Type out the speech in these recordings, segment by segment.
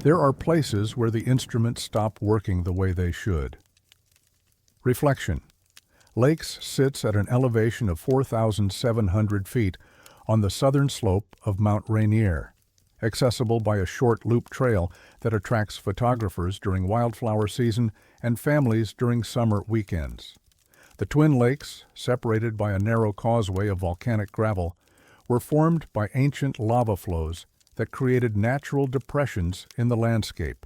There are places where the instruments stop working the way they should. Reflection. Lakes sits at an elevation of 4,700 feet on the southern slope of Mount Rainier, accessible by a short loop trail that attracts photographers during wildflower season and families during summer weekends. The Twin Lakes, separated by a narrow causeway of volcanic gravel, were formed by ancient lava flows that created natural depressions in the landscape.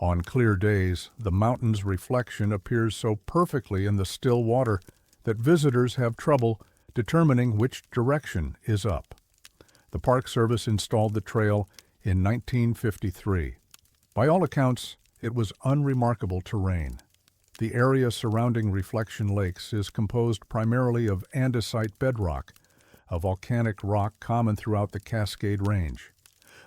On clear days, the mountain's reflection appears so perfectly in the still water that visitors have trouble determining which direction is up. The Park Service installed the trail in 1953. By all accounts, it was unremarkable terrain. The area surrounding Reflection Lakes is composed primarily of andesite bedrock, a volcanic rock common throughout the Cascade Range.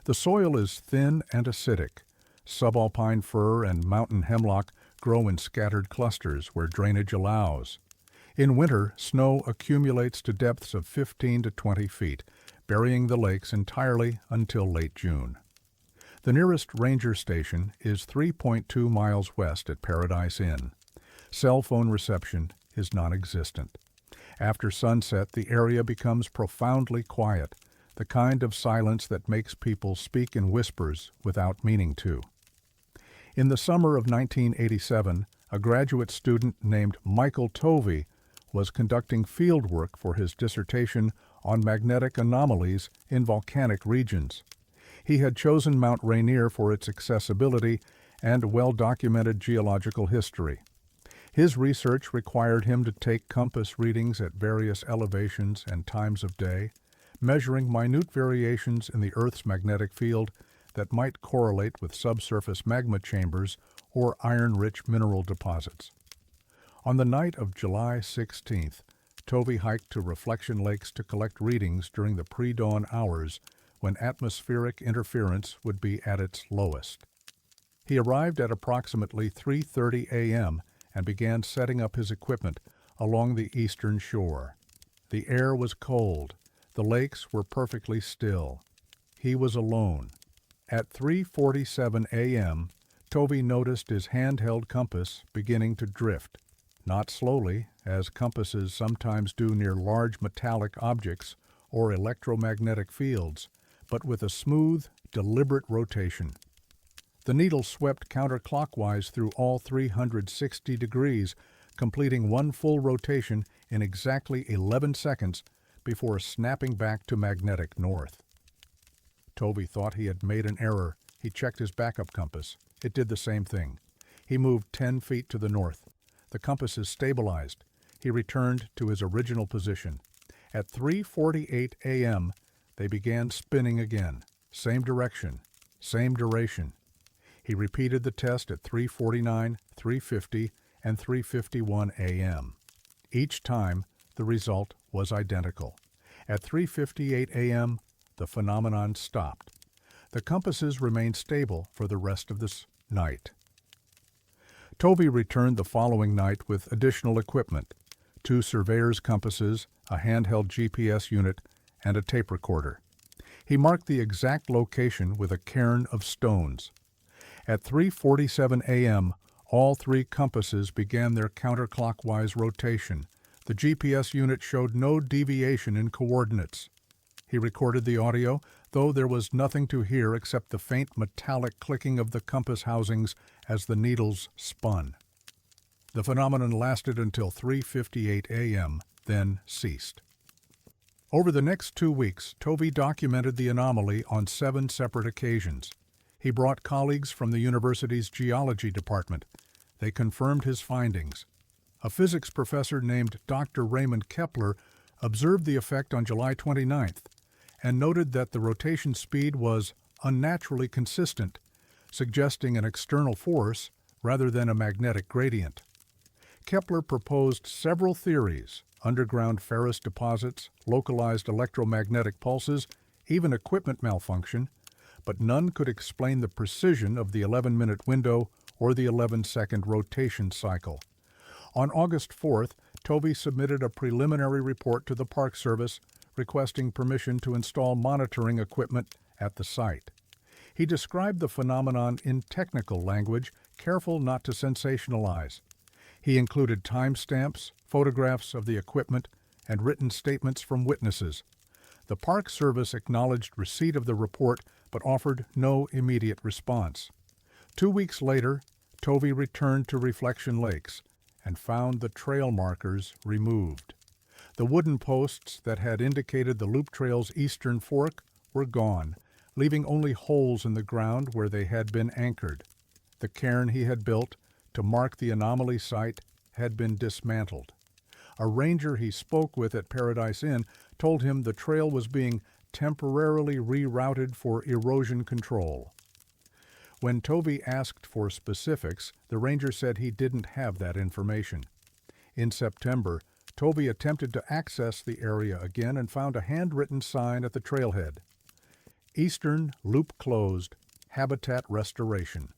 The soil is thin and acidic. Subalpine fir and mountain hemlock grow in scattered clusters where drainage allows. In winter, snow accumulates to depths of 15 to 20 feet, burying the lakes entirely until late June. The nearest ranger station is 3.2 miles west at Paradise Inn. Cell phone reception is non-existent. After sunset, the area becomes profoundly quiet, the kind of silence that makes people speak in whispers without meaning to. In the summer of 1987, a graduate student named Michael Tovey was conducting field work for his dissertation on magnetic anomalies in volcanic regions. He had chosen Mount Rainier for its accessibility and well-documented geological history. His research required him to take compass readings at various elevations and times of day, measuring minute variations in the Earth's magnetic field that might correlate with subsurface magma chambers or iron-rich mineral deposits. On the night of July 16th, Tovey hiked to Reflection Lakes to collect readings during the pre-dawn hours when atmospheric interference would be at its lowest. He arrived at approximately 3:30 a.m. and began setting up his equipment along the eastern shore. The air was cold. The lakes were perfectly still. He was alone. At 3:47 a.m., Tovey noticed his handheld compass beginning to drift, not slowly, as compasses sometimes do near large metallic objects or electromagnetic fields, but with a smooth, deliberate rotation. The needle swept counterclockwise through all 360 degrees, completing one full rotation in exactly 11 seconds before snapping back to magnetic north. Tovey thought he had made an error. He checked his backup compass. It did the same thing. He moved 10 feet to the north. The compass is stabilized. He returned to his original position. At 3:48 a.m., they began spinning again. Same direction, same duration. He repeated the test at 3:49, 3:50, and 3:51 a.m. Each time, the result was identical. At 3:58 a.m., the phenomenon stopped. The compasses remained stable for the rest of this night. Tovey returned the following night with additional equipment, 2 surveyor's compasses, a handheld GPS unit, and a tape recorder. He marked the exact location with a cairn of stones. At 3:47 a.m., all 3 compasses began their counterclockwise rotation. The GPS unit showed no deviation in coordinates. He recorded the audio, though there was nothing to hear except the faint metallic clicking of the compass housings as the needles spun. The phenomenon lasted until 3:58 a.m., then ceased. Over the next 2 weeks, Tovey documented the anomaly on 7 separate occasions. He brought colleagues from the university's geology department. They confirmed his findings. A physics professor named Dr. Raymond Kepler observed the effect on July 29th and noted that the rotation speed was unnaturally consistent, suggesting an external force rather than a magnetic gradient. Kepler proposed several theories: underground ferrous deposits, localized electromagnetic pulses, even equipment malfunction, but none could explain the precision of the 11-minute window or the 11-second rotation cycle. On August 4th, Tovey submitted a preliminary report to the Park Service requesting permission to install monitoring equipment at the site. He described the phenomenon in technical language, careful not to sensationalize. He included timestamps, photographs of the equipment, and written statements from witnesses. The Park Service acknowledged receipt of the report but offered no immediate response. 2 weeks later, Tovey returned to Reflection Lakes and found the trail markers removed. The wooden posts that had indicated the loop trail's eastern fork were gone, leaving only holes in the ground where they had been anchored. The cairn he had built to mark the anomaly site had been dismantled. A ranger he spoke with at Paradise Inn told him the trail was being temporarily rerouted for erosion control. When Tovey asked for specifics, the ranger said he didn't have that information. In September, Tovey attempted to access the area again and found a handwritten sign at the trailhead. Eastern Loop Closed, Habitat Restoration.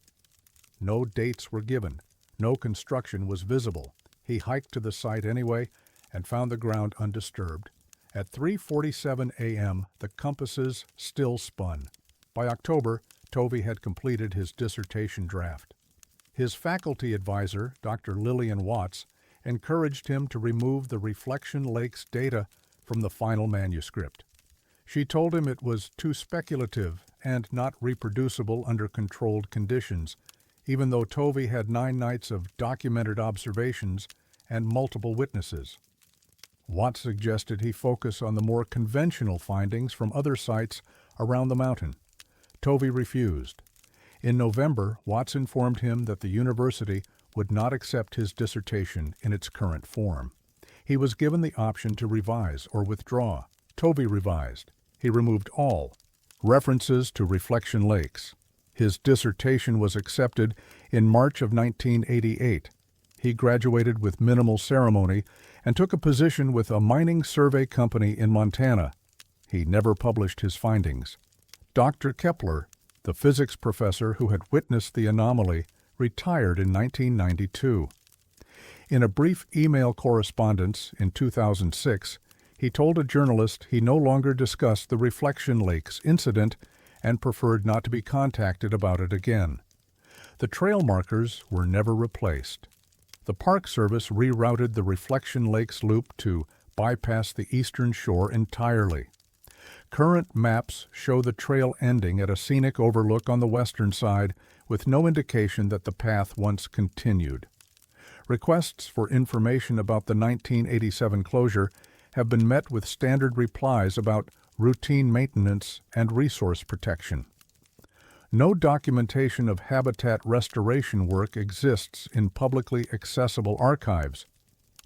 No dates were given. No construction was visible. He hiked to the site anyway and found the ground undisturbed. At 3:47 a.m., the compasses still spun. By October, Tovey had completed his dissertation draft. His faculty advisor, Dr. Lillian Watts, encouraged him to remove the Reflection Lakes data from the final manuscript. She told him it was too speculative and not reproducible under controlled conditions, even though Tovey had 9 nights of documented observations and multiple witnesses. Watts suggested he focus on the more conventional findings from other sites around the mountain. Tovey refused. In November, Watts informed him that the university would not accept his dissertation in its current form. He was given the option to revise or withdraw. Tovey revised. He removed all references to Reflection Lakes. His dissertation was accepted in March of 1988. He graduated with minimal ceremony and took a position with a mining survey company in Montana. He never published his findings. Dr. Kepler, the physics professor who had witnessed the anomaly, retired in 1992. In a brief email correspondence in 2006, he told a journalist he no longer discussed the Reflection Lakes incident and preferred not to be contacted about it again. The trail markers were never replaced. The Park Service rerouted the Reflection Lakes loop to bypass the eastern shore entirely. Current maps show the trail ending at a scenic overlook on the western side with no indication that the path once continued. Requests for information about the 1987 closure have been met with standard replies about routine maintenance and resource protection. No documentation of habitat restoration work exists in publicly accessible archives.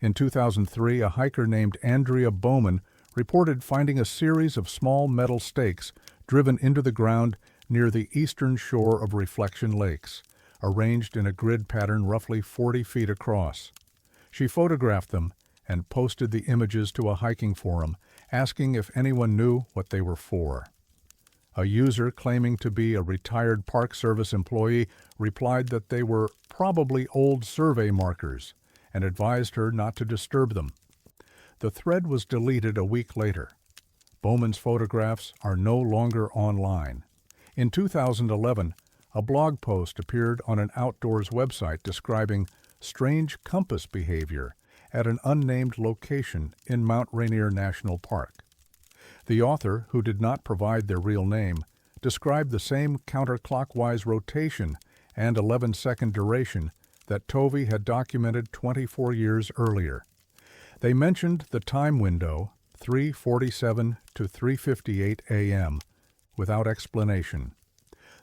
In 2003, a hiker named Andrea Bowman reported finding a series of small metal stakes driven into the ground near the eastern shore of Reflection Lakes, arranged in a grid pattern roughly 40 feet across. She photographed them and posted the images to a hiking forum, asking if anyone knew what they were for. A user claiming to be a retired Park Service employee replied that they were probably old survey markers and advised her not to disturb them. The thread was deleted a week later. Bowman's photographs are no longer online. In 2011, a blog post appeared on an outdoors website describing strange compass behavior at an unnamed location in Mount Rainier National Park. The author, who did not provide their real name, described the same counterclockwise rotation and 11-second duration that Tovey had documented 24 years earlier. They mentioned the time window, 3:47 to 3:58 a.m., without explanation.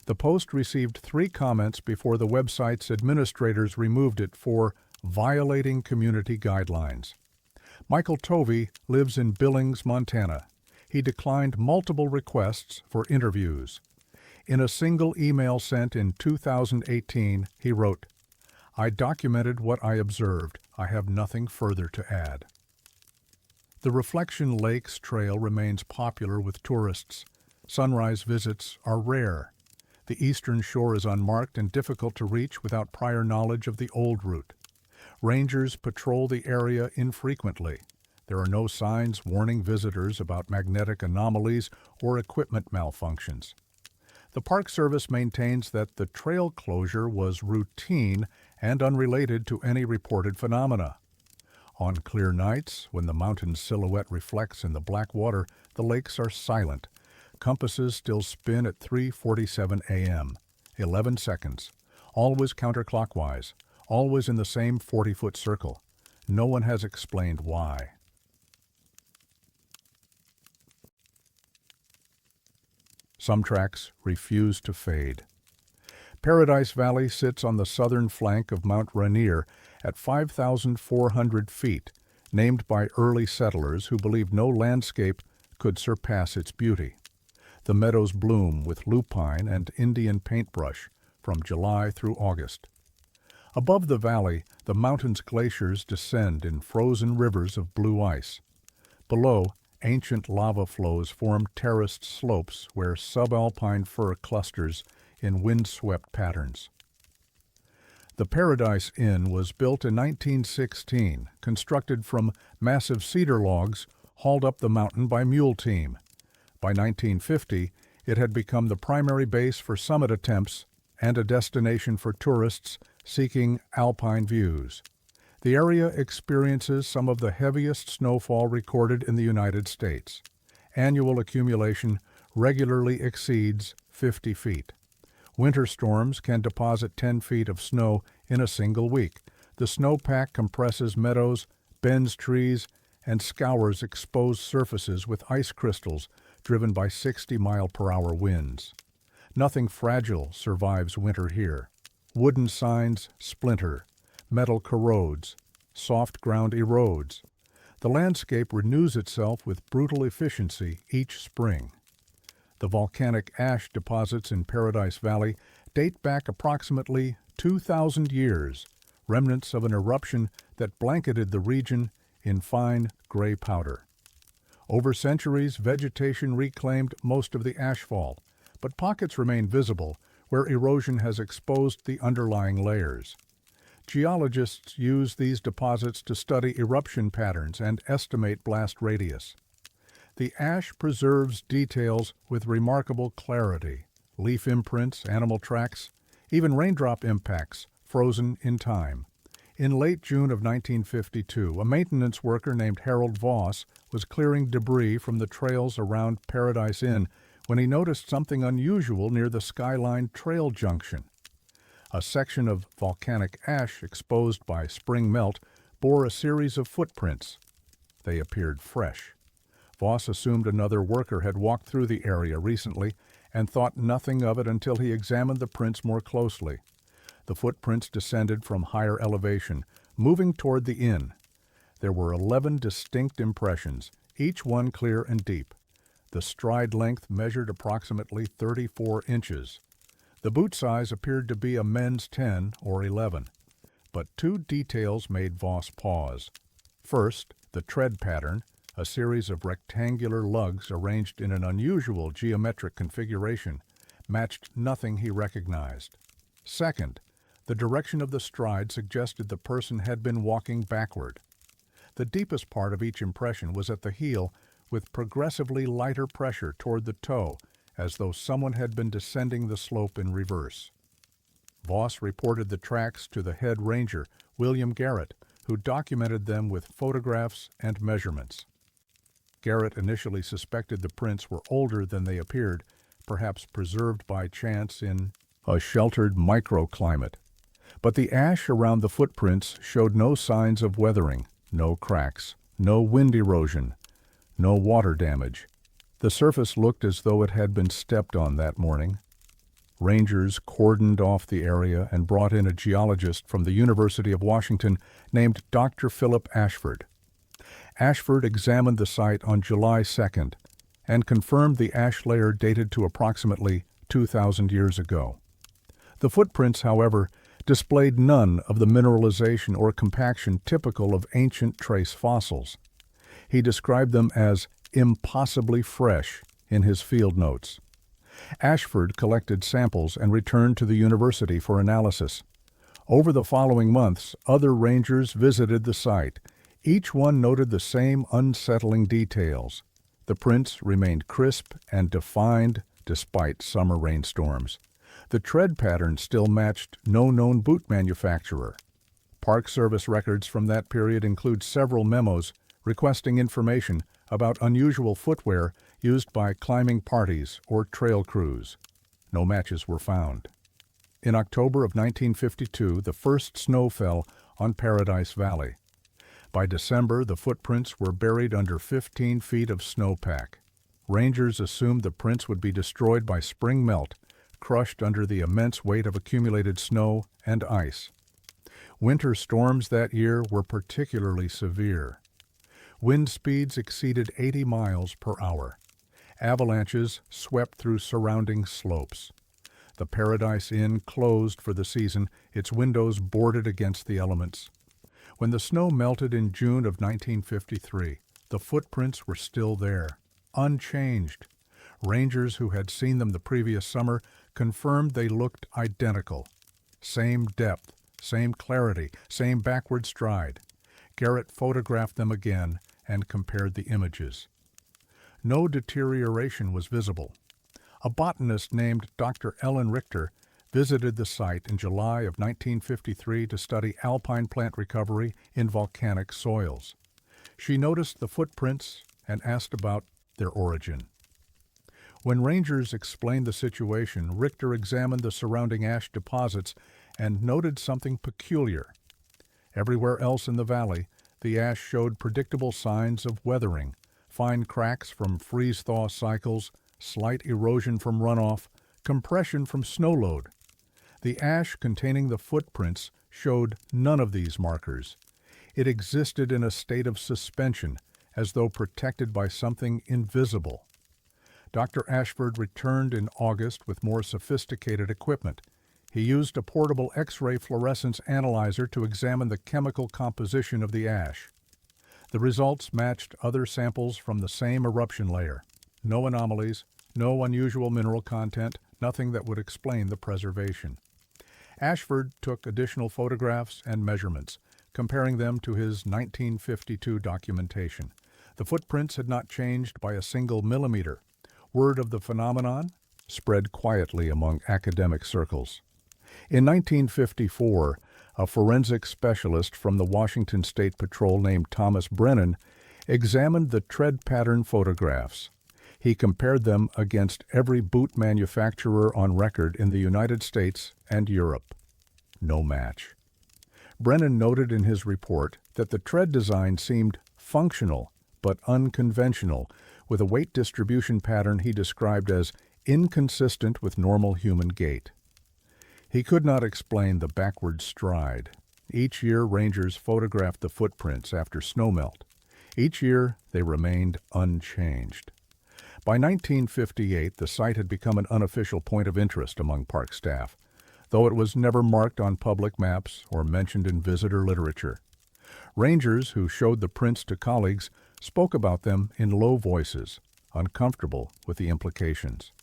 The post received 3 comments before the website's administrators removed it for violating community guidelines. Michael Tovey lives in Billings, Montana. He declined multiple requests for interviews. In a single email sent in 2018, he wrote, "I documented what I observed. I have nothing further to add." The Reflection Lakes Trail remains popular with tourists. Sunrise visits are rare. The eastern shore is unmarked and difficult to reach without prior knowledge of the old route. Rangers patrol the area infrequently. There are no signs warning visitors about magnetic anomalies or equipment malfunctions. The Park Service maintains that the trail closure was routine and unrelated to any reported phenomena. On clear nights, when the mountain's silhouette reflects in the black water, the lakes are silent. Compasses still spin at 3:47 a.m., 11 seconds, always counterclockwise, always in the same 40-foot circle. No one has explained why. Some tracks refuse to fade. Paradise Valley sits on the southern flank of Mount Rainier at 5,400 feet, named by early settlers who believed no landscape could surpass its beauty. The meadows bloom with lupine and Indian paintbrush from July through August. Above the valley, the mountain's glaciers descend in frozen rivers of blue ice. Below, ancient lava flows form terraced slopes where subalpine fir clusters in windswept patterns. The Paradise Inn was built in 1916, constructed from massive cedar logs hauled up the mountain by mule team. By 1950, it had become the primary base for summit attempts and a destination for tourists seeking alpine views. The area experiences some of the heaviest snowfall recorded in the United States. Annual accumulation regularly exceeds 50 feet. Winter storms can deposit 10 feet of snow in a single week. The snowpack compresses meadows, bends trees, and scours exposed surfaces with ice crystals driven by 60-mile-per-hour winds. Nothing fragile survives winter here. Wooden signs splinter, metal corrodes, soft ground erodes. The landscape renews itself with brutal efficiency each spring. The volcanic ash deposits in Paradise Valley date back approximately 2,000 years, remnants of an eruption that blanketed the region in fine gray powder. Over centuries, vegetation reclaimed most of the ashfall, but pockets remain visible where erosion has exposed the underlying layers. Geologists use these deposits to study eruption patterns and estimate blast radius. The ash preserves details with remarkable clarity: leaf imprints, animal tracks, even raindrop impacts frozen in time. In late June of 1952, a maintenance worker named Harold Voss was clearing debris from the trails around Paradise Inn when he noticed something unusual near the Skyline Trail junction. A section of volcanic ash exposed by spring melt bore a series of footprints. They appeared fresh. Voss assumed another worker had walked through the area recently and thought nothing of it until he examined the prints more closely. The footprints descended from higher elevation, moving toward the inn. There were 11 distinct impressions, each one clear and deep. The stride length measured approximately 34 inches. The boot size appeared to be a men's 10 or 11. But two details made Voss pause. First, the tread pattern, a series of rectangular lugs arranged in an unusual geometric configuration, matched nothing he recognized. Second, the direction of the stride suggested the person had been walking backward. The deepest part of each impression was at the heel, with progressively lighter pressure toward the toe, as though someone had been descending the slope in reverse. Voss reported the tracks to the head ranger, William Garrett, who documented them with photographs and measurements. Garrett initially suspected the prints were older than they appeared, perhaps preserved by chance in a sheltered microclimate. But the ash around the footprints showed no signs of weathering, no cracks, no wind erosion, no water damage. The surface looked as though it had been stepped on that morning. Rangers cordoned off the area and brought in a geologist from the University of Washington named Dr. Philip Ashford. Ashford examined the site on July 2nd and confirmed the ash layer dated to approximately 2,000 years ago. The footprints, however, displayed none of the mineralization or compaction typical of ancient trace fossils. He described them as impossibly fresh in his field notes. Ashford collected samples and returned to the university for analysis. Over the following months, other rangers visited the site. Each one noted the same unsettling details. The prints remained crisp and defined despite summer rainstorms. The tread pattern still matched no known boot manufacturer. Park Service records from that period include several memos requesting information about unusual footwear used by climbing parties or trail crews. No matches were found. In October of 1952, the first snow fell on Paradise Valley. By December, the footprints were buried under 15 feet of snowpack. Rangers assumed the prints would be destroyed by spring melt, crushed under the immense weight of accumulated snow and ice. Winter storms that year were particularly severe. Wind speeds exceeded 80 miles per hour. Avalanches swept through surrounding slopes. The Paradise Inn closed for the season, its windows boarded against the elements. When the snow melted in June of 1953, the footprints were still there, unchanged. Rangers who had seen them the previous summer confirmed they looked identical. Same depth, same clarity, same backward stride. Garrett photographed them again and compared the images. No deterioration was visible. A botanist named Dr. Ellen Richter visited the site in July of 1953 to study alpine plant recovery in volcanic soils. She noticed the footprints and asked about their origin. When rangers explained the situation, Richter examined the surrounding ash deposits and noted something peculiar. Everywhere else in the valley, the ash showed predictable signs of weathering, fine cracks from freeze-thaw cycles, slight erosion from runoff, compression from snow load. The ash containing the footprints showed none of these markers. It existed in a state of suspension, as though protected by something invisible. Dr. Ashford returned in August with more sophisticated equipment. He used a portable X-ray fluorescence analyzer to examine the chemical composition of the ash. The results matched other samples from the same eruption layer. No anomalies, no unusual mineral content, nothing that would explain the preservation. Ashford took additional photographs and measurements, comparing them to his 1952 documentation. The footprints had not changed by a single millimeter. Word of the phenomenon spread quietly among academic circles. In 1954, a forensic specialist from the Washington State Patrol named Thomas Brennan examined the tread pattern photographs. He compared them against every boot manufacturer on record in the United States and Europe. No match. Brennan noted in his report that the tread design seemed functional but unconventional, with a weight distribution pattern he described as inconsistent with normal human gait. He could not explain the backward stride. Each year, rangers photographed the footprints after snowmelt. Each year, they remained unchanged. By 1958, the site had become an unofficial point of interest among park staff, though it was never marked on public maps or mentioned in visitor literature. Rangers who showed the prints to colleagues spoke about them in low voices, uncomfortable with the implications.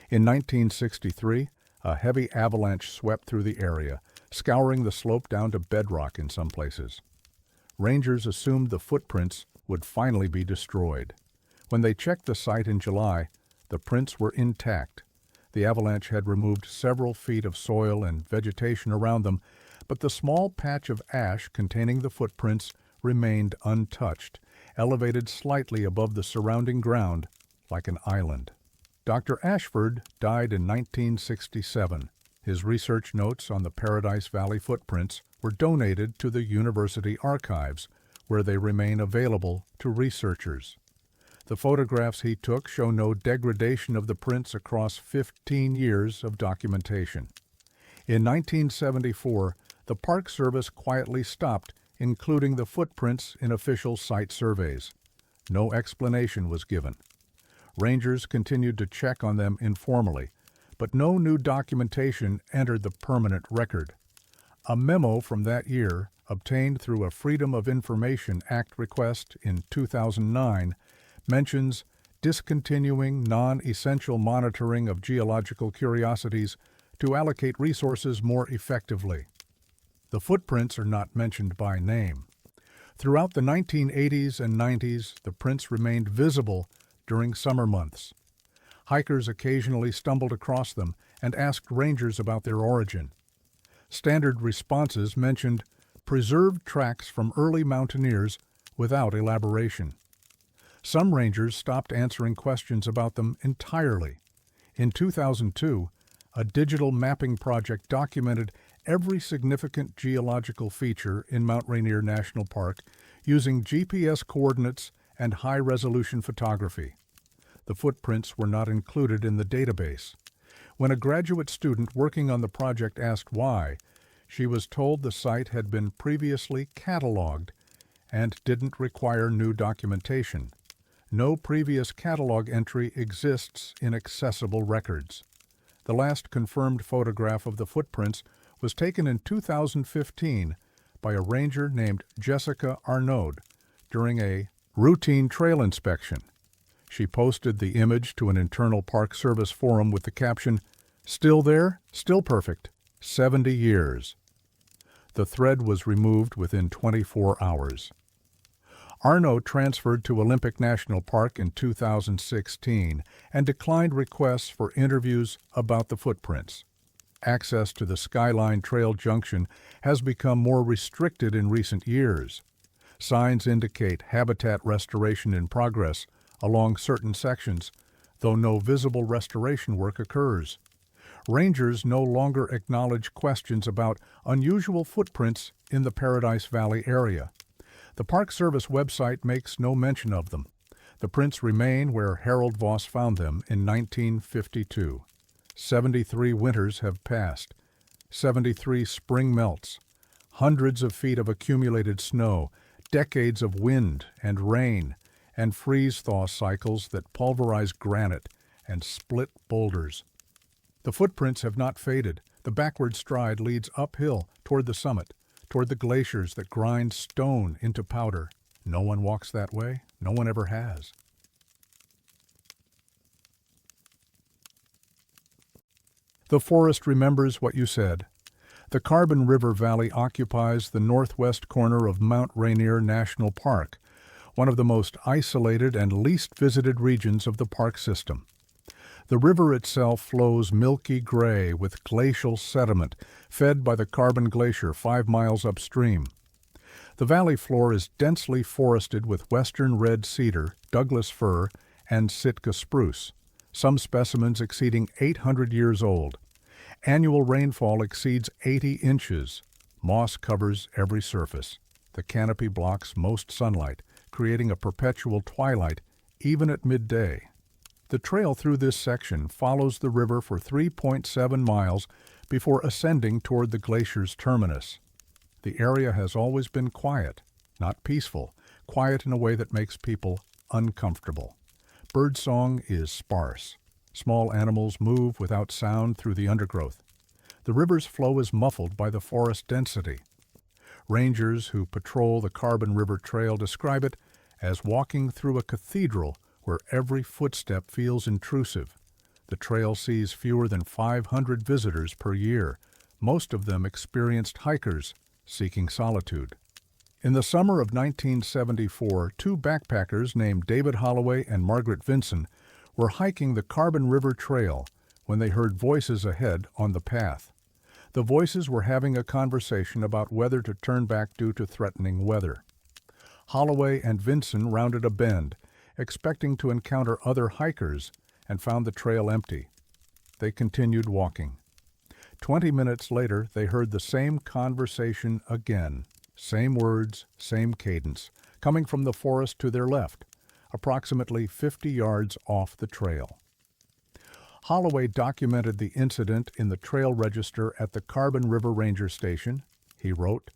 In 1963, a heavy avalanche swept through the area, scouring the slope down to bedrock in some places. Rangers assumed the footprints would finally be destroyed. When they checked the site in July, the prints were intact. The avalanche had removed several feet of soil and vegetation around them, but the small patch of ash containing the footprints remained untouched, elevated slightly above the surrounding ground like an island. Dr. Ashford died in 1967. His research notes on the Paradise Valley footprints were donated to the university archives, where they remain available to researchers. The photographs he took show no degradation of the prints across 15 years of documentation. In 1974, the Park Service quietly stopped including the footprints in official site surveys. No explanation was given. Rangers continued to check on them informally, but no new documentation entered the permanent record. A memo from that year, obtained through a Freedom of Information Act request in 2009, mentions discontinuing non-essential monitoring of geological curiosities to allocate resources more effectively. The footprints are not mentioned by name. Throughout the 1980s and 90s, the prints remained visible during summer months. Hikers occasionally stumbled across them and asked rangers about their origin. Standard responses mentioned preserved tracks from early mountaineers without elaboration. Some rangers stopped answering questions about them entirely. In 2002, a digital mapping project documented every significant geological feature in Mount Rainier National Park using GPS coordinates and high-resolution photography. The footprints were not included in the database. When a graduate student working on the project asked why, she was told the site had been previously cataloged and didn't require new documentation. No previous catalog entry exists in accessible records. The last confirmed photograph of the footprints was taken in 2015 by a ranger named Jessica Arnaud during a routine trail inspection. She posted the image to an internal Park Service forum with the caption, "Still there? Still perfect. 70 years." The thread was removed within 24 hours. Arnaud transferred to Olympic National Park in 2016 and declined requests for interviews about the footprints. Access to the Skyline Trail Junction has become more restricted in recent years. Signs indicate habitat restoration in progress along certain sections, though no visible restoration work occurs. Rangers no longer acknowledge questions about unusual footprints in the Paradise Valley area. The Park Service website makes no mention of them. The prints remain where Harold Voss found them in 1952. 73 winters have passed, 73 spring melts, hundreds of feet of accumulated snow, decades of wind and rain, and freeze-thaw cycles that pulverize granite and split boulders. The footprints have not faded. The backward stride leads uphill toward the summit, toward the glaciers that grind stone into powder. No one walks that way. No one ever has. The forest remembers what you said. The Carbon River Valley occupies the northwest corner of Mount Rainier National Park, one of the most isolated and least visited regions of the park system. The river itself flows milky gray with glacial sediment fed by the Carbon Glacier 5 miles upstream. The valley floor is densely forested with western red cedar, Douglas fir, and Sitka spruce, some specimens exceeding 800 years old. Annual rainfall exceeds 80 inches. Moss covers every surface. The canopy blocks most sunlight, creating a perpetual twilight even at midday. The trail through this section follows the river for 3.7 miles before ascending toward the glacier's terminus. The area has always been quiet, not peaceful, quiet in a way that makes people uncomfortable. Birdsong is sparse. Small animals move without sound through the undergrowth. The river's flow is muffled by the forest density. Rangers who patrol the Carbon River Trail describe it as walking through a cathedral where every footstep feels intrusive. The trail sees fewer than 500 visitors per year, most of them experienced hikers seeking solitude. In the summer of 1974, 2 backpackers named David Holloway and Margaret Vinson were hiking the Carbon River Trail when they heard voices ahead on the path. The voices were having a conversation about whether to turn back due to threatening weather. Holloway and Vinson rounded a bend, expecting to encounter other hikers, and found the trail empty. They continued walking. 20 minutes later, they heard the same conversation again. Same words, same cadence, coming from the forest to their left, approximately 50 yards off the trail. Holloway documented the incident in the trail register at the Carbon River Ranger Station. He wrote,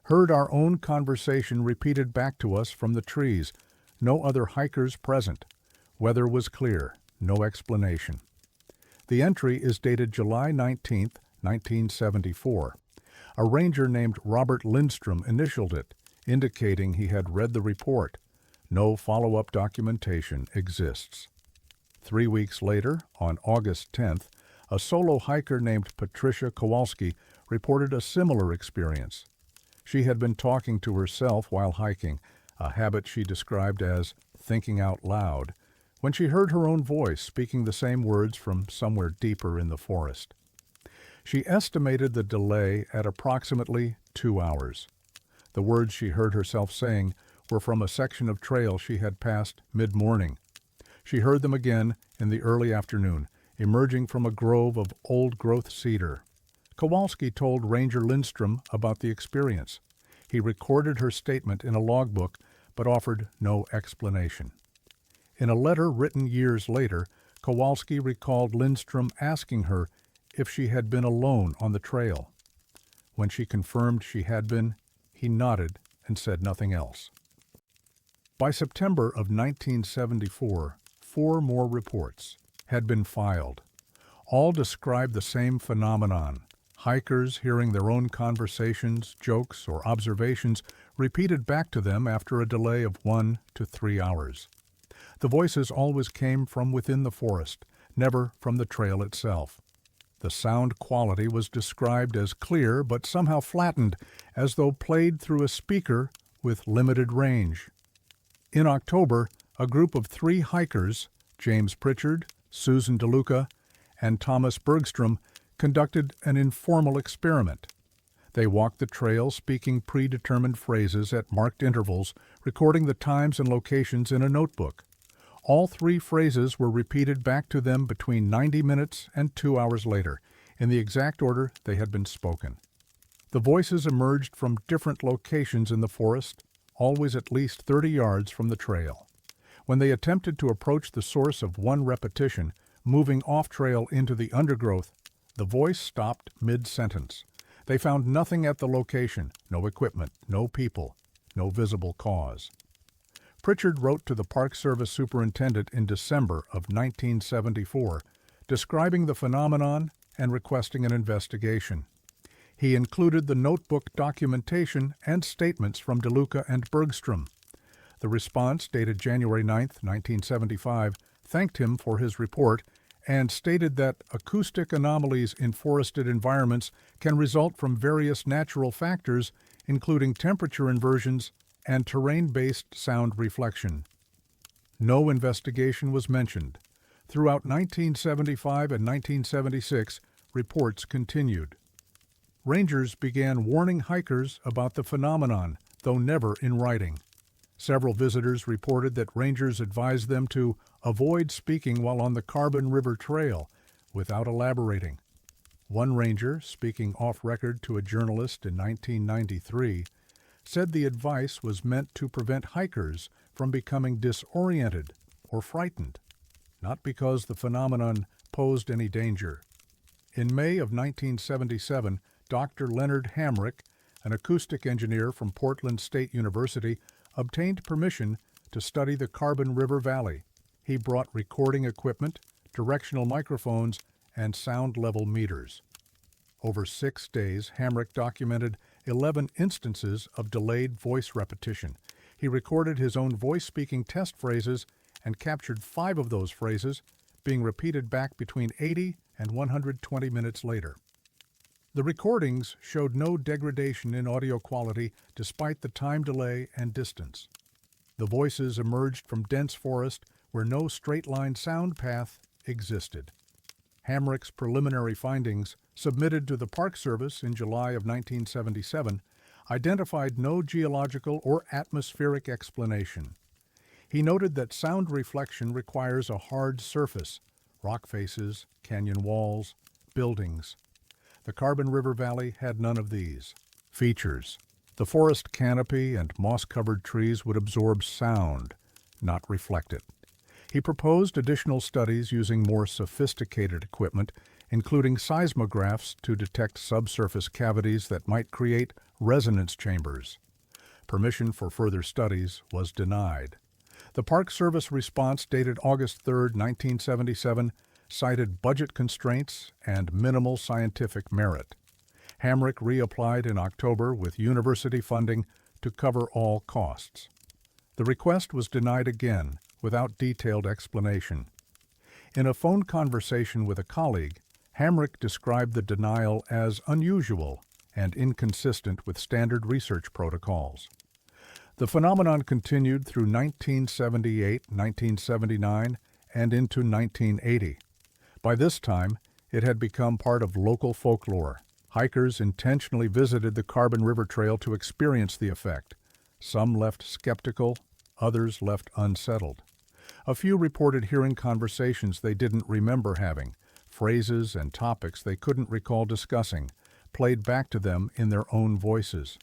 "Heard our own conversation repeated back to us from the trees. No other hikers present. Weather was clear. No explanation." The entry is dated July 19, 1974. A ranger named Robert Lindstrom initialed it, indicating he had read the report. No follow-up documentation exists. 3 weeks later, on August 10th, a solo hiker named Patricia Kowalski reported a similar experience. She had been talking to herself while hiking, a habit she described as thinking out loud, when she heard her own voice speaking the same words from somewhere deeper in the forest. She estimated the delay at approximately 2 hours. The words she heard herself saying were from a section of trail she had passed mid-morning. She heard them again in the early afternoon, emerging from a grove of old-growth cedar. Kowalski told Ranger Lindstrom about the experience. He recorded her statement in a logbook, but offered no explanation. In a letter written years later, Kowalski recalled Lindstrom asking her if she had been alone on the trail. When she confirmed she had been, he nodded and said nothing else. By September of 1974, 4 more reports had been filed. All described the same phenomenon: hikers hearing their own conversations, jokes, or observations repeated back to them after a delay of 1 to 3 hours. The voices always came from within the forest, never from the trail itself. The sound quality was described as clear but somehow flattened, as though played through a speaker with limited range. In October, a group of 3 hikers, James Pritchard, Susan DeLuca, and Thomas Bergstrom, conducted an informal experiment. They walked the trail speaking predetermined phrases at marked intervals, recording the times and locations in a notebook. All 3 phrases were repeated back to them between 90 minutes and 2 hours later, in the exact order they had been spoken. The voices emerged from different locations in the forest, always at least 30 yards from the trail. When they attempted to approach the source of one repetition, moving off-trail into the undergrowth, the voice stopped mid-sentence. They found nothing at the location, no equipment, no people, no visible cause. Pritchard wrote to the Park Service superintendent in December of 1974, describing the phenomenon and requesting an investigation. He included the notebook documentation and statements from DeLuca and Bergstrom. The response, dated January 9, 1975, thanked him for his report and stated that acoustic anomalies in forested environments can result from various natural factors, including temperature inversions and terrain-based sound reflection. No investigation was mentioned. Throughout 1975 and 1976, reports continued. Rangers began warning hikers about the phenomenon, though never in writing. Several visitors reported that rangers advised them to avoid speaking while on the Carbon River Trail, without elaborating. One ranger, speaking off-record to a journalist in 1993, said the advice was meant to prevent hikers from becoming disoriented or frightened, not because the phenomenon posed any danger. In May of 1977, Dr. Leonard Hamrick, an acoustic engineer from Portland State University, obtained permission to study the Carbon River Valley. He brought recording equipment, directional microphones, and sound level meters. Over 6 days, Hamrick documented 11 instances of delayed voice repetition. He recorded his own voice-speaking test phrases and captured 5 of those phrases being repeated back between 80 and 120 minutes later. The recordings showed no degradation in audio quality despite the time delay and distance. The voices emerged from dense forest where no straight-line sound path existed. Hamrick's preliminary findings, submitted to the Park Service in July of 1977, identified no geological or atmospheric explanation. He noted that sound reflection requires a hard surface, rock faces, canyon walls, buildings. The Carbon River Valley had none of these features. The forest canopy and moss-covered trees would absorb sound, not reflect it. He proposed additional studies using more sophisticated equipment, including seismographs to detect subsurface cavities that might create resonance chambers. Permission for further studies was denied. The Park Service response, dated August 3, 1977, cited budget constraints and minimal scientific merit. Hamrick reapplied in October with university funding to cover all costs. The request was denied again, without detailed explanation. In a phone conversation with a colleague, Hamrick described the denial as unusual and inconsistent with standard research protocols. The phenomenon continued through 1978, 1979, and into 1980. By this time, it had become part of local folklore. Hikers intentionally visited the Carbon River Trail to experience the effect. Some left skeptical, others left unsettled. A few reported hearing conversations they didn't remember having, phrases and topics they couldn't recall discussing, played back to them in their own voices.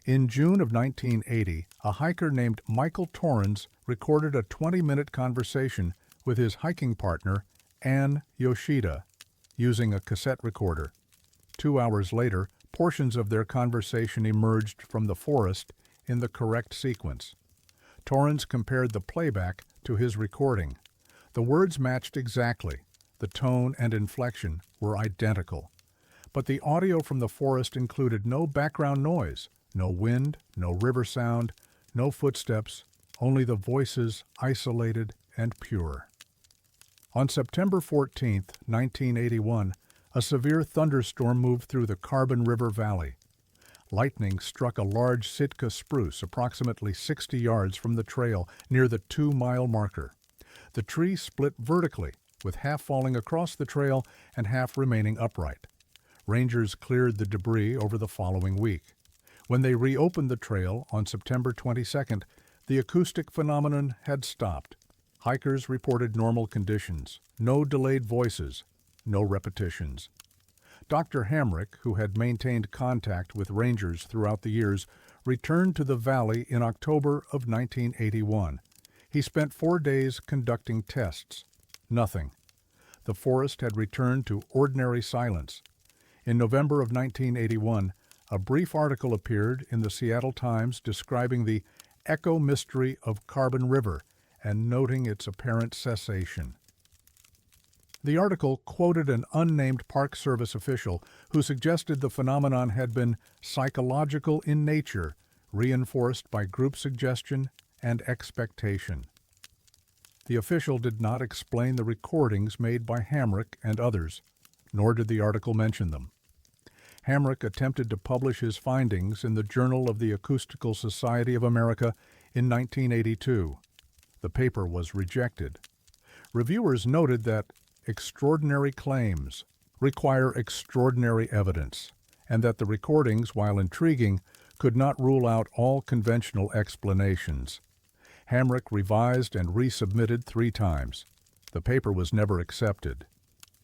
In June of 1980, a hiker named Michael Torrens recorded a 20-minute conversation with his hiking partner, Ann Yoshida, using a cassette recorder. 2 hours later, portions of their conversation emerged from the forest in the correct sequence. Torrens compared the playback to his recording. The words matched exactly. The tone and inflection were identical. But the audio from the forest included no background noise, no wind, no river sound, no footsteps, only the voices isolated and pure. On September 14, 1981, a severe thunderstorm moved through the Carbon River Valley. Lightning struck a large Sitka spruce approximately 60 yards from the trail near the 2-mile marker. The tree split vertically, with half falling across the trail and half remaining upright. Rangers cleared the debris over the following week. When they reopened the trail on September 22nd, the acoustic phenomenon had stopped. Hikers reported normal conditions, no delayed voices, no repetitions. Dr. Hamrick, who had maintained contact with rangers throughout the years, returned to the valley in October of 1981. He spent 4 days conducting tests. Nothing. The forest had returned to ordinary silence. In November of 1981, a brief article appeared in the Seattle Times describing the echo mystery of Carbon River and noting its apparent cessation. The article quoted an unnamed Park Service official who suggested the phenomenon had been psychological in nature, reinforced by group suggestion and expectation. The official did not explain the recordings made by Hamrick and others, nor did the article mention them. Hamrick attempted to publish his findings in the Journal of the Acoustical Society of America in 1982. The paper was rejected. Reviewers noted that extraordinary claims require extraordinary evidence, and that the recordings, while intriguing, could not rule out all conventional explanations. Hamrick revised and resubmitted 3 times. The paper was never accepted.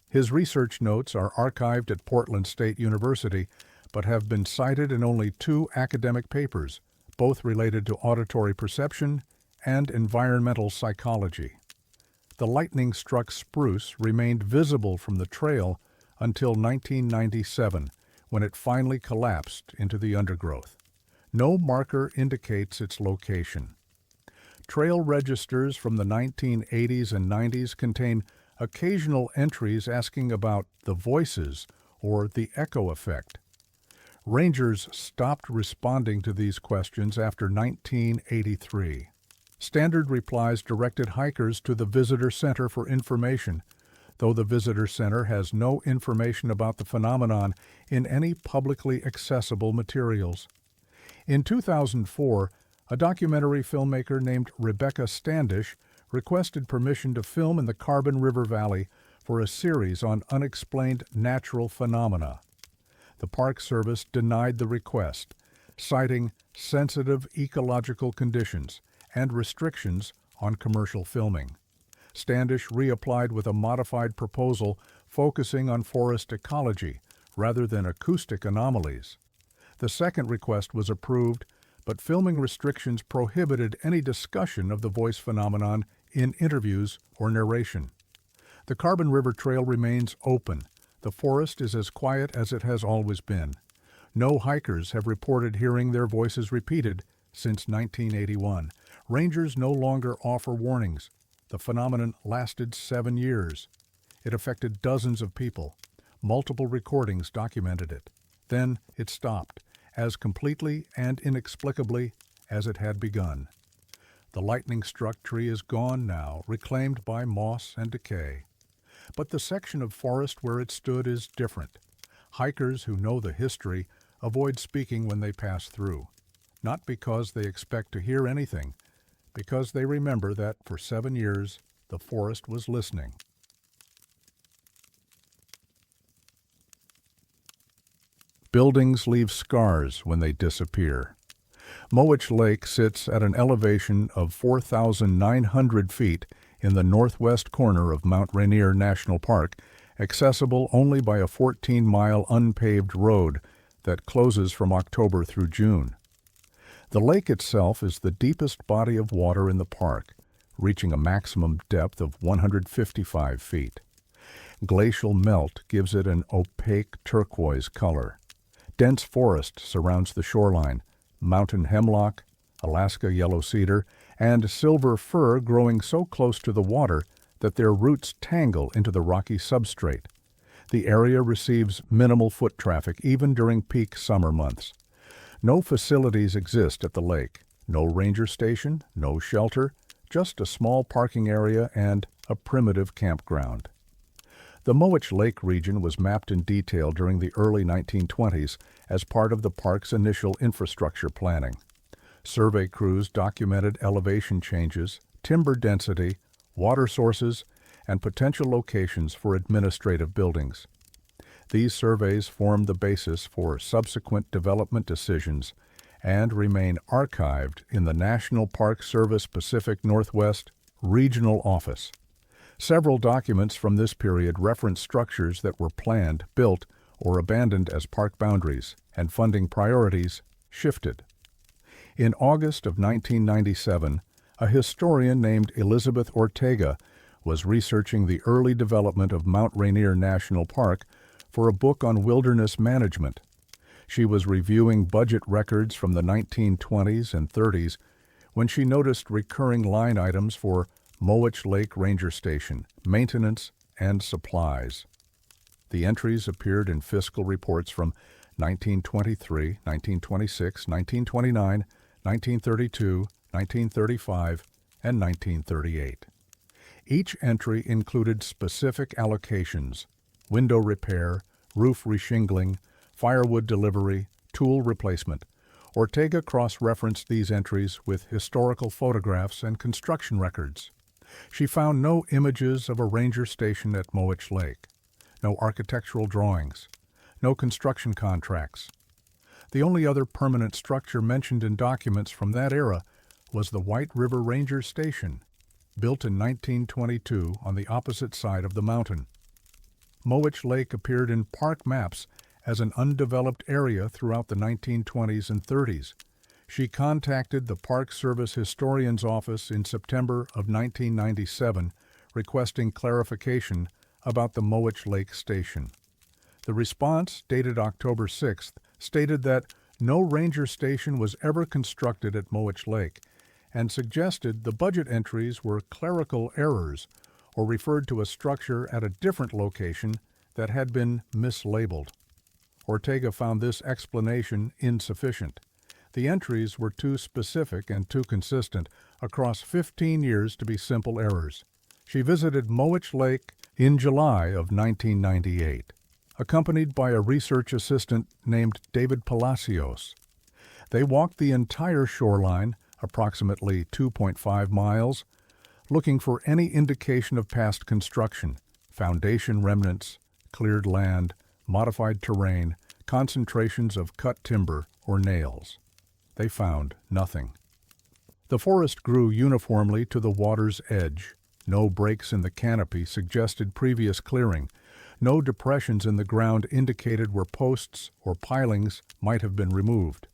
His research notes are archived at Portland State University, but have been cited in only 2 academic papers, both related to auditory perception and environmental psychology. The lightning-struck spruce remained visible from the trail until 1997, when it finally collapsed into the undergrowth. No marker indicates its location. Trail registers from the 1980s and 90s contain occasional entries asking about the voices or the echo effect. Rangers stopped responding to these questions after 1983. Standard replies directed hikers to the Visitor Center for information, though the Visitor Center has no information about the phenomenon in any publicly accessible materials. In 2004, a documentary filmmaker named Rebecca Standish requested permission to film in the Carbon River Valley for a series on unexplained natural phenomena. The Park Service denied the request, citing sensitive ecological conditions and restrictions on commercial filming. Standish reapplied with a modified proposal focusing on forest ecology rather than acoustic anomalies. The second request was approved, but filming restrictions prohibited any discussion of the voice phenomenon in interviews or narration. The Carbon River Trail remains open. The forest is as quiet as it has always been. No hikers have reported hearing their voices repeated since 1981. Rangers no longer offer warnings. The phenomenon lasted 7 years. It affected dozens of people. Multiple recordings documented it. Then it stopped, as completely and inexplicably as it had begun. The lightning-struck tree is gone now, reclaimed by moss and decay. But the section of forest where it stood is different. Hikers who know the history avoid speaking when they pass through, not because they expect to hear anything, because they remember that for 7 years The forest was listening. Buildings leave scars when they disappear. Mowich Lake sits at an elevation of 4,900 feet in the northwest corner of Mount Rainier National Park, accessible only by a 14-mile unpaved road that closes from October through June. The lake itself is the deepest body of water in the park, reaching a maximum depth of 155 feet. Glacial melt gives it an opaque turquoise color. Dense forest surrounds the shoreline, mountain hemlock, Alaska yellow cedar, and silver fir growing so close to the water that their roots tangle into the rocky substrate. The area receives minimal foot traffic even during peak summer months. No facilities exist at the lake. No ranger station, no shelter, just a small parking area and a primitive campground. The Mowich Lake region was mapped in detail during the early 1920s as part of the park's initial infrastructure planning. Survey crews documented elevation changes, timber density, water sources, and potential locations for administrative buildings. These surveys formed the basis for subsequent development decisions and remain archived in the National Park Service Pacific Northwest Regional Office. Several documents from this period reference structures that were planned, built, or abandoned as park boundaries, and funding priorities shifted. In August of 1997, a historian named Elizabeth Ortega was researching the early development of Mount Rainier National Park for a book on wilderness management. She was reviewing budget records from the 1920s and 30s when she noticed recurring line items for Mowich Lake Ranger Station, maintenance, and supplies. The entries appeared in fiscal reports from 1923, 1926, 1929, 1932, 1935, and 1938. Each entry included specific allocations: window repair, roof reshingling, firewood delivery, tool replacement. Ortega cross-referenced these entries with historical photographs and construction records. She found no images of a ranger station at Mowich Lake, no architectural drawings, no construction contracts. The only other permanent structure mentioned in documents from that era was the White River Ranger Station, built in 1922 on the opposite side of the mountain. Mowich Lake appeared in park maps as an undeveloped area throughout the 1920s and 30s. She contacted the Park Service Historian's Office in September of 1997, requesting clarification about the Mowich Lake Station. The response, dated October 6th, stated that no ranger station was ever constructed at Mowich Lake and suggested the budget entries were clerical errors or referred to a structure at a different location that had been mislabeled. Ortega found this explanation insufficient. The entries were too specific and too consistent across 15 years to be simple errors. She visited Mowich Lake in July of 1998, accompanied by a research assistant named David Palacios. They walked the entire shoreline, approximately 2.5 miles, looking for any indication of past construction, foundation remnants, cleared land, modified terrain, concentrations of cut timber, or nails. They found nothing. The forest grew uniformly to the water's edge. No breaks in the canopy suggested previous clearing. No depressions in the ground indicated where posts or pilings might have been removed.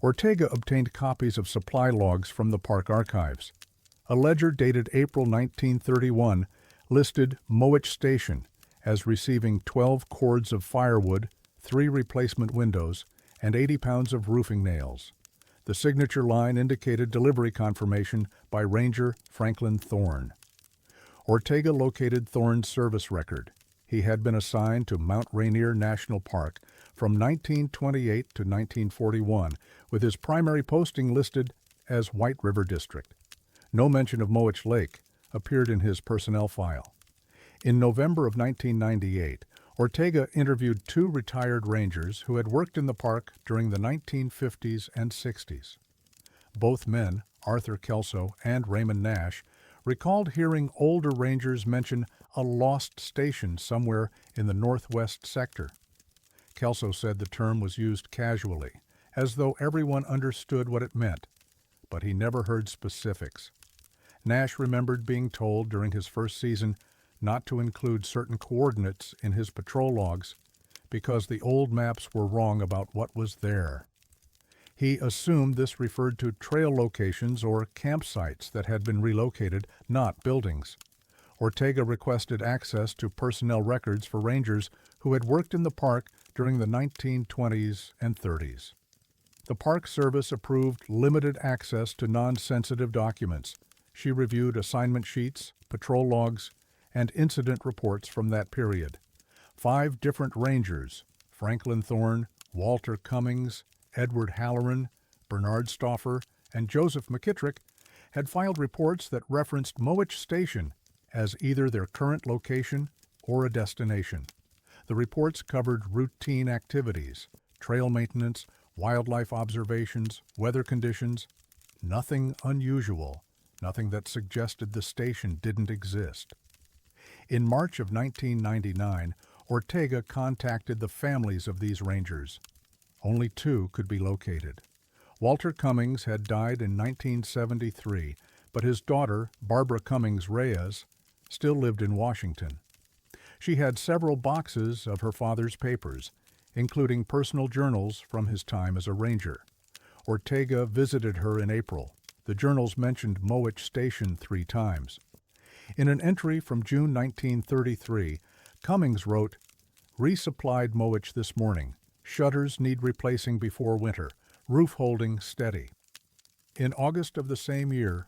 Ortega obtained copies of supply logs from the park archives. A ledger dated April 1931 listed Mowich Station as receiving 12 cords of firewood, 3 replacement windows, and 80 pounds of roofing nails. The signature line indicated delivery confirmation by Ranger Franklin Thorne. Ortega located Thorne's service record. He had been assigned to Mount Rainier National Park from 1928 to 1941, with his primary posting listed as White River District. No mention of Mowich Lake appeared in his personnel file. In November of 1998, Ortega interviewed 2 retired rangers who had worked in the park during the 1950s and 60s. Both men, Arthur Kelso and Raymond Nash, recalled hearing older rangers mention a lost station somewhere in the northwest sector. Kelso said the term was used casually, as though everyone understood what it meant, but he never heard specifics. Nash remembered being told during his first season not to include certain coordinates in his patrol logs because the old maps were wrong about what was there. He assumed this referred to trail locations or campsites that had been relocated, not buildings. Ortega requested access to personnel records for rangers who had worked in the park during the 1920s and 30s. The Park Service approved limited access to non-sensitive documents. She reviewed assignment sheets, patrol logs, and incident reports from that period. 5 different rangers, Franklin Thorne, Walter Cummings, Edward Halloran, Bernard Stauffer, and Joseph McKittrick, had filed reports that referenced Mowich Station as either their current location or a destination. The reports covered routine activities, trail maintenance, wildlife observations, weather conditions, nothing unusual, nothing that suggested the station didn't exist. In March of 1999, Ortega contacted the families of these rangers. Only 2 could be located. Walter Cummings had died in 1973, but his daughter, Barbara Cummings Reyes, still lived in Washington. She had several boxes of her father's papers, including personal journals from his time as a ranger. Ortega visited her in April. The journals mentioned Mowich Station 3 times. In an entry from June 1933, Cummings wrote, "Resupplied Mowich this morning. Shutters need replacing before winter. Roof holding steady." In August of the same year,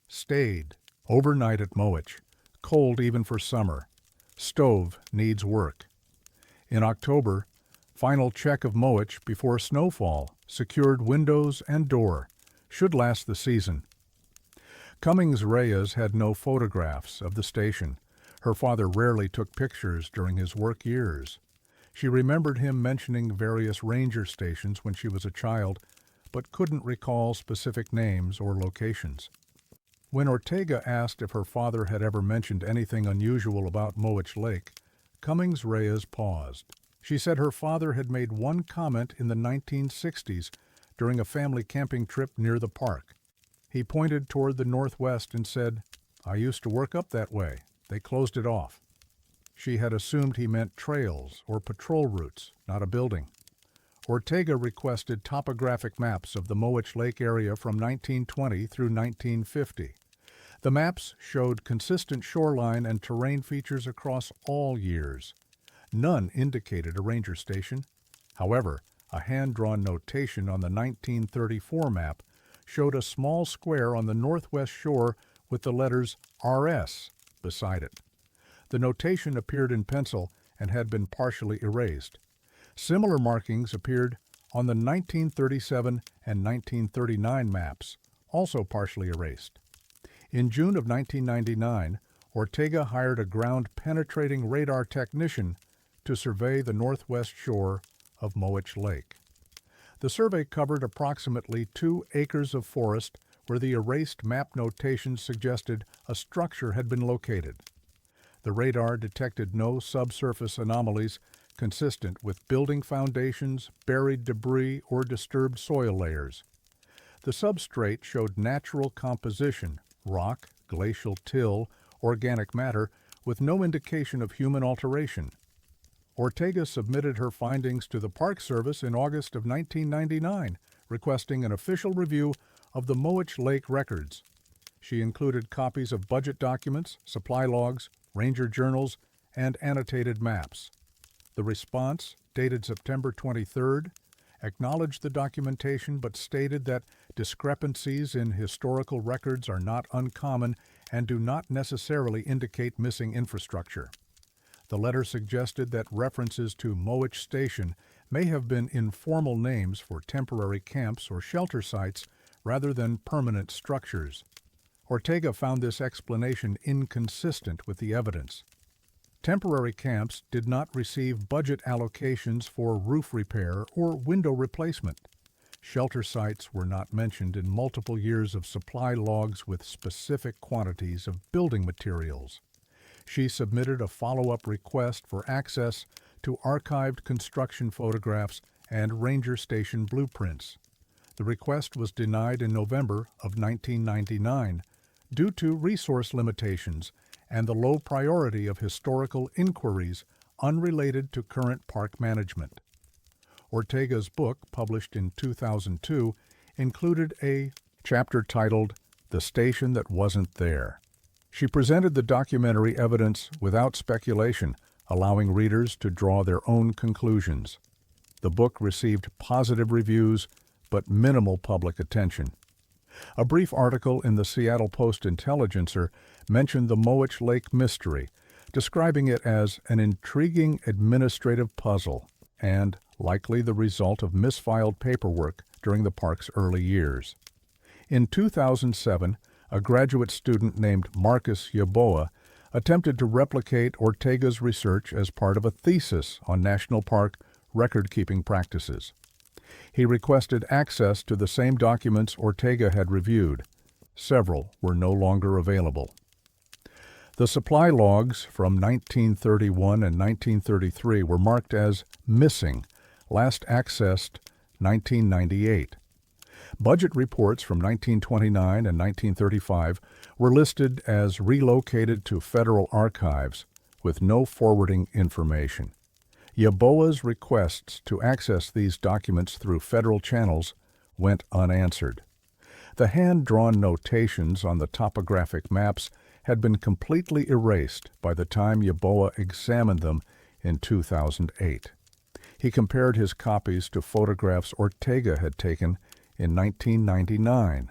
stayed overnight at Mowich. Cold even for summer. Stove needs work. In October, final check of Mowich before snowfall. Secured windows and door. Should last the season. Cummings Reyes had no photographs of the station. Her father rarely took pictures during his work years. She remembered him mentioning various ranger stations when she was a child, but couldn't recall specific names or locations. When Ortega asked if her father had ever mentioned anything unusual about Mowich Lake, Cummings Reyes paused. She said her father had made one comment in the 1960s during a family camping trip near the park. He pointed toward the northwest and said, "I used to work up that way. They closed it off." She had assumed he meant trails or patrol routes, not a building. Ortega requested topographic maps of the Mowich Lake area from 1920 through 1950. The maps showed consistent shoreline and terrain features across all years. None indicated a ranger station. However, a hand-drawn notation on the 1934 map showed a small square on the northwest shore with the letters RS beside it. The notation appeared in pencil and had been partially erased. Similar markings appeared on the 1937 and 1939 maps, also partially erased. In June of 1999, Ortega hired a ground-penetrating radar technician to survey the northwest shore of Mowich Lake. The survey covered approximately 2 acres of forest where the erased map notations suggested a structure had been located. The radar detected no subsurface anomalies consistent with building foundations, buried debris, or disturbed soil layers. The substrate showed natural composition, rock, glacial till, organic matter, with no indication of human alteration. Ortega submitted her findings to the Park Service in August of 1999, requesting an official review of the Mowich Lake records. She included copies of budget documents, supply logs, ranger journals, and annotated maps. The response, dated September 23rd, acknowledged the documentation but stated that discrepancies in historical records are not uncommon and do not necessarily indicate missing infrastructure. The letter suggested that references to Mowich Station may have been informal names for temporary camps or shelter sites rather than permanent structures. Ortega found this explanation inconsistent with the evidence. Temporary camps did not receive budget allocations for roof repair or window replacement. Shelter sites were not mentioned in multiple years of supply logs with specific quantities of building materials. She submitted a follow-up request for access to archived construction photographs and ranger station blueprints. The request was denied in November of 1999 due to resource limitations and the low priority of historical inquiries unrelated to current park management. Ortega's book, published in 2002, included a chapter titled "The Station That Wasn't There." She presented the documentary evidence without speculation, allowing readers to draw their own conclusions. The book received positive reviews, but minimal public attention. A brief article in the Seattle Post-Intelligencer mentioned the Mowich Lake mystery, describing it as an intriguing administrative puzzle and likely the result of misfiled paperwork during the park's early years. In 2007, a graduate student named Marcus Yaboa attempted to replicate Ortega's research as part of a thesis on national park record-keeping practices. He requested access to the same documents Ortega had reviewed. Several were no longer available. The supply logs from 1931 and 1933 were marked as missing, last accessed 1998. Budget reports from 1929 and 1935 were listed as relocated to federal archives with no forwarding information. Yaboa's requests to access these documents through federal channels went unanswered. The hand-drawn notations on the topographic maps had been completely erased by the time Yaboa examined them in 2008. He compared his copies to photographs Ortega had taken in 1999.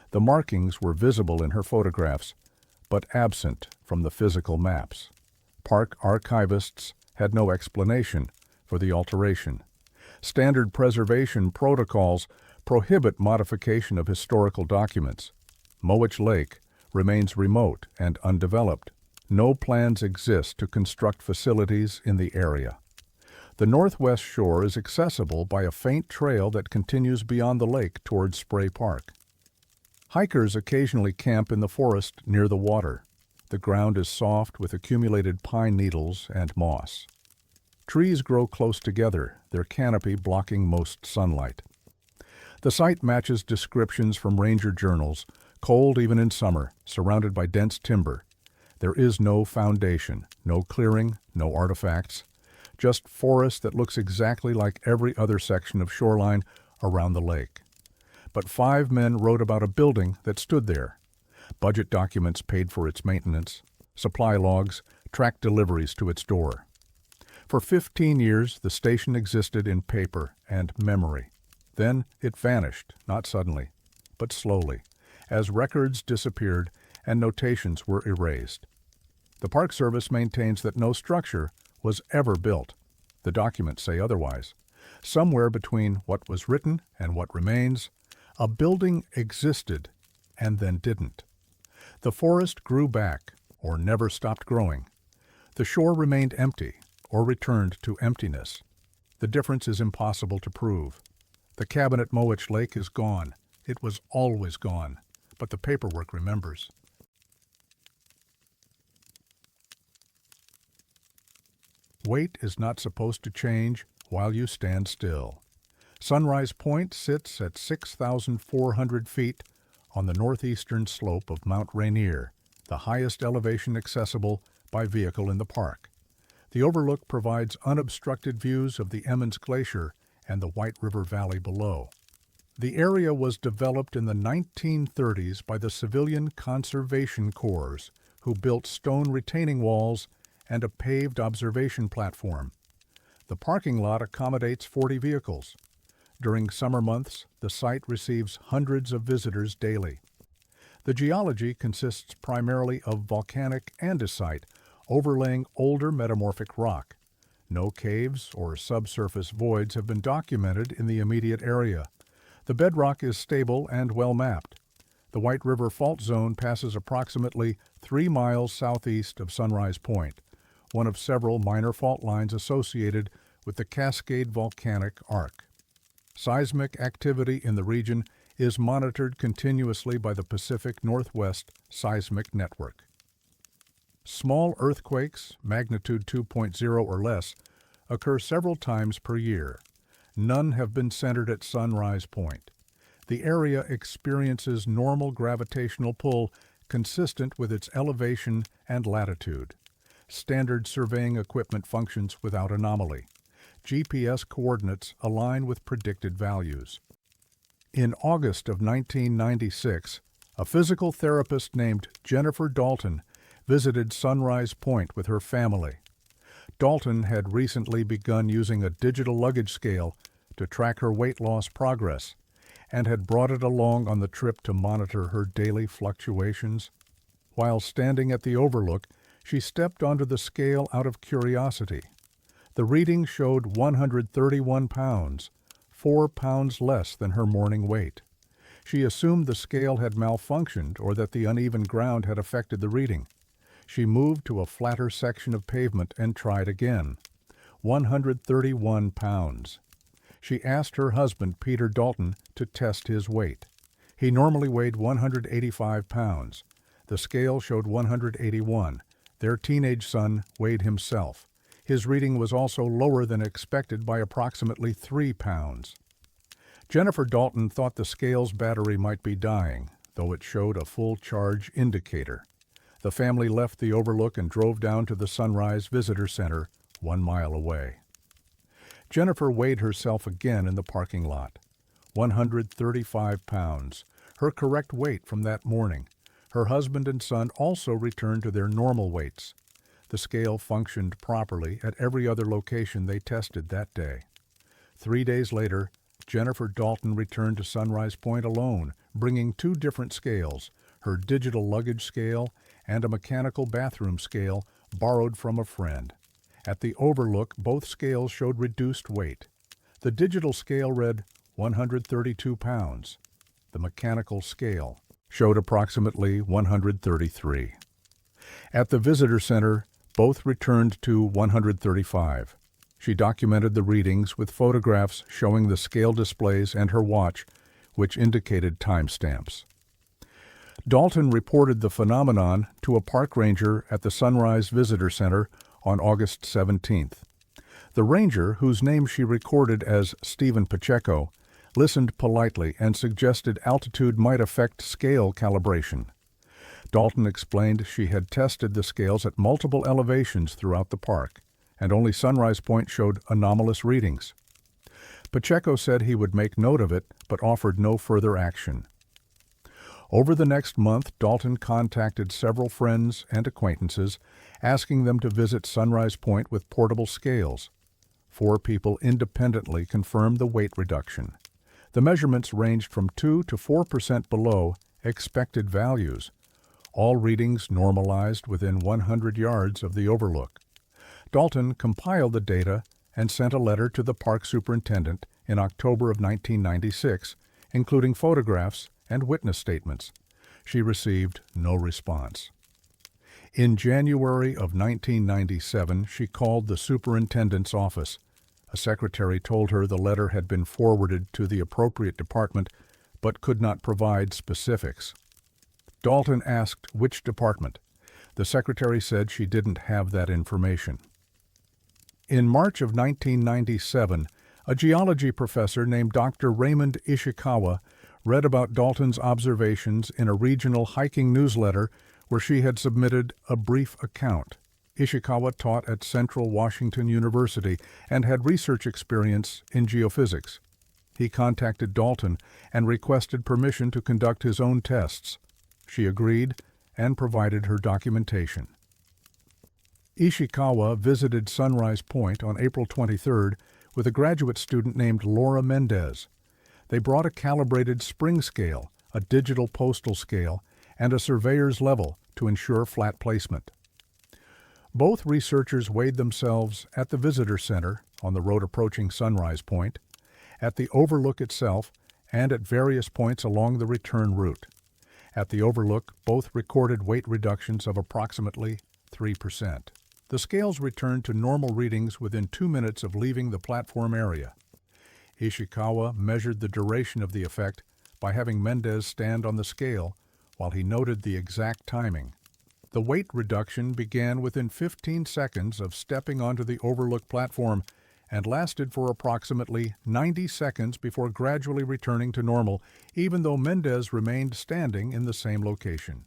The markings were visible in her photographs, but absent from the physical maps. Park archivists had no explanation for the alteration. Standard preservation protocols prohibit modification of historical documents. Mowich Lake remains remote and undeveloped. No plans exist to construct facilities in the area. The northwest shore is accessible by a faint trail that continues beyond the lake towards Spray Park. Hikers occasionally camp in the forest near the water. The ground is soft with accumulated pine needles and moss. Trees grow close together, their canopy blocking most sunlight. The site matches descriptions from ranger journals, cold even in summer, surrounded by dense timber. There is no foundation, no clearing, no artifacts, just forest that looks exactly like every other section of shoreline around the lake. But 5 men wrote about a building that stood there. Budget documents paid for its maintenance. Supply logs tracked deliveries to its door. For 15 years, the station existed in paper and memory. Then it vanished, not suddenly, but slowly, as records disappeared and notations were erased. The Park Service maintains that no structure was ever built. The documents say otherwise. Somewhere between what was written and what remains, a building existed and then didn't. The forest grew back or never stopped growing. The shore remained empty or returned to emptiness. The difference is impossible to prove. The cabin at Mowich Lake is gone. It was always gone, but the paperwork remembers. Weight is not supposed to change while you stand still. Sunrise Point sits at 6,400 feet on the northeastern slope of Mount Rainier, the highest elevation accessible by vehicle in the park. The overlook provides unobstructed views of the Emmons Glacier and the White River Valley below. The area was developed in the 1930s by the Civilian Conservation Corps, who built stone retaining walls and a paved observation platform. The parking lot accommodates 40 vehicles. During summer months, the site receives hundreds of visitors daily. The geology consists primarily of volcanic andesite overlaying older metamorphic rock. No caves or subsurface voids have been documented in the immediate area. The bedrock is stable and well mapped. The White River Fault Zone passes approximately 3 miles southeast of Sunrise Point, one of several minor fault lines associated with the Cascade Volcanic Arc. Seismic activity in the region is monitored continuously by the Pacific Northwest Seismic Network. Small earthquakes, magnitude 2.0 or less, occur several times per year. None have been centered at Sunrise Point. The area experiences normal gravitational pull consistent with its elevation and latitude. Standard surveying equipment functions without anomaly. GPS coordinates align with predicted values. In August of 1996, a physical therapist named Jennifer Dalton visited Sunrise Point with her family. Dalton had recently begun using a digital luggage scale to track her weight loss progress and had brought it along on the trip to monitor her daily fluctuations. While standing at the overlook, she stepped onto the scale out of curiosity. The reading showed 131 pounds, 4 pounds less than her morning weight. She assumed the scale had malfunctioned or that the uneven ground had affected the reading. She moved to a flatter section of pavement and tried again. 131 pounds. She asked her husband, Peter Dalton, to test his weight. He normally weighed 185 pounds. The scale showed 181. Their teenage son weighed himself. His reading was also lower than expected by approximately 3 pounds. Jennifer Dalton thought the scale's battery might be dying, though it showed a full charge indicator. The family left the overlook and drove down to the Sunrise Visitor Center, 1 mile away. Jennifer weighed herself again in the parking lot. 135 pounds, her correct weight from that morning. Her husband and son also returned to their normal weights. The scale functioned properly at every other location they tested that day. 3 days later, Jennifer Dalton returned to Sunrise Point alone, bringing 2 different scales, her digital luggage scale and a mechanical bathroom scale borrowed from a friend. At the overlook, both scales showed reduced weight. The digital scale read 132 pounds. The mechanical scale showed approximately 133. At the visitor center, both returned to 135. She documented the readings with photographs showing the scale displays and her watch, which indicated timestamps. Dalton reported the phenomenon to a park ranger at the Sunrise Visitor Center on August 17th. The ranger, whose name she recorded as Stephen Pacheco, listened politely and suggested altitude might affect scale calibration. Dalton explained she had tested the scales at multiple elevations throughout the park, and only Sunrise Point showed anomalous readings. Pacheco said he would make note of it, but offered no further action. Over the next month, Dalton contacted several friends and acquaintances, asking them to visit Sunrise Point with portable scales. 4 people independently confirmed the weight reduction. The measurements ranged from 2 to 4% below expected values. All readings normalized within 100 yards of the overlook. Dalton compiled the data and sent a letter to the park superintendent in October of 1996, including photographs and witness statements. She received no response. In January of 1997, she called the superintendent's office. A secretary told her the letter had been forwarded to the appropriate department, but could not provide specifics. Dalton asked which department. The secretary said she didn't have that information. In March of 1997, a geology professor named Dr. Raymond Ishikawa read about Dalton's observations in a regional hiking newsletter where she had submitted a brief account. Ishikawa taught at Central Washington University and had research experience in geophysics. He contacted Dalton and requested permission to conduct his own tests. She agreed and provided her documentation. Ishikawa visited Sunrise Point on April 23rd with a graduate student named Laura Mendez. They brought a calibrated spring scale, a digital postal scale, and a surveyor's level to ensure flat placement. Both researchers weighed themselves at the visitor center on the road approaching Sunrise Point, at the overlook itself, and at various points along the return route. At the overlook, both recorded weight reductions of approximately 3%. The scales returned to normal readings within 2 minutes of leaving the platform area. Ishikawa measured the duration of the effect by having Mendez stand on the scale while he noted the exact timing. The weight reduction began within 15 seconds of stepping onto the overlook platform and lasted for approximately 90 seconds before gradually returning to normal, even though Mendez remained standing in the same location.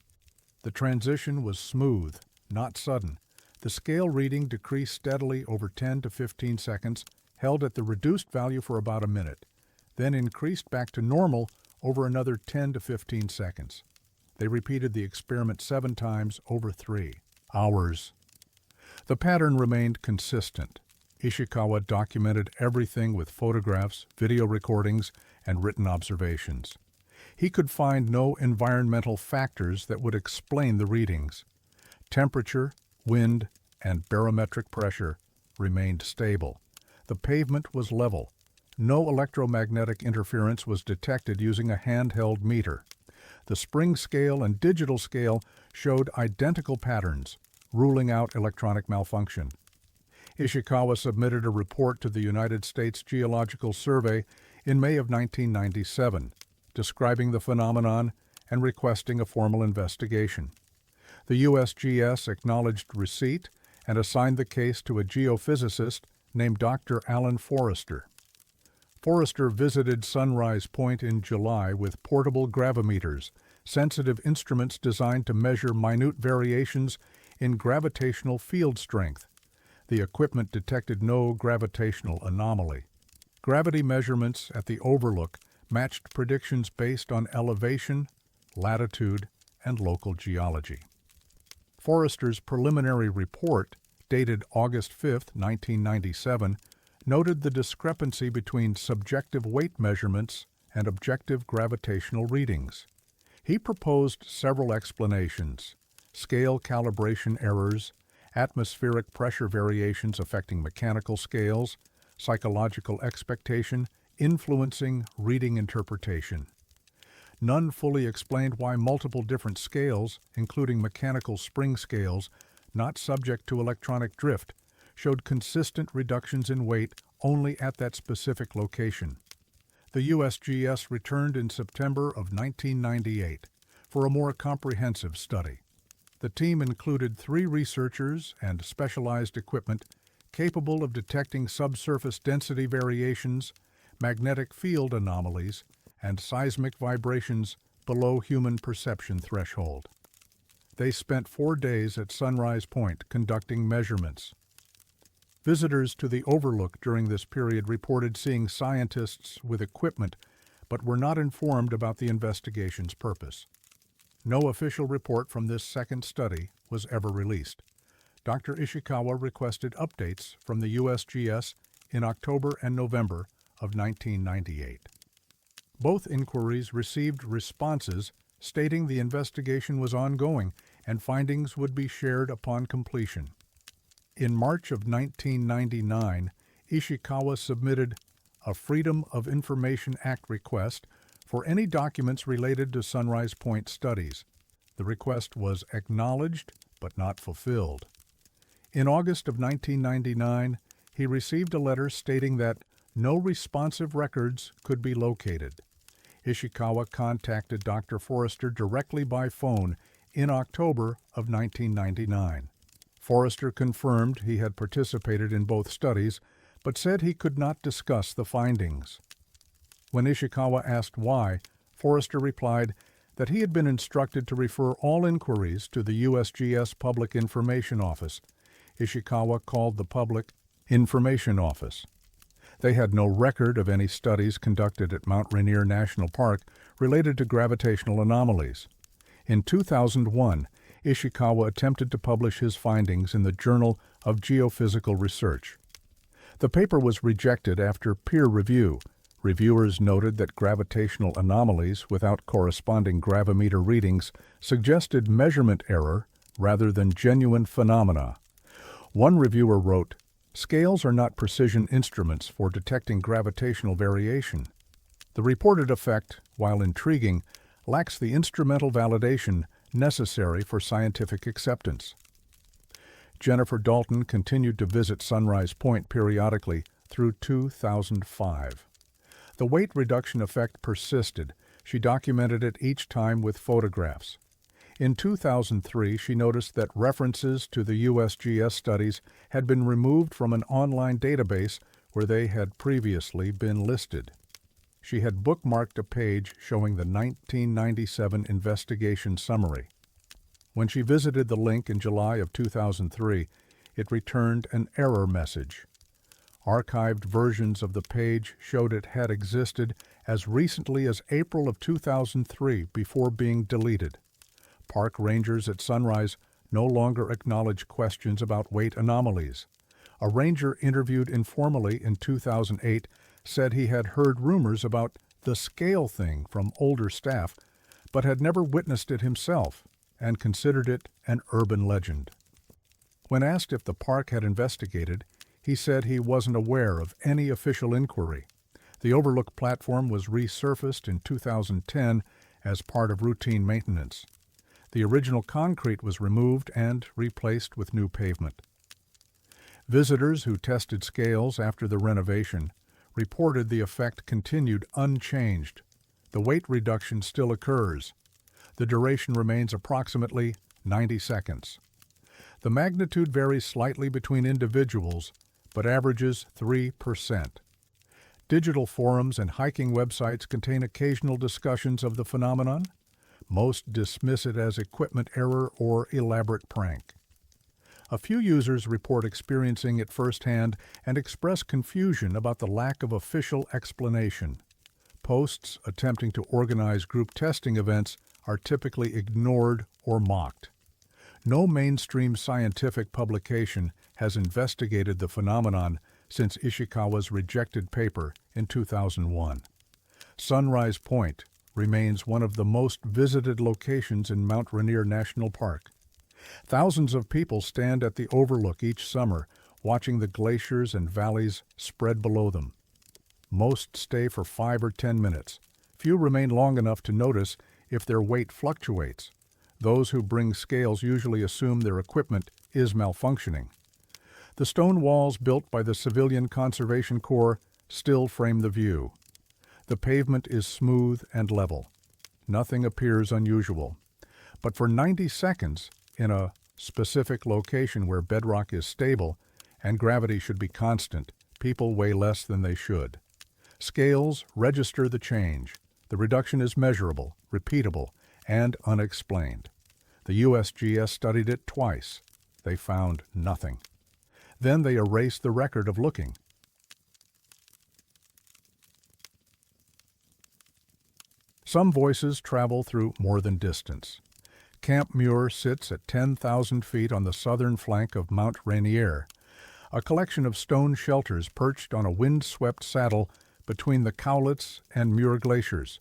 The transition was smooth, not sudden. The scale reading decreased steadily over 10 to 15 seconds, held at the reduced value for about a minute, then increased back to normal over another 10 to 15 seconds. They repeated the experiment 7 times over 3 hours. The pattern remained consistent. Ishikawa documented everything with photographs, video recordings, and written observations. He could find no environmental factors that would explain the readings. Temperature, wind, and barometric pressure remained stable. The pavement was level. No electromagnetic interference was detected using a handheld meter. The spring scale and digital scale showed identical patterns, ruling out electronic malfunction. Ishikawa submitted a report to the United States Geological Survey in May of 1997, describing the phenomenon and requesting a formal investigation. The USGS acknowledged receipt and assigned the case to a geophysicist named Dr. Alan Forrester. Forrester visited Sunrise Point in July with portable gravimeters, sensitive instruments designed to measure minute variations in gravitational field strength. The equipment detected no gravitational anomaly. Gravity measurements at the overlook matched predictions based on elevation, latitude, and local geology. Forrester's preliminary report, dated August 5, 1997, noted the discrepancy between subjective weight measurements and objective gravitational readings. He proposed several explanations: scale calibration errors, atmospheric pressure variations affecting mechanical scales, psychological expectation influencing reading interpretation. None fully explained why multiple different scales, including mechanical spring scales, not subject to electronic drift, showed consistent reductions in weight only at that specific location. The USGS returned in September of 1998 for a more comprehensive study. The team included 3 researchers and specialized equipment capable of detecting subsurface density variations, magnetic field anomalies, and seismic vibrations below human perception threshold. They spent 4 days at Sunrise Point conducting measurements. Visitors to the overlook during this period reported seeing scientists with equipment, but were not informed about the investigation's purpose. No official report from this second study was ever released. Dr. Ishikawa requested updates from the USGS in October and November of 1998. Both inquiries received responses stating the investigation was ongoing and findings would be shared upon completion. In March of 1999, Ishikawa submitted a Freedom of Information Act request for any documents related to Sunrise Point studies. The request was acknowledged but not fulfilled. In August of 1999, he received a letter stating that no responsive records could be located. Ishikawa contacted Dr. Forrester directly by phone in October of 1999. Forrester confirmed he had participated in both studies, but said he could not discuss the findings. When Ishikawa asked why, Forrester replied that he had been instructed to refer all inquiries to the USGS Public Information Office. Ishikawa called the Public Information Office. They had no record of any studies conducted at Mount Rainier National Park related to gravitational anomalies. In 2001, Ishikawa attempted to publish his findings in the Journal of Geophysical Research. The paper was rejected after peer review. Reviewers noted that gravitational anomalies without corresponding gravimeter readings suggested measurement error rather than genuine phenomena. One reviewer wrote, "Scales are not precision instruments for detecting gravitational variation. The reported effect, while intriguing, lacks the instrumental validation necessary for scientific acceptance." Jennifer Dalton continued to visit Sunrise Point periodically through 2005. The weight reduction effect persisted. She documented it each time with photographs. In 2003, she noticed that references to the USGS studies had been removed from an online database where they had previously been listed. She had bookmarked a page showing the 1997 investigation summary. When she visited the link in July of 2003, it returned an error message. Archived versions of the page showed it had existed as recently as April of 2003 before being deleted. Park rangers at Sunrise no longer acknowledge questions about weight anomalies. A ranger interviewed informally in 2008 said he had heard rumors about the scale thing from older staff, but had never witnessed it himself and considered it an urban legend. When asked if the park had investigated, he said he wasn't aware of any official inquiry. The overlook platform was resurfaced in 2010 as part of routine maintenance. The original concrete was removed and replaced with new pavement. Visitors who tested scales after the renovation reported the effect continued unchanged. The weight reduction still occurs. The duration remains approximately 90 seconds. The magnitude varies slightly between individuals, but averages 3%. Digital forums and hiking websites contain occasional discussions of the phenomenon. Most dismiss it as equipment error or elaborate prank. A few users report experiencing it firsthand and express confusion about the lack of official explanation. Posts attempting to organize group testing events are typically ignored or mocked. No mainstream scientific publication has investigated the phenomenon since Ishikawa's rejected paper in 2001. Sunrise Point remains one of the most visited locations in Mount Rainier National Park. Thousands of people stand at the overlook each summer, watching the glaciers and valleys spread below them. Most stay for 5 or 10 minutes. Few remain long enough to notice if their weight fluctuates. Those who bring scales usually assume their equipment is malfunctioning. The stone walls built by the Civilian Conservation Corps still frame the view. The pavement is smooth and level. Nothing appears unusual. But for 90 seconds, in a specific location where bedrock is stable and gravity should be constant, people weigh less than they should. Scales register the change. The reduction is measurable, repeatable, and unexplained. The USGS studied it twice. They found nothing. Then they erased the record of looking. Some voices travel through more than distance. Camp Muir sits at 10,000 feet on the southern flank of Mount Rainier, a collection of stone shelters perched on a wind-swept saddle between the Cowlitz and Muir glaciers.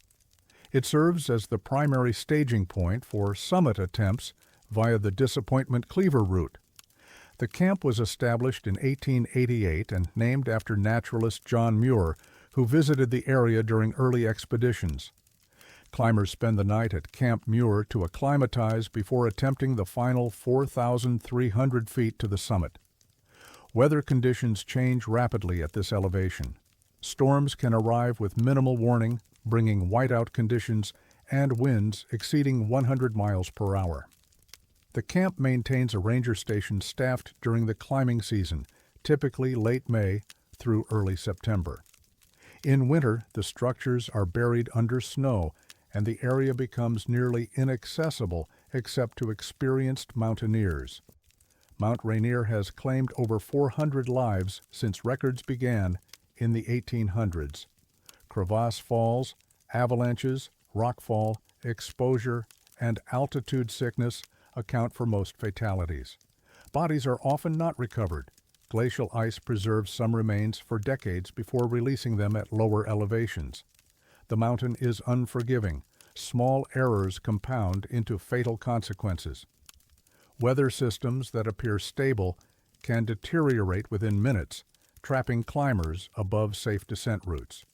It serves as the primary staging point for summit attempts via the Disappointment Cleaver route. The camp was established in 1888 and named after naturalist John Muir, who visited the area during early expeditions. Climbers spend the night at Camp Muir to acclimatize before attempting the final 4,300 feet to the summit. Weather conditions change rapidly at this elevation. Storms can arrive with minimal warning, bringing whiteout conditions and winds exceeding 100 miles per hour. The camp maintains a ranger station staffed during the climbing season, typically late May through early September. In winter, the structures are buried under snow, and the area becomes nearly inaccessible except to experienced mountaineers. Mount Rainier has claimed over 400 lives since records began in the 1800s. Crevasse falls, avalanches, rockfall, exposure, and altitude sickness account for most fatalities. Bodies are often not recovered. Glacial ice preserves some remains for decades before releasing them at lower elevations. The mountain is unforgiving. Small errors compound into fatal consequences. Weather systems that appear stable can deteriorate within minutes, trapping climbers above safe descent routes.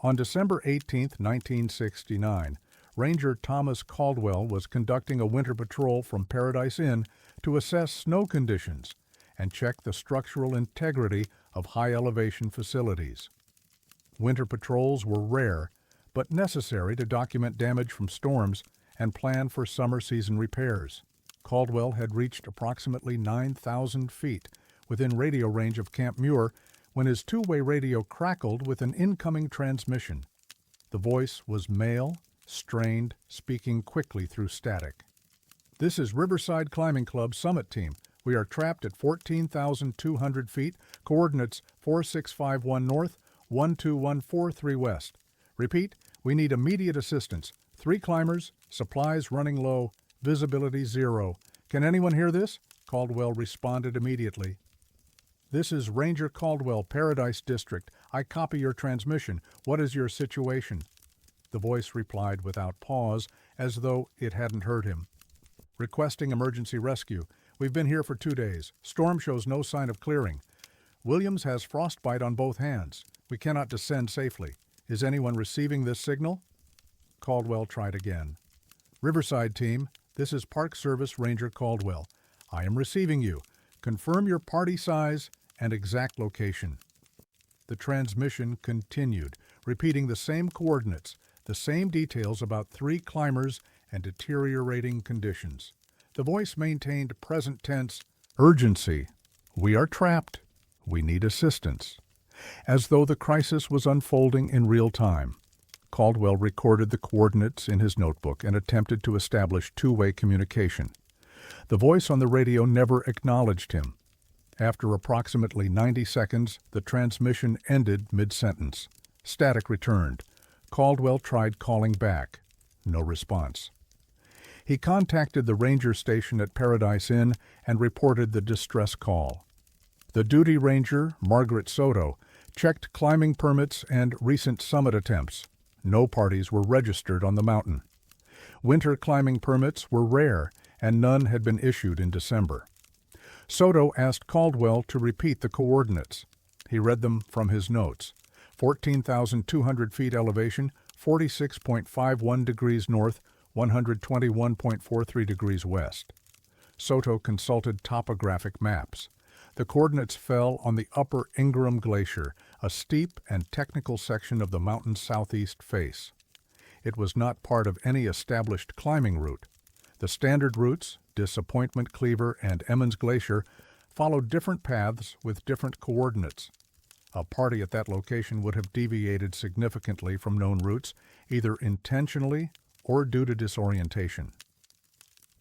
On December 18, 1969, Ranger Thomas Caldwell was conducting a winter patrol from Paradise Inn to assess snow conditions and check the structural integrity of high-elevation facilities. Winter patrols were rare, but necessary to document damage from storms and plan for summer season repairs. Caldwell had reached approximately 9,000 feet within radio range of Camp Muir when his two-way radio crackled with an incoming transmission. The voice was male, strained, speaking quickly through static. "This is Riverside Climbing Club Summit Team. We are trapped at 14,200 feet, coordinates 4651 north, 12143 west. Repeat, we need immediate assistance. 3 climbers, supplies running low, visibility 0. Can anyone hear this?" Caldwell responded immediately. "This is Ranger Caldwell, Paradise District. I copy your transmission. What is your situation?" The voice replied without pause, as though it hadn't heard him. "Requesting emergency rescue. We've been here for 2 days. Storm shows no sign of clearing. Williams has frostbite on both hands. We cannot descend safely. Is anyone receiving this signal?" Caldwell tried again. "Riverside Team, this is Park Service Ranger Caldwell. I am receiving you. Confirm your party size and exact location." The transmission continued, repeating the same coordinates, the same details about 3 climbers and deteriorating conditions. The voice maintained present tense urgency. "We are trapped. We need assistance." As though the crisis was unfolding in real time, Caldwell recorded the coordinates in his notebook and attempted to establish two-way communication. The voice on the radio never acknowledged him. After approximately 90 seconds, the transmission ended mid-sentence. Static returned. Caldwell tried calling back. No response. He contacted the ranger station at Paradise Inn and reported the distress call. The duty ranger, Margaret Soto, checked climbing permits and recent summit attempts. No parties were registered on the mountain. Winter climbing permits were rare, and none had been issued in December. Soto asked Caldwell to repeat the coordinates. He read them from his notes. 14,200 feet elevation, 46.51 degrees north, 121.43 degrees west. Soto consulted topographic maps. The coordinates fell on the upper Ingraham Glacier, a steep and technical section of the mountain's southeast face. It was not part of any established climbing route. The standard routes, Disappointment Cleaver and Emmons Glacier, followed different paths with different coordinates. A party at that location would have deviated significantly from known routes, either intentionally or due to disorientation.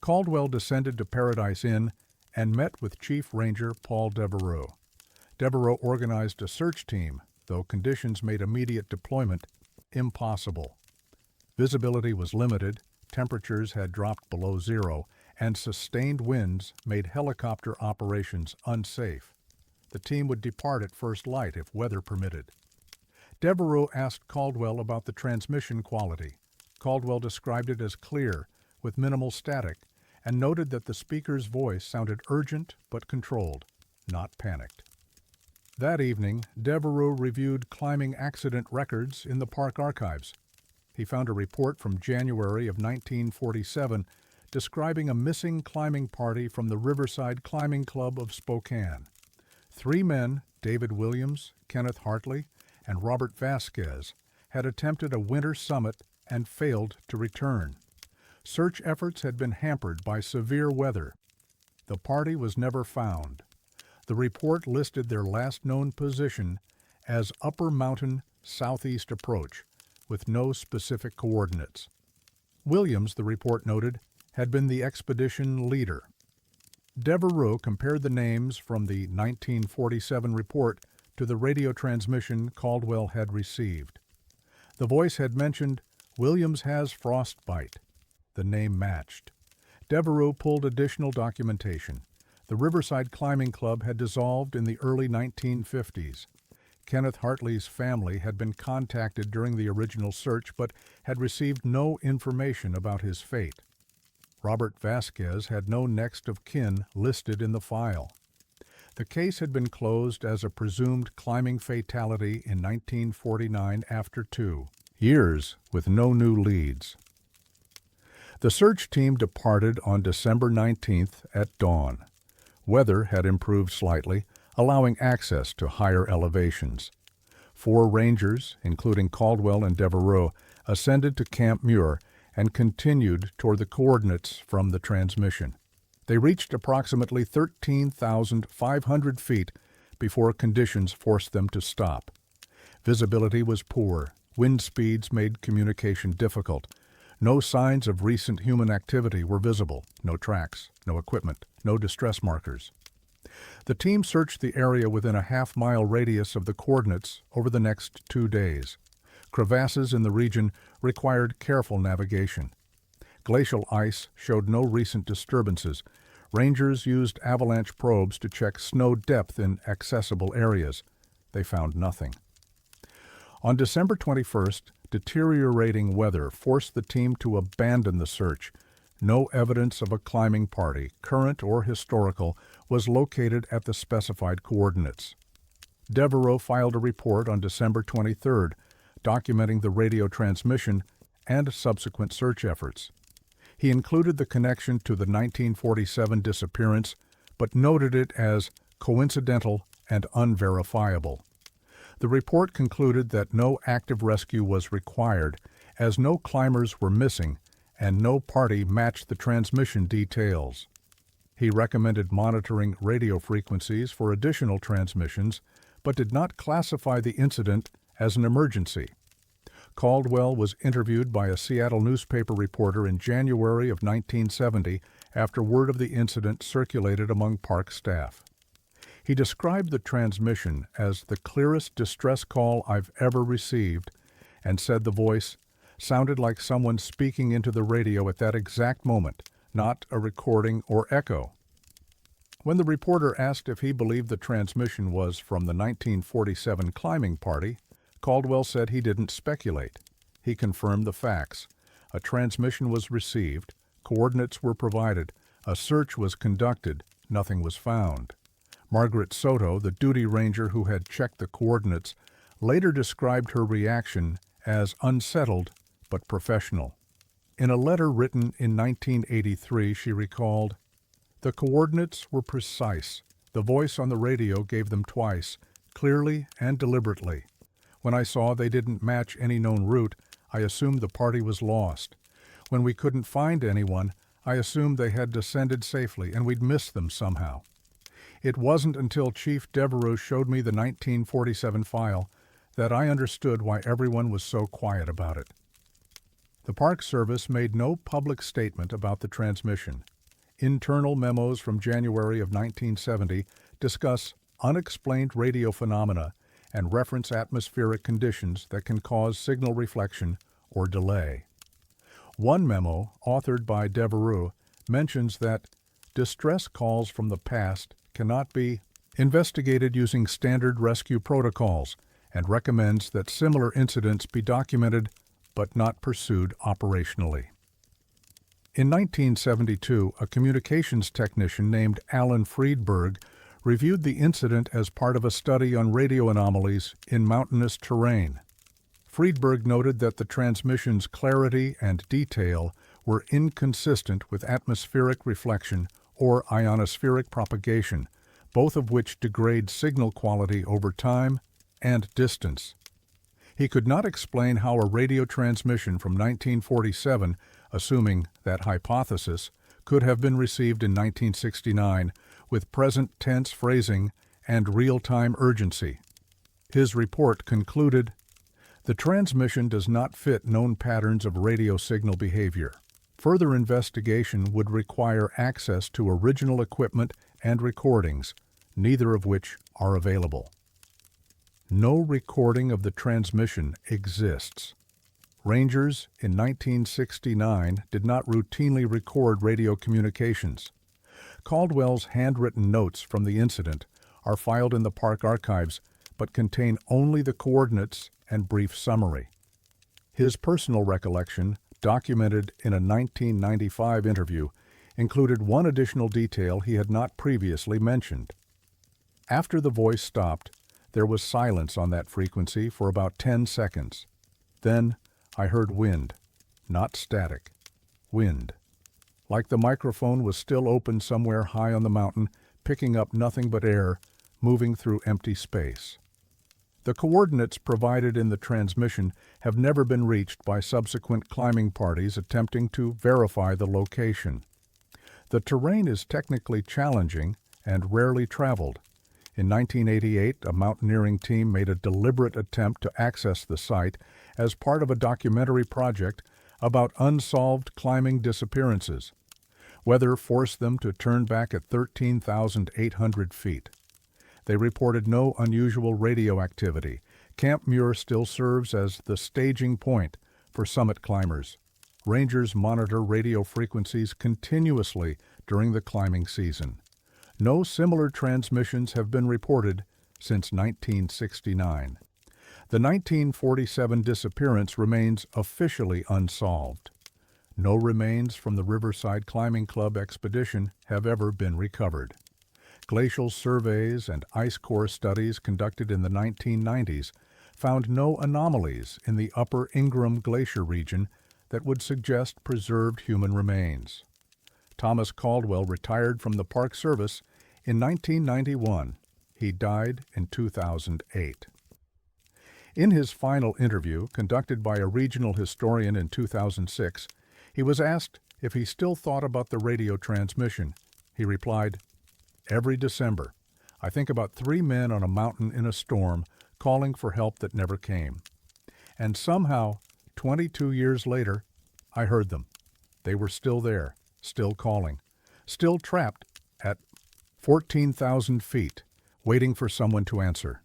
Caldwell descended to Paradise Inn and met with Chief Ranger Paul Devereaux. Devereaux organized a search team, though conditions made immediate deployment impossible. Visibility was limited, temperatures had dropped below zero, and sustained winds made helicopter operations unsafe. The team would depart at first light if weather permitted. Devereaux asked Caldwell about the transmission quality. Caldwell described it as clear, with minimal static, and noted that the speaker's voice sounded urgent but controlled, not panicked. That evening, Devereaux reviewed climbing accident records in the park archives. He found a report from January of 1947 describing a missing climbing party from the Riverside Climbing Club of Spokane. 3 men, David Williams, Kenneth Hartley, and Robert Vasquez, had attempted a winter summit and failed to return. Search efforts had been hampered by severe weather. The party was never found. The report listed their last known position as Upper Mountain Southeast Approach, with no specific coordinates. Williams, the report noted, had been the expedition leader. Devereaux compared the names from the 1947 report to the radio transmission Caldwell had received. The voice had mentioned, "Williams has frostbite." The name matched. Devereaux pulled additional documentation. The Riverside Climbing Club had dissolved in the early 1950s. Kenneth Hartley's family had been contacted during the original search but had received no information about his fate. Robert Vasquez had no next of kin listed in the file. The case had been closed as a presumed climbing fatality in 1949 after 2 years with no new leads. The search team departed on December 19th at dawn. Weather had improved slightly, allowing access to higher elevations. 4 rangers, including Caldwell and Devereaux, ascended to Camp Muir and continued toward the coordinates from the transmission. They reached approximately 13,500 feet before conditions forced them to stop. Visibility was poor. Wind speeds made communication difficult. No signs of recent human activity were visible. No tracks, no equipment, no distress markers. The team searched the area within a half-mile radius of the coordinates over the next 2 days. Crevasses in the region required careful navigation. Glacial ice showed no recent disturbances. Rangers used avalanche probes to check snow depth in accessible areas. They found nothing. On December 21st, deteriorating weather forced the team to abandon the search. No evidence of a climbing party, current or historical, was located at the specified coordinates. Devereaux filed a report on December 23rd, documenting the radio transmission and subsequent search efforts. He included the connection to the 1947 disappearance, but noted it as coincidental and unverifiable. The report concluded that no active rescue was required, as no climbers were missing and no party matched the transmission details. He recommended monitoring radio frequencies for additional transmissions, but did not classify the incident as an emergency. Caldwell was interviewed by a Seattle newspaper reporter in January of 1970 after word of the incident circulated among park staff. He described the transmission as the clearest distress call I've ever received and said the voice sounded like someone speaking into the radio at that exact moment, not a recording or echo. When the reporter asked if he believed the transmission was from the 1947 climbing party, Caldwell said he didn't speculate. He confirmed the facts. A transmission was received, coordinates were provided, a search was conducted, nothing was found. Margaret Soto, the duty ranger who had checked the coordinates, later described her reaction as unsettled but professional. In a letter written in 1983, she recalled, "The coordinates were precise. The voice on the radio gave them twice, clearly and deliberately. When I saw they didn't match any known route, I assumed the party was lost. When we couldn't find anyone, I assumed they had descended safely and we'd missed them somehow. It wasn't until Chief Devereaux showed me the 1947 file that I understood why everyone was so quiet about it." The Park Service made no public statement about the transmission. Internal memos from January of 1970 discuss unexplained radio phenomena and reference atmospheric conditions that can cause signal reflection or delay. One memo, authored by Devereaux, mentions that distress calls from the past cannot be investigated using standard rescue protocols and recommends that similar incidents be documented but not pursued operationally. In 1972, a communications technician named Alan Friedberg reviewed the incident as part of a study on radio anomalies in mountainous terrain. Friedberg noted that the transmission's clarity and detail were inconsistent with atmospheric reflection or ionospheric propagation, both of which degrade signal quality over time and distance. He could not explain how a radio transmission from 1947, assuming that hypothesis, could have been received in 1969 with present tense phrasing and real-time urgency. His report concluded, "The transmission does not fit known patterns of radio signal behavior. Further investigation would require access to original equipment and recordings, neither of which are available." No recording of the transmission exists. Rangers in 1969 did not routinely record radio communications. Caldwell's handwritten notes from the incident are filed in the park archives but contain only the coordinates and brief summary. His personal recollection, documented in a 1995 interview, included one additional detail he had not previously mentioned. After the voice stopped, there was silence on that frequency for about 10 seconds. Then I heard wind, not static, wind. Like the microphone was still open somewhere high on the mountain, picking up nothing but air, moving through empty space. The coordinates provided in the transmission have never been reached by subsequent climbing parties attempting to verify the location. The terrain is technically challenging and rarely traveled. In 1988, a mountaineering team made a deliberate attempt to access the site as part of a documentary project about unsolved climbing disappearances. Weather forced them to turn back at 13,800 feet. They reported no unusual radio activity. Camp Muir still serves as the staging point for summit climbers. Rangers monitor radio frequencies continuously during the climbing season. No similar transmissions have been reported since 1969. The 1947 disappearance remains officially unsolved. No remains from the Riverside Climbing Club expedition have ever been recovered. Glacial surveys and ice core studies conducted in the 1990s found no anomalies in the upper Ingraham Glacier region that would suggest preserved human remains. Thomas Caldwell retired from the Park Service in 1991. He died in 2008. In his final interview, conducted by a regional historian in 2006, he was asked if he still thought about the radio transmission. He replied, "Every December, I think about 3 men on a mountain in a storm calling for help that never came. And somehow, 22 years later, I heard them. They were still there, still calling, still trapped at 14,000 feet, waiting for someone to answer.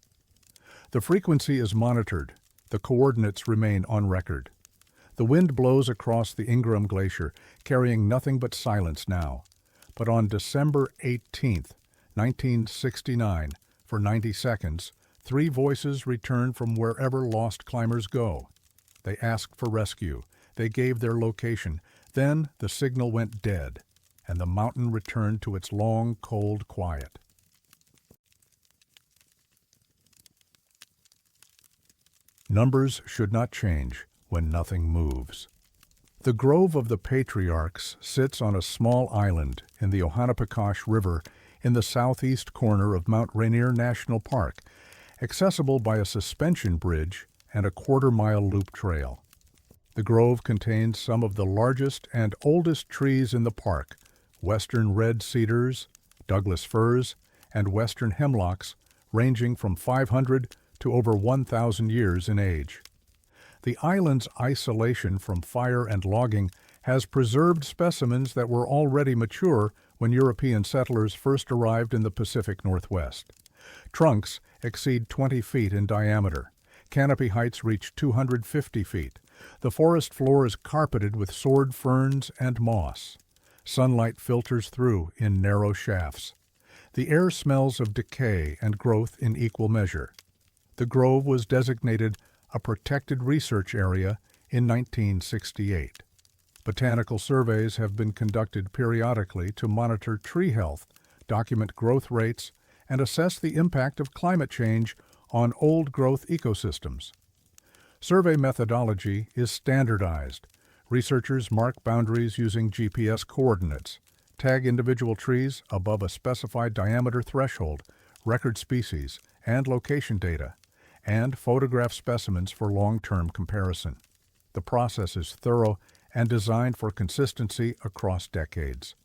The frequency is monitored. The coordinates remain on record. The wind blows across the Ingraham Glacier, carrying nothing but silence now. But on December 18, 1969, for 90 seconds, 3 voices returned from wherever lost climbers go. They asked for rescue. They gave their location. Then the signal went dead, and the mountain returned to its long, cold quiet. Numbers should not change when nothing moves. The Grove of the Patriarchs sits on a small island in the Ohanapikosh River in the southeast corner of Mount Rainier National Park, accessible by a suspension bridge and a quarter-mile loop trail. The grove contains some of the largest and oldest trees in the park, western red cedars, Douglas firs, and western hemlocks ranging from 500 to over 1,000 years in age. The island's isolation from fire and logging has preserved specimens that were already mature when European settlers first arrived in the Pacific Northwest. Trunks exceed 20 feet in diameter. Canopy heights reach 250 feet. The forest floor is carpeted with sword ferns and moss. Sunlight filters through in narrow shafts. The air smells of decay and growth in equal measure. The grove was designated a protected research area in 1968. Botanical surveys have been conducted periodically to monitor tree health, document growth rates, and assess the impact of climate change on old-growth ecosystems. Survey methodology is standardized. Researchers mark boundaries using GPS coordinates, tag individual trees above a specified diameter threshold, record species, and location data, and photograph specimens for long-term comparison. The process is thorough and designed for consistency across decades.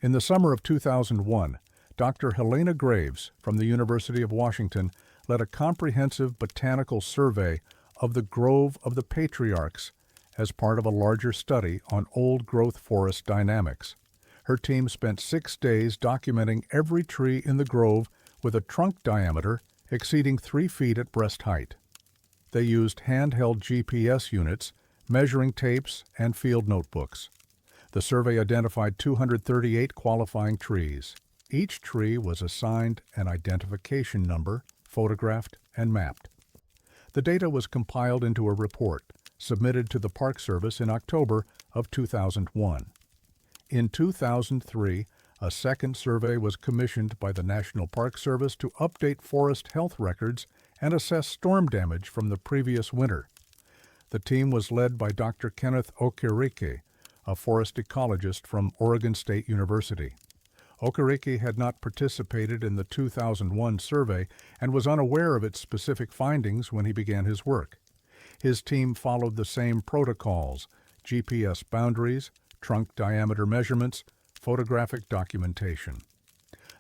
In the summer of 2001, Dr. Helena Graves from the University of Washington led a comprehensive botanical survey of the Grove of the Patriarchs as part of a larger study on old-growth forest dynamics. Her team spent 6 days documenting every tree in the grove with a trunk diameter exceeding 3 feet at breast height. They used handheld GPS units, measuring tapes, and field notebooks. The survey identified 238 qualifying trees. Each tree was assigned an identification number, photographed, and mapped. The data was compiled into a report, submitted to the Park Service in October of 2001. In 2003, a second survey was commissioned by the National Park Service to update forest health records and assess storm damage from the previous winter. The team was led by Dr. Kenneth Okereke, a forest ecologist from Oregon State University. Okereke had not participated in the 2001 survey and was unaware of its specific findings when he began his work. His team followed the same protocols: GPS boundaries, trunk diameter measurements, photographic documentation.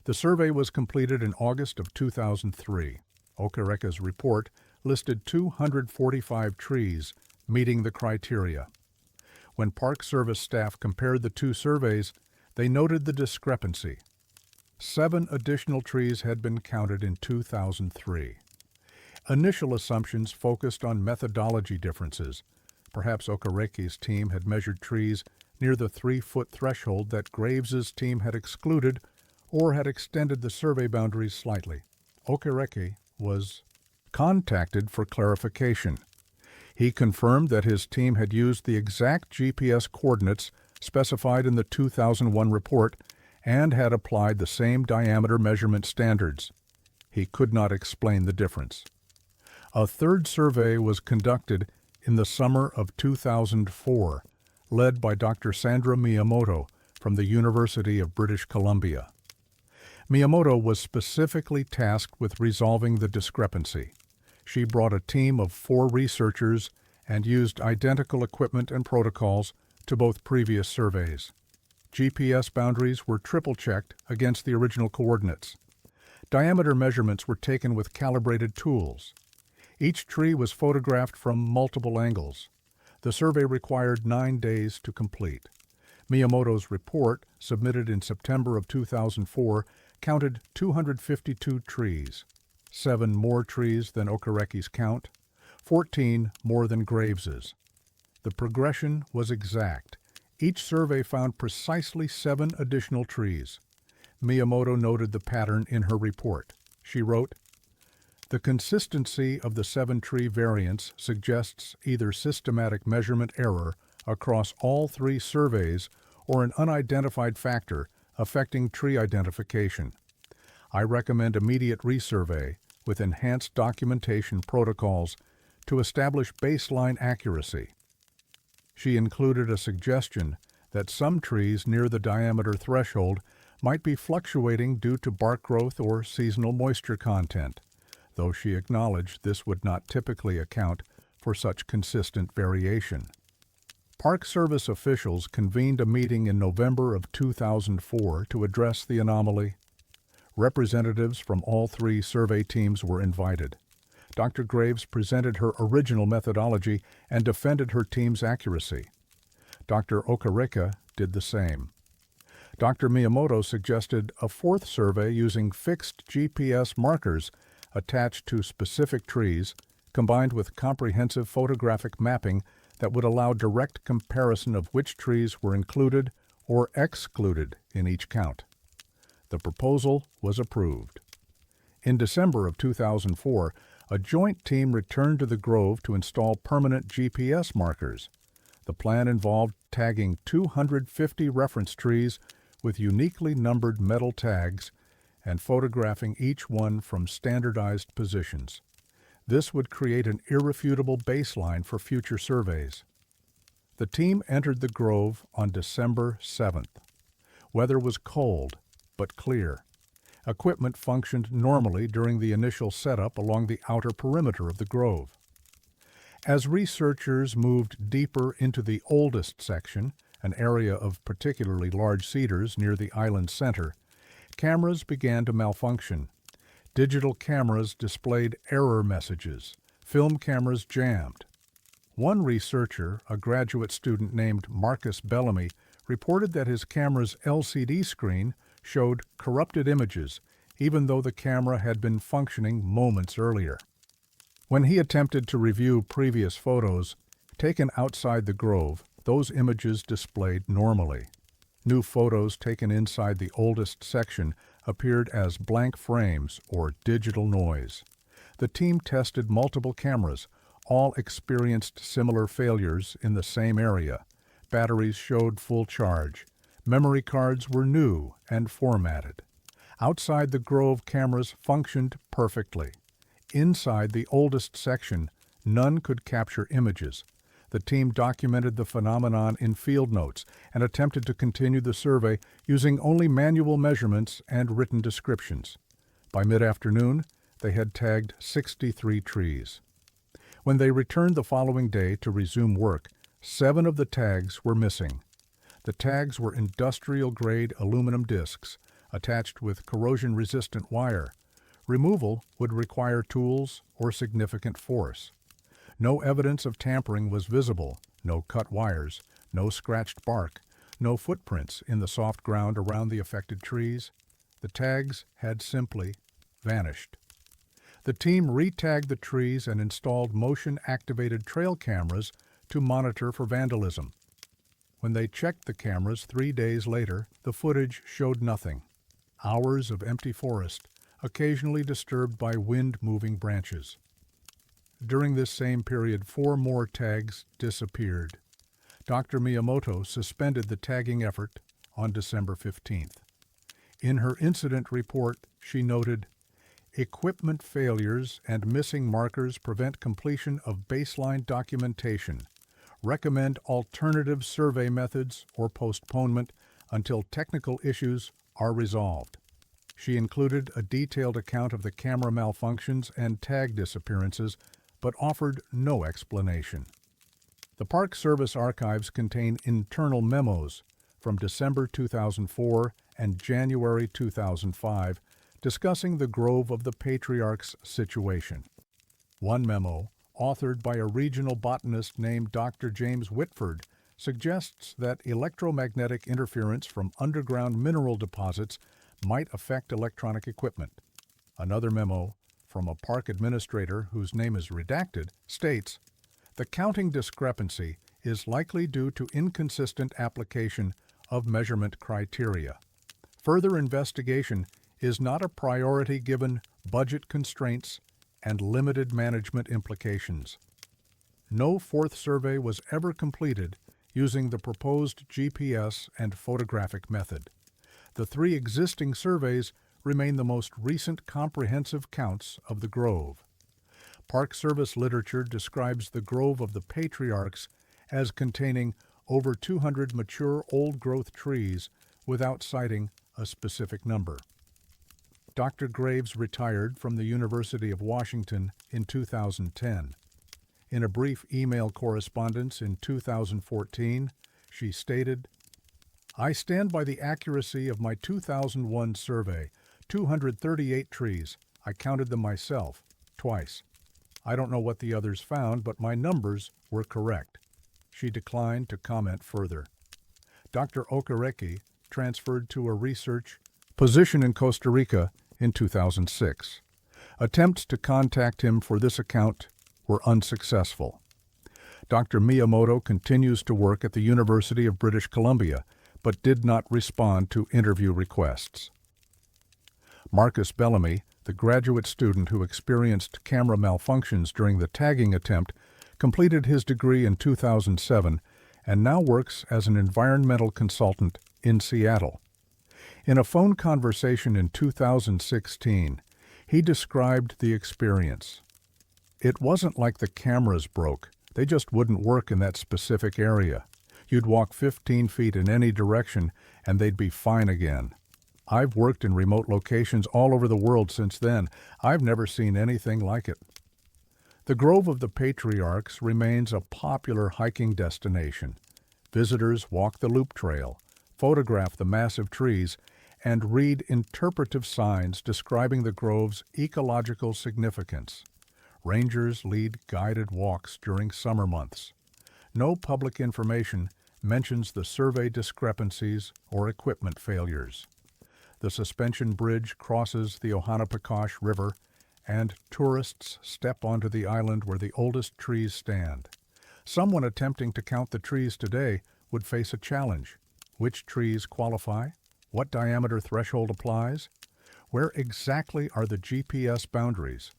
The survey was completed in August of 2003. Okereke's report listed 245 trees meeting the criteria. When Park Service staff compared the two surveys, they noted the discrepancy. 7 additional trees had been counted in 2003. Initial assumptions focused on methodology differences. Perhaps Okereke's team had measured trees near the 3-foot threshold that Graves's team had excluded, or had extended the survey boundaries slightly. Okereke was contacted for clarification. He confirmed that his team had used the exact GPS coordinates specified in the 2001 report and had applied the same diameter measurement standards. He could not explain the difference. A third survey was conducted in the summer of 2004, led by Dr. Sandra Miyamoto from the University of British Columbia. Miyamoto was specifically tasked with resolving the discrepancy. She brought a team of 4 researchers and used identical equipment and protocols to both previous surveys. GPS boundaries were triple-checked against the original coordinates. Diameter measurements were taken with calibrated tools. Each tree was photographed from multiple angles. The survey required 9 days to complete. Miyamoto's report, submitted in September of 2004, counted 252 trees, 7 more trees than Okereke's count, 14 more than Graves's. The progression was exact. Each survey found precisely 7 additional trees. Miyamoto noted the pattern in her report. She wrote, "The consistency of the 7-tree variance suggests either systematic measurement error across all 3 surveys or an unidentified factor affecting tree identification. I recommend immediate resurvey with enhanced documentation protocols to establish baseline accuracy." She included a suggestion that some trees near the diameter threshold might be fluctuating due to bark growth or seasonal moisture content, though she acknowledged this would not typically account for such consistent variation. Park Service officials convened a meeting in November of 2004 to address the anomaly. Representatives from all 3 survey teams were invited. Dr. Graves presented her original methodology and defended her team's accuracy. Dr. Okereke did the same. Dr. Miyamoto suggested a 4th survey using fixed GPS markers attached to specific trees, combined with comprehensive photographic mapping that would allow direct comparison of which trees were included or excluded in each count. The proposal was approved. In December of 2004, a joint team returned to the grove to install permanent GPS markers. The plan involved tagging 250 reference trees with uniquely numbered metal tags and photographing each one from standardized positions. This would create an irrefutable baseline for future surveys. The team entered the grove on December 7th. Weather was cold but clear. Equipment functioned normally during the initial setup along the outer perimeter of the grove. As researchers moved deeper into the oldest section, an area of particularly large cedars near the island center, cameras began to malfunction. Digital cameras displayed error messages. Film cameras jammed. One researcher, a graduate student named Marcus Bellamy, reported that his camera's LCD screen showed corrupted images, even though the camera had been functioning moments earlier. When he attempted to review previous photos taken outside the grove, those images displayed normally. New photos taken inside the oldest section appeared as blank frames or digital noise. The team tested multiple cameras. All experienced similar failures in the same area. Batteries showed full charge. Memory cards were new and formatted. Outside the grove, cameras functioned perfectly. Inside the oldest section, none could capture images. The team documented the phenomenon in field notes and attempted to continue the survey using only manual measurements and written descriptions. By mid-afternoon, they had tagged 63 trees. When they returned the following day to resume work, 7 of the tags were missing. The tags were industrial-grade aluminum discs attached with corrosion-resistant wire. Removal would require tools or significant force. No evidence of tampering was visible, no cut wires, no scratched bark, no footprints in the soft ground around the affected trees. The tags had simply vanished. The team re-tagged the trees and installed motion-activated trail cameras to monitor for vandalism. When they checked the cameras 3 days later, the footage showed nothing. Hours of empty forest, occasionally disturbed by wind-moving branches. During this same period, 4 more tags disappeared. Dr. Miyamoto suspended the tagging effort on December 15th. In her incident report, she noted, "Equipment failures and missing markers prevent completion of baseline documentation. Recommend alternative survey methods or postponement until technical issues are resolved." She included a detailed account of the camera malfunctions and tag disappearances, but offered no explanation. The Park Service archives contain internal memos from December 2004 and January 2005 discussing the Grove of the Patriarchs situation. One memo, authored by a regional botanist named Dr. James Whitford, suggests that electromagnetic interference from underground mineral deposits might affect electronic equipment. Another memo, from a park administrator whose name is redacted, states, "The counting discrepancy is likely due to inconsistent application of measurement criteria. Further investigation is not a priority given budget constraints and limited management implications." No 4th survey was ever completed using the proposed GPS and photographic method. The 3 existing surveys remain the most recent comprehensive counts of the grove. Park Service literature describes the Grove of the Patriarchs as containing over 200 mature old-growth trees without citing a specific number. Dr. Graves retired from the University of Washington in 2010. In a brief email correspondence in 2014, she stated, "I stand by the accuracy of my 2001 survey, 238 trees. I counted them myself, twice. I don't know what the others found, but my numbers were correct." She declined to comment further. Dr. Okereke transferred to a research position in Costa Rica in 2006. Attempts to contact him for this account were unsuccessful. Dr. Miyamoto continues to work at the University of British Columbia, but did not respond to interview requests. Marcus Bellamy, the graduate student who experienced camera malfunctions during the tagging attempt, completed his degree in 2007 and now works as an environmental consultant in Seattle. In a phone conversation in 2016, he described the experience. "It wasn't like the cameras broke. They just wouldn't work in that specific area. You'd walk 15 feet in any direction and they'd be fine again. I've worked in remote locations all over the world since then. I've never seen anything like it." The Grove of the Patriarchs remains a popular hiking destination. Visitors walk the loop trail, photograph the massive trees, and read interpretive signs describing the grove's ecological significance. Rangers lead guided walks during summer months. No public information mentions the survey discrepancies or equipment failures. The suspension bridge crosses the Ohanapecosh River, and tourists step onto the island where the oldest trees stand. Someone attempting to count the trees today would face a challenge. Which trees qualify? What diameter threshold applies? Where exactly are the GPS boundaries?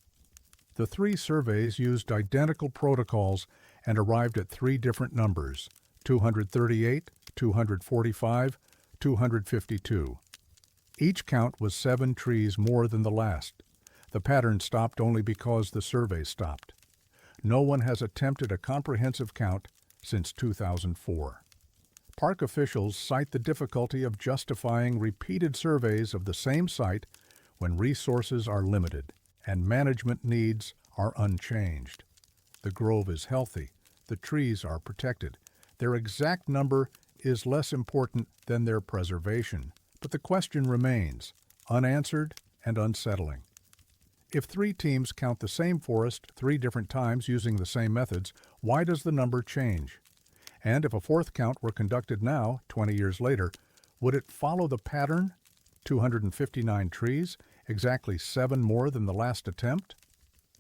The 3 surveys used identical protocols and arrived at 3 different numbers: 238, 245, 252. Each count was 7 trees more than the last. The pattern stopped only because the survey stopped. No one has attempted a comprehensive count since 2004. Park officials cite the difficulty of justifying repeated surveys of the same site when resources are limited and management needs are unchanged. The grove is healthy, the trees are protected. Their exact number is less important than their preservation, but the question remains, unanswered and unsettling. If 3 teams count the same forest 3 different times using the same methods, why does the number change? And if a 4th count were conducted now, 20 years later, would it follow the pattern? 259 trees, exactly 7 more than the last attempt?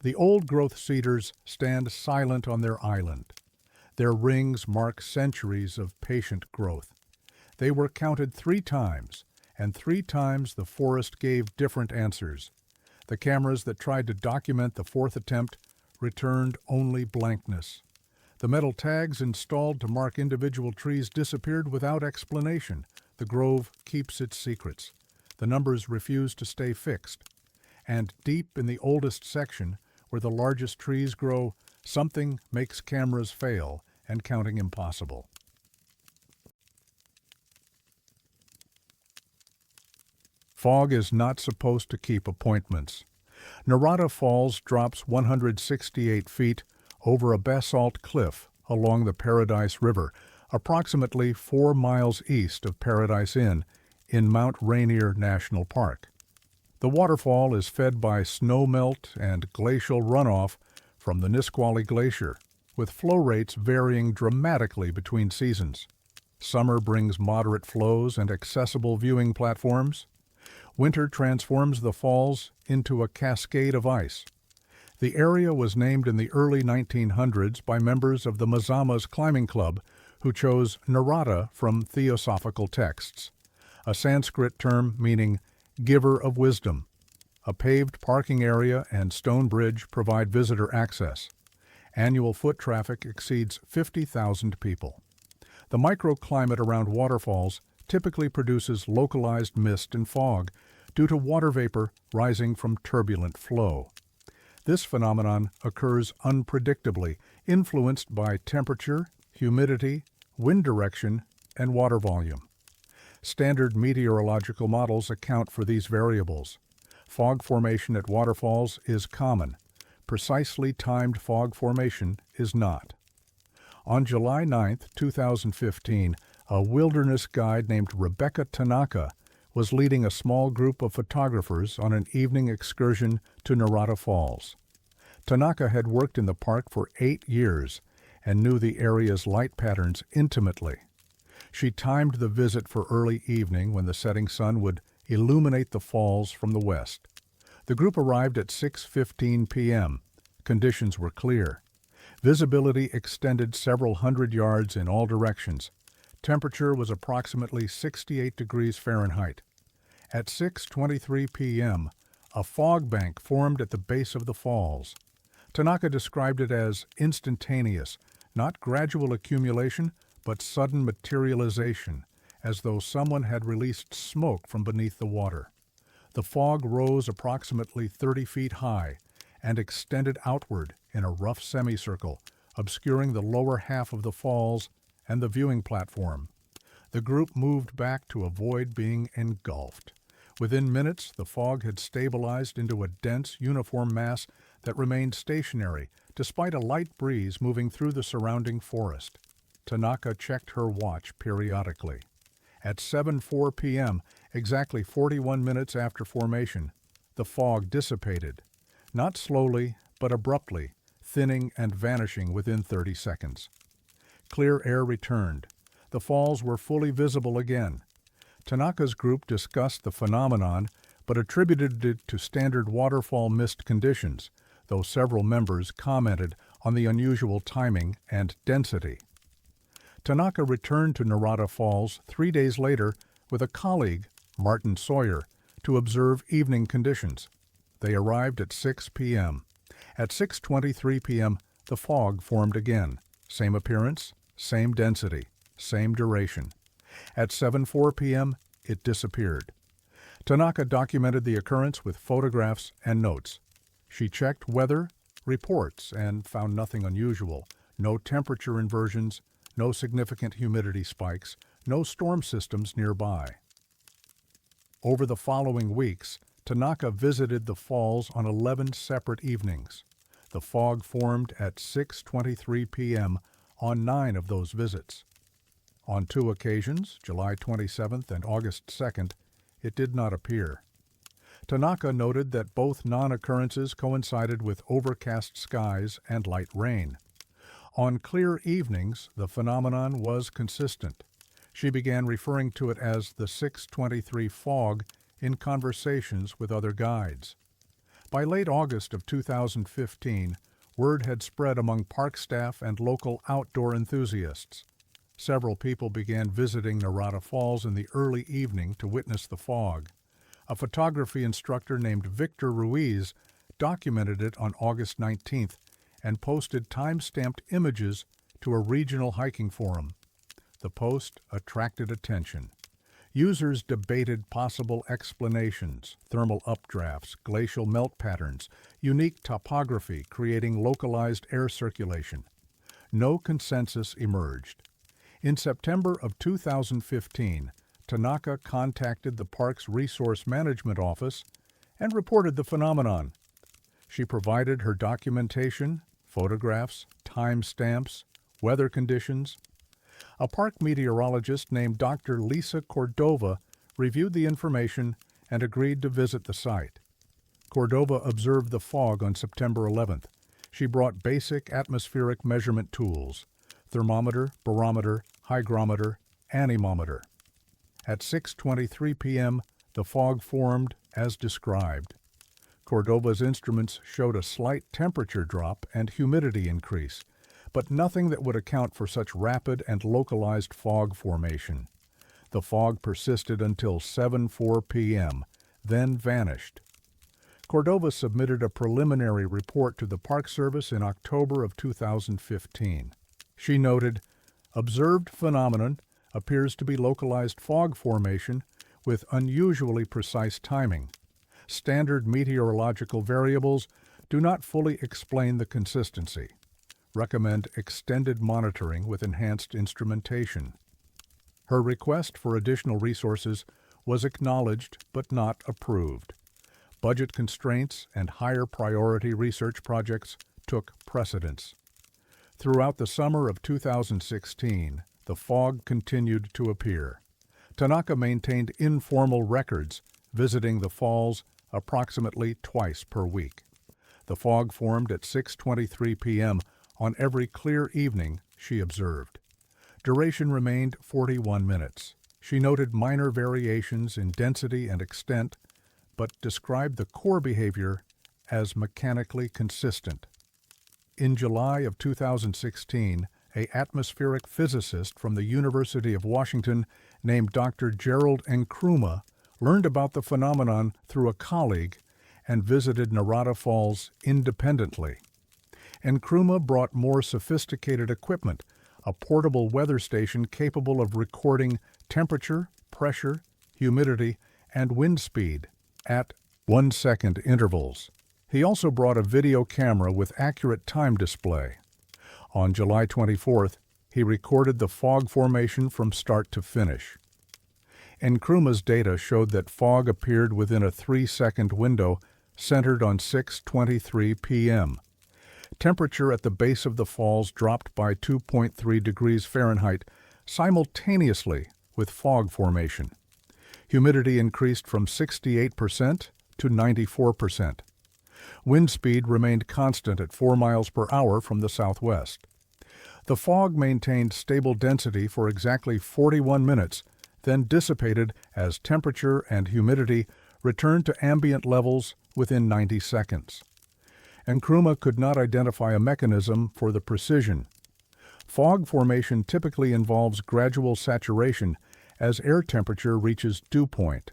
The old-growth cedars stand silent on their island. Their rings mark centuries of patient growth. They were counted 3 times, and 3 times the forest gave different answers. The cameras that tried to document the 4th attempt returned only blankness. The metal tags installed to mark individual trees disappeared without explanation. The grove keeps its secrets. The numbers refuse to stay fixed. And deep in the oldest section, where the largest trees grow, something makes cameras fail and counting impossible. Fog is not supposed to keep appointments. Narada Falls drops 168 feet over a basalt cliff along the Paradise River, approximately 4 miles east of Paradise Inn in Mount Rainier National Park. The waterfall is fed by snowmelt and glacial runoff from the Nisqually Glacier, with flow rates varying dramatically between seasons. Summer brings moderate flows and accessible viewing platforms. Winter transforms the falls into a cascade of ice. The area was named in the early 1900s by members of the Mazamas Climbing Club, who chose Narada from theosophical texts, a Sanskrit term meaning giver of wisdom. A paved parking area and stone bridge provide visitor access. Annual foot traffic exceeds 50,000 people. The microclimate around waterfalls typically produces localized mist and fog due to water vapor rising from turbulent flow. This phenomenon occurs unpredictably, influenced by temperature, humidity, wind direction, and water volume. Standard meteorological models account for these variables. Fog formation at waterfalls is common. Precisely timed fog formation is not. On July 9, 2015, a wilderness guide named Rebecca Tanaka was leading a small group of photographers on an evening excursion to Narada Falls. Tanaka had worked in the park for 8 years and knew the area's light patterns intimately. She timed the visit for early evening when the setting sun would illuminate the falls from the west. The group arrived at 6:15 p.m. Conditions were clear. Visibility extended several hundred yards in all directions. Temperature was approximately 68 degrees Fahrenheit. At 6:23 p.m., a fog bank formed at the base of the falls. Tanaka described it as instantaneous, not gradual accumulation, but sudden materialization, as though someone had released smoke from beneath the water. The fog rose approximately 30 feet high and extended outward in a rough semicircle, obscuring the lower half of the falls and the viewing platform. The group moved back to avoid being engulfed. Within minutes, the fog had stabilized into a dense, uniform mass that remained stationary, despite a light breeze moving through the surrounding forest. Tanaka checked her watch periodically. At 7:04 p.m., exactly 41 minutes after formation, the fog dissipated, not slowly, but abruptly, thinning and vanishing within 30 seconds. Clear air returned. The falls were fully visible again. Tanaka's group discussed the phenomenon, but attributed it to standard waterfall mist conditions, though several members commented on the unusual timing and density. Tanaka returned to Narada Falls 3 days later with a colleague, Martin Sawyer, to observe evening conditions. They arrived at 6 p.m. At 6:23 p.m., the fog formed again. Same appearance, same density, same duration. At 7:04 p.m., it disappeared. Tanaka documented the occurrence with photographs and notes. She checked weather, reports, and found nothing unusual, no temperature inversions, no significant humidity spikes, no storm systems nearby. Over the following weeks, Tanaka visited the falls on 11 separate evenings. The fog formed at 6:23 p.m. on 9 of those visits. On 2 occasions, July 27th and August 2nd, it did not appear. Tanaka noted that both non-occurrences coincided with overcast skies and light rain. On clear evenings, the phenomenon was consistent. She began referring to it as the 623 fog in conversations with other guides. By late August of 2015, word had spread among park staff and local outdoor enthusiasts. Several people began visiting Narada Falls in the early evening to witness the fog. A photography instructor named Victor Ruiz documented it on August 19th and posted time-stamped images to a regional hiking forum. The post attracted attention. Users debated possible explanations, thermal updrafts, glacial melt patterns, unique topography creating localized air circulation. No consensus emerged. In September of 2015, Tanaka contacted the park's Resource Management Office and reported the phenomenon. She provided her documentation, photographs, timestamps, weather conditions. A park meteorologist named Dr. Lisa Cordova reviewed the information and agreed to visit the site. Cordova observed the fog on September 11th. She brought basic atmospheric measurement tools: thermometer, barometer, hygrometer, anemometer. At 6:23 p.m., the fog formed as described. Cordova's instruments showed a slight temperature drop and humidity increase, but nothing that would account for such rapid and localized fog formation. The fog persisted until 7:04 p.m., then vanished. Cordova submitted a preliminary report to the Park Service in October of 2015. She noted, "Observed phenomenon appears to be localized fog formation with unusually precise timing. Standard meteorological variables do not fully explain the consistency. Recommend extended monitoring with enhanced instrumentation." Her request for additional resources was acknowledged but not approved. Budget constraints and higher priority research projects took precedence. Throughout the summer of 2016, the fog continued to appear. Tanaka maintained informal records, visiting the falls approximately twice per week. The fog formed at 6:23 p.m. on every clear evening, she observed. Duration remained 41 minutes. She noted minor variations in density and extent, but described the core behavior as mechanically consistent. In July of 2016, an atmospheric physicist from the University of Washington named Dr. Gerald Nkrumah learned about the phenomenon through a colleague and visited Narada Falls independently. Nkrumah brought more sophisticated equipment, a portable weather station capable of recording temperature, pressure, humidity, and wind speed at 1-second intervals. He also brought a video camera with accurate time display. On July 24th, he recorded the fog formation from start to finish. Nkrumah's data showed that fog appeared within a 3-second window centered on 6:23 p.m. Temperature at the base of the falls dropped by 2.3 degrees Fahrenheit simultaneously with fog formation. Humidity increased from 68% to 94%. Wind speed remained constant at 4 miles per hour from the southwest. The fog maintained stable density for exactly 41 minutes, then dissipated as temperature and humidity returned to ambient levels within 90 seconds. Nkrumah could not identify a mechanism for the precision. Fog formation typically involves gradual saturation as air temperature reaches dew point.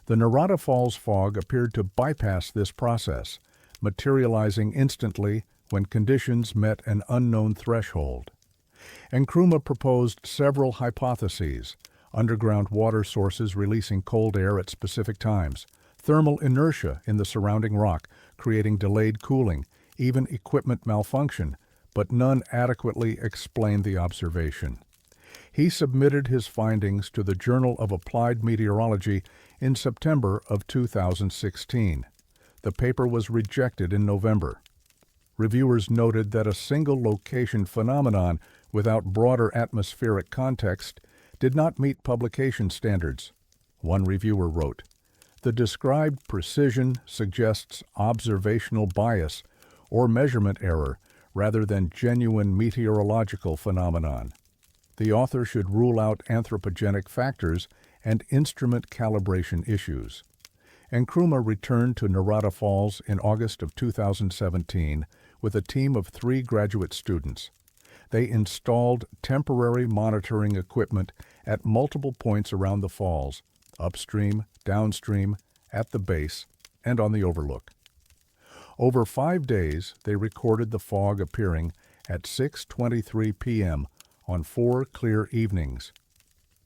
The Narada Falls fog appeared to bypass this process, materializing instantly when conditions met an unknown threshold. Nkrumah proposed several hypotheses: underground water sources releasing cold air at specific times, thermal inertia in the surrounding rock creating delayed cooling, even equipment malfunction, but none adequately explained the observation. He submitted his findings to the Journal of Applied Meteorology in September of 2016. The paper was rejected in November. Reviewers noted that a single location phenomenon without broader atmospheric context did not meet publication standards. One reviewer wrote, "The described precision suggests observational bias or measurement error rather than genuine meteorological phenomenon. The author should rule out anthropogenic factors and instrument calibration issues." Nkrumah returned to Narada Falls in August of 2017 with a team of 3 graduate students. They installed temporary monitoring equipment at multiple points around the falls, upstream, downstream, at the base, and on the overlook. Over 5 days, they recorded the fog appearing at 6:23 p.m. on 4 clear evenings.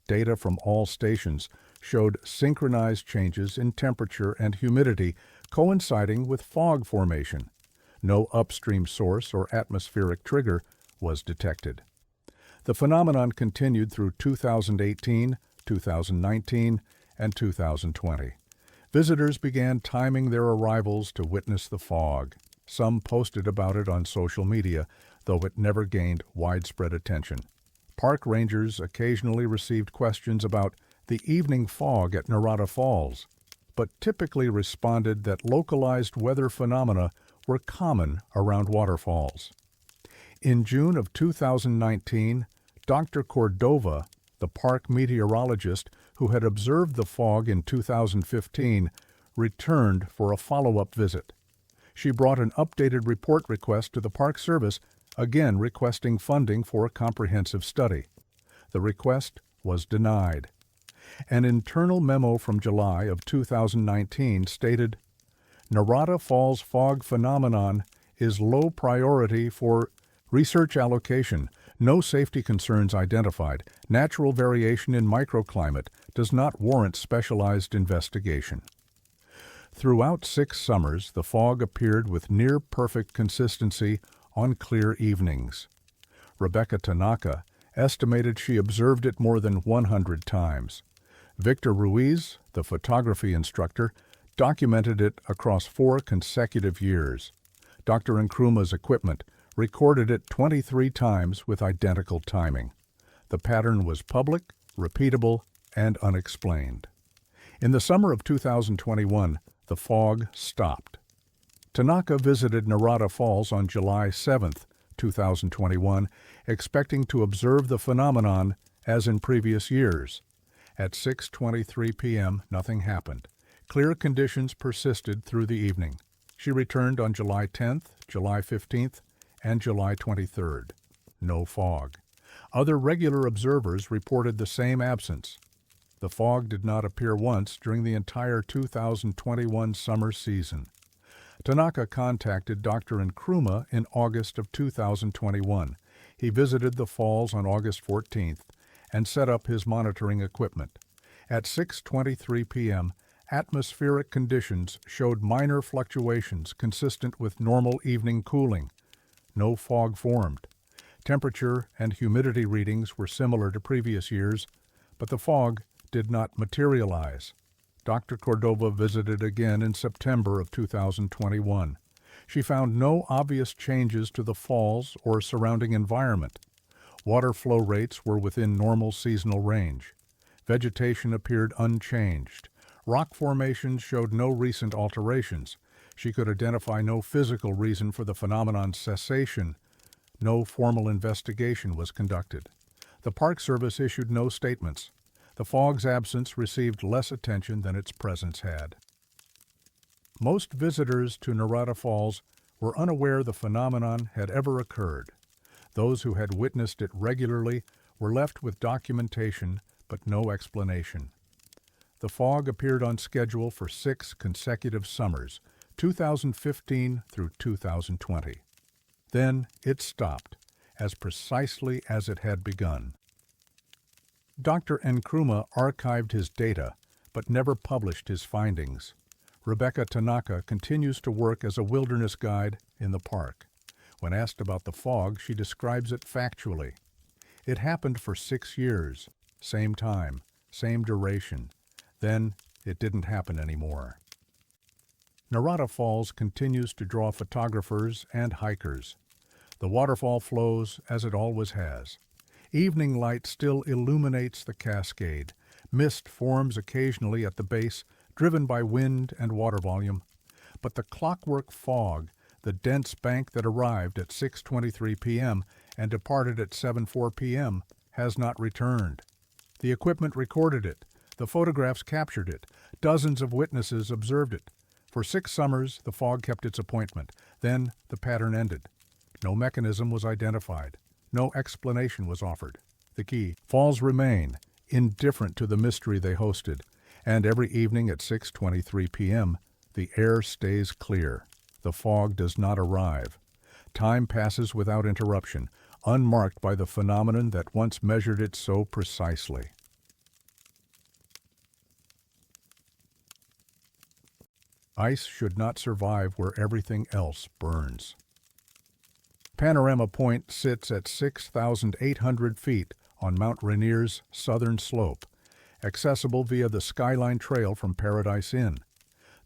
Data from all stations showed synchronized changes in temperature and humidity coinciding with fog formation. No upstream source or atmospheric trigger was detected. The phenomenon continued through 2018, 2019, and 2020. Visitors began timing their arrivals to witness the fog. Some posted about it on social media, though it never gained widespread attention. Park rangers occasionally received questions about the evening fog at Narada Falls, but typically responded that localized weather phenomena were common around waterfalls. In June of 2019, Dr. Cordova, the park meteorologist who had observed the fog in 2015, returned for a follow-up visit. She brought an updated report request to the Park Service, again requesting funding for a comprehensive study. The request was denied. An internal memo from July of 2019 stated, "Narada Falls fog phenomenon is low priority for research allocation. No safety concerns identified. Natural variation in microclimate does not warrant specialized investigation." Throughout 6 summers, the fog appeared with near-perfect consistency on clear evenings. Rebecca Tanaka estimated she observed it more than 100 times. Victor Ruiz, the photography instructor, documented it across 4 consecutive years. Dr. Nkrumah's equipment recorded it 23 times with identical timing. The pattern was public, repeatable, and unexplained. In the summer of 2021, the fog stopped. Tanaka visited Narada Falls on July 7, 2021, expecting to observe the phenomenon as in previous years. At 6:23 p.m., nothing happened. Clear conditions persisted through the evening. She returned on July 10th, July 15th, and July 23rd. No fog. Other regular observers reported the same absence. The fog did not appear once during the entire 2021 summer season. Tanaka contacted Dr. Nkrumah in August of 2021. He visited the falls on August 14th and set up his monitoring equipment. At 6:23 p.m., atmospheric conditions showed minor fluctuations consistent with normal evening cooling. No fog formed. Temperature and humidity readings were similar to previous years, but the fog did not materialize. Dr. Cordova visited again in September of 2021. She found no obvious changes to the falls or surrounding environment. Water flow rates were within normal seasonal range. Vegetation appeared unchanged. Rock formations showed no recent alterations. She could identify no physical reason for the phenomenon's cessation. No formal investigation was conducted. The Park Service issued no statements. The fog's absence received less attention than its presence had. Most visitors to Narada Falls were unaware the phenomenon had ever occurred. Those who had witnessed it regularly were left with documentation but no explanation. The fog appeared on schedule for 6 consecutive summers, 2015 through 2020. Then it stopped, as precisely as it had begun. Dr. Nkrumah archived his data, but never published his findings. Rebecca Tanaka continues to work as a wilderness guide in the park. When asked about the fog, she describes it factually. It happened for 6 years, same time, same duration. Then it didn't happen anymore. Narada Falls continues to draw photographers and hikers. The waterfall flows as it always has. Evening light still illuminates the cascade. Mist forms occasionally at the base, driven by wind and water volume. But the clockwork fog, the dense bank that arrived at 6:23 p.m. and departed at 7:04 p.m., has not returned. The equipment recorded it. The photographs captured it. Dozens of witnesses observed it. For 6 summers, the fog kept its appointment. Then the pattern ended. No mechanism was identified. No explanation was offered. The key: falls remain, indifferent to the mystery they hosted, and every evening at 6:23 p.m., the air stays clear. The fog does not arrive. Time passes without interruption, unmarked by the phenomenon that once measured it so precisely. Ice should not survive where everything else burns. Panorama Point sits at 6,800 feet on Mount Rainier's southern slope, accessible via the Skyline Trail from Paradise Inn.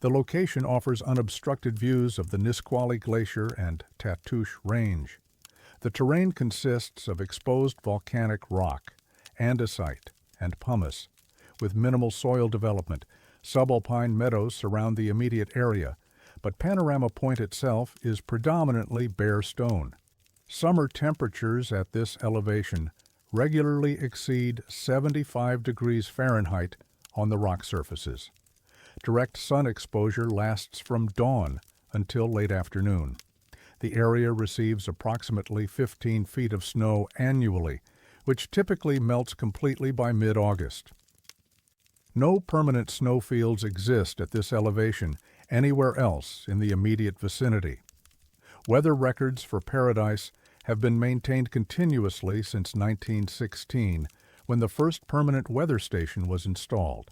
The location offers unobstructed views of the Nisqually Glacier and Tatoosh Range. The terrain consists of exposed volcanic rock, andesite, and pumice, with minimal soil development. Subalpine meadows surround the immediate area, but Panorama Point itself is predominantly bare stone. Summer temperatures at this elevation regularly exceed 75 degrees Fahrenheit on the rock surfaces. Direct sun exposure lasts from dawn until late afternoon. The area receives approximately 15 feet of snow annually, which typically melts completely by mid-August. No permanent snowfields exist at this elevation anywhere else in the immediate vicinity. Weather records for Paradise have been maintained continuously since 1916, when the first permanent weather station was installed.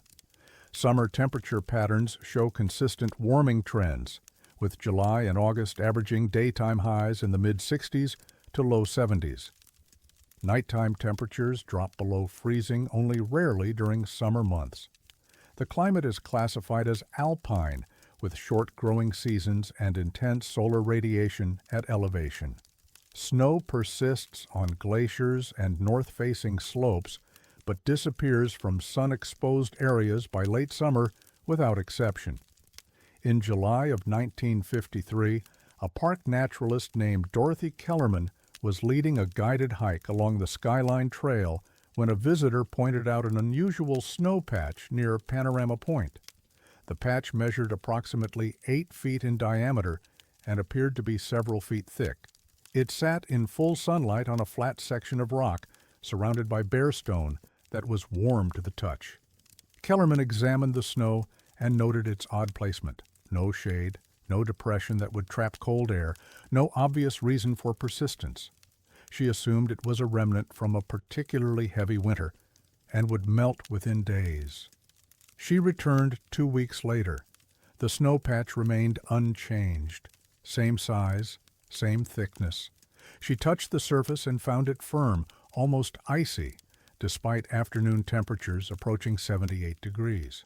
Summer temperature patterns show consistent warming trends, with July and August averaging daytime highs in the mid-60s to low 70s. Nighttime temperatures drop below freezing only rarely during summer months. The climate is classified as alpine, with short growing seasons and intense solar radiation at elevation. Snow persists on glaciers and north-facing slopes, but disappears from sun-exposed areas by late summer without exception. In July of 1953, a park naturalist named Dorothy Kellerman was leading a guided hike along the Skyline Trail when a visitor pointed out an unusual snow patch near Panorama Point. The patch measured approximately 8 feet in diameter and appeared to be several feet thick. It sat in full sunlight on a flat section of rock, surrounded by bare stone, that was warm to the touch. Kellerman examined the snow and noted its odd placement. No shade, no depression that would trap cold air, no obvious reason for persistence. She assumed it was a remnant from a particularly heavy winter and would melt within days. She returned 2 weeks later. The snow patch remained unchanged. Same size, same thickness. She touched the surface and found it firm, almost icy, despite afternoon temperatures approaching 78 degrees.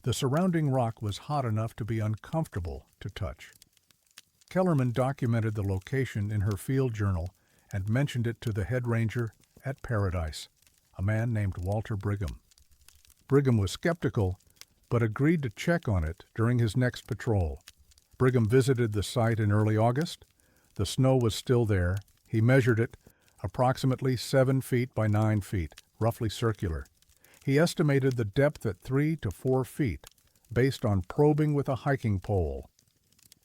The surrounding rock was hot enough to be uncomfortable to touch. Kellerman documented the location in her field journal and mentioned it to the head ranger at Paradise, a man named Walter Brigham. Brigham was skeptical, but agreed to check on it during his next patrol. Brigham visited the site in early August. The snow was still there. He measured it, approximately 7 feet by 9 feet, roughly circular. He estimated the depth at 3 to 4 feet, based on probing with a hiking pole.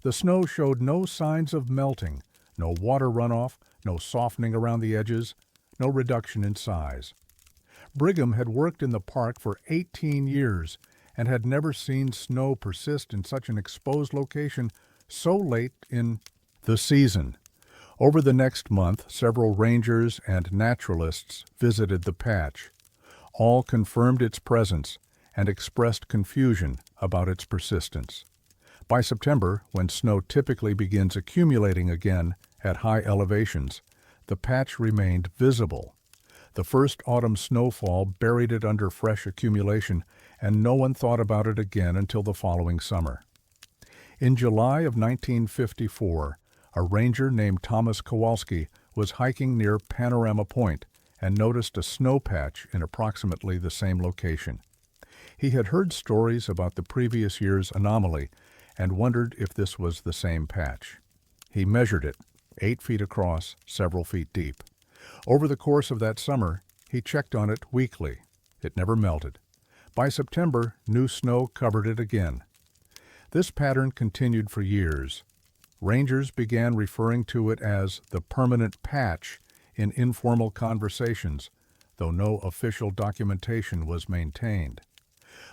The snow showed no signs of melting, no water runoff, no softening around the edges, no reduction in size. Brigham had worked in the park for 18 years and had never seen snow persist in such an exposed location so late in the season. Over the next month, several rangers and naturalists visited the patch. All confirmed its presence and expressed confusion about its persistence. By September, when snow typically begins accumulating again At high elevations, the patch remained visible. The first autumn snowfall buried it under fresh accumulation, and no one thought about it again until the following summer. In July of 1954, a ranger named Thomas Kowalski was hiking near Panorama Point and noticed a snow patch in approximately the same location. He had heard stories about the previous year's anomaly and wondered if this was the same patch. He measured it, 8 feet across, several feet deep. Over the course of that summer, he checked on it weekly. It never melted. By September, new snow covered it again. This pattern continued for years. Rangers began referring to it as the permanent patch in informal conversations, though no official documentation was maintained.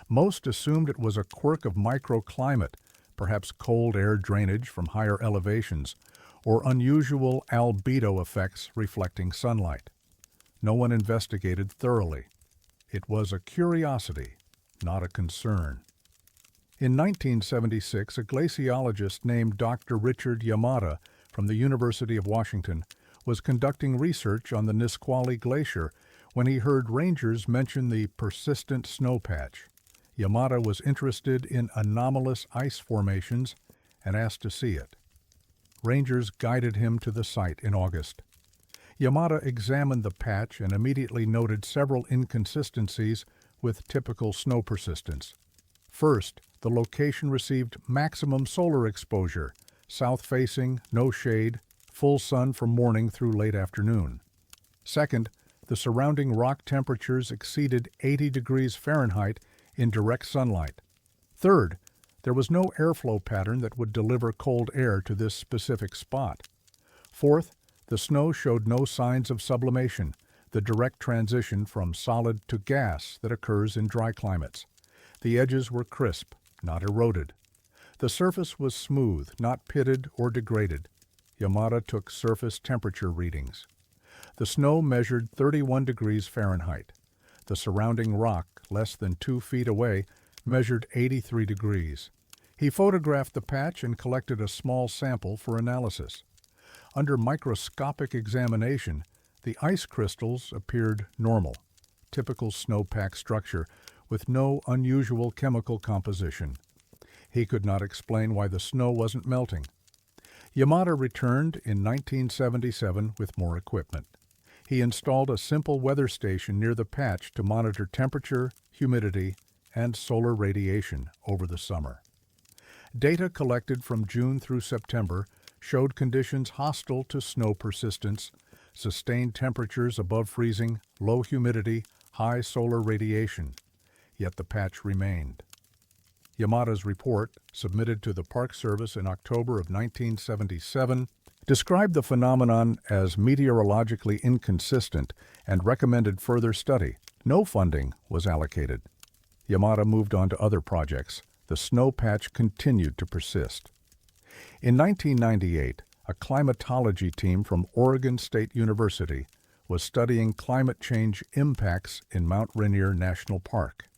Most assumed it was a quirk of microclimate, perhaps cold air drainage from higher elevations, or unusual albedo effects reflecting sunlight. No one investigated thoroughly. It was a curiosity, not a concern. In 1976, a glaciologist named Dr. Richard Yamada from the University of Washington was conducting research on the Nisqually Glacier when he heard rangers mention the persistent snow patch. Yamada was interested in anomalous ice formations and asked to see it. Rangers guided him to the site in August. Yamada examined the patch and immediately noted several inconsistencies with typical snow persistence. First, the location received maximum solar exposure, south-facing, no shade, full sun from morning through late afternoon. Second, the surrounding rock temperatures exceeded 80 degrees Fahrenheit in direct sunlight. Third, there was no airflow pattern that would deliver cold air to this specific spot. Fourth, the snow showed no signs of sublimation, the direct transition from solid to gas that occurs in dry climates. The edges were crisp, not eroded. The surface was smooth, not pitted or degraded. Yamada took surface temperature readings. The snow measured 31 degrees Fahrenheit. The surrounding rock, less than 2 feet away, measured 83 degrees. He photographed the patch and collected a small sample for analysis. Under microscopic examination, the ice crystals appeared normal, typical snowpack structure with no unusual chemical composition. He could not explain why the snow wasn't melting. Yamada returned in 1977 with more equipment. He installed a simple weather station near the patch to monitor temperature, humidity, and solar radiation over the summer. Data collected from June through September showed conditions hostile to snow persistence, sustained temperatures above freezing, low humidity, high solar radiation. Yet the patch remained. Yamada's report, submitted to the Park Service in October of 1977, described the phenomenon as meteorologically inconsistent and recommended further study. No funding was allocated. Yamada moved on to other projects. The snow patch continued to persist. In 1998, a climatology team from Oregon State University was studying climate change impacts in Mount Rainier National Park.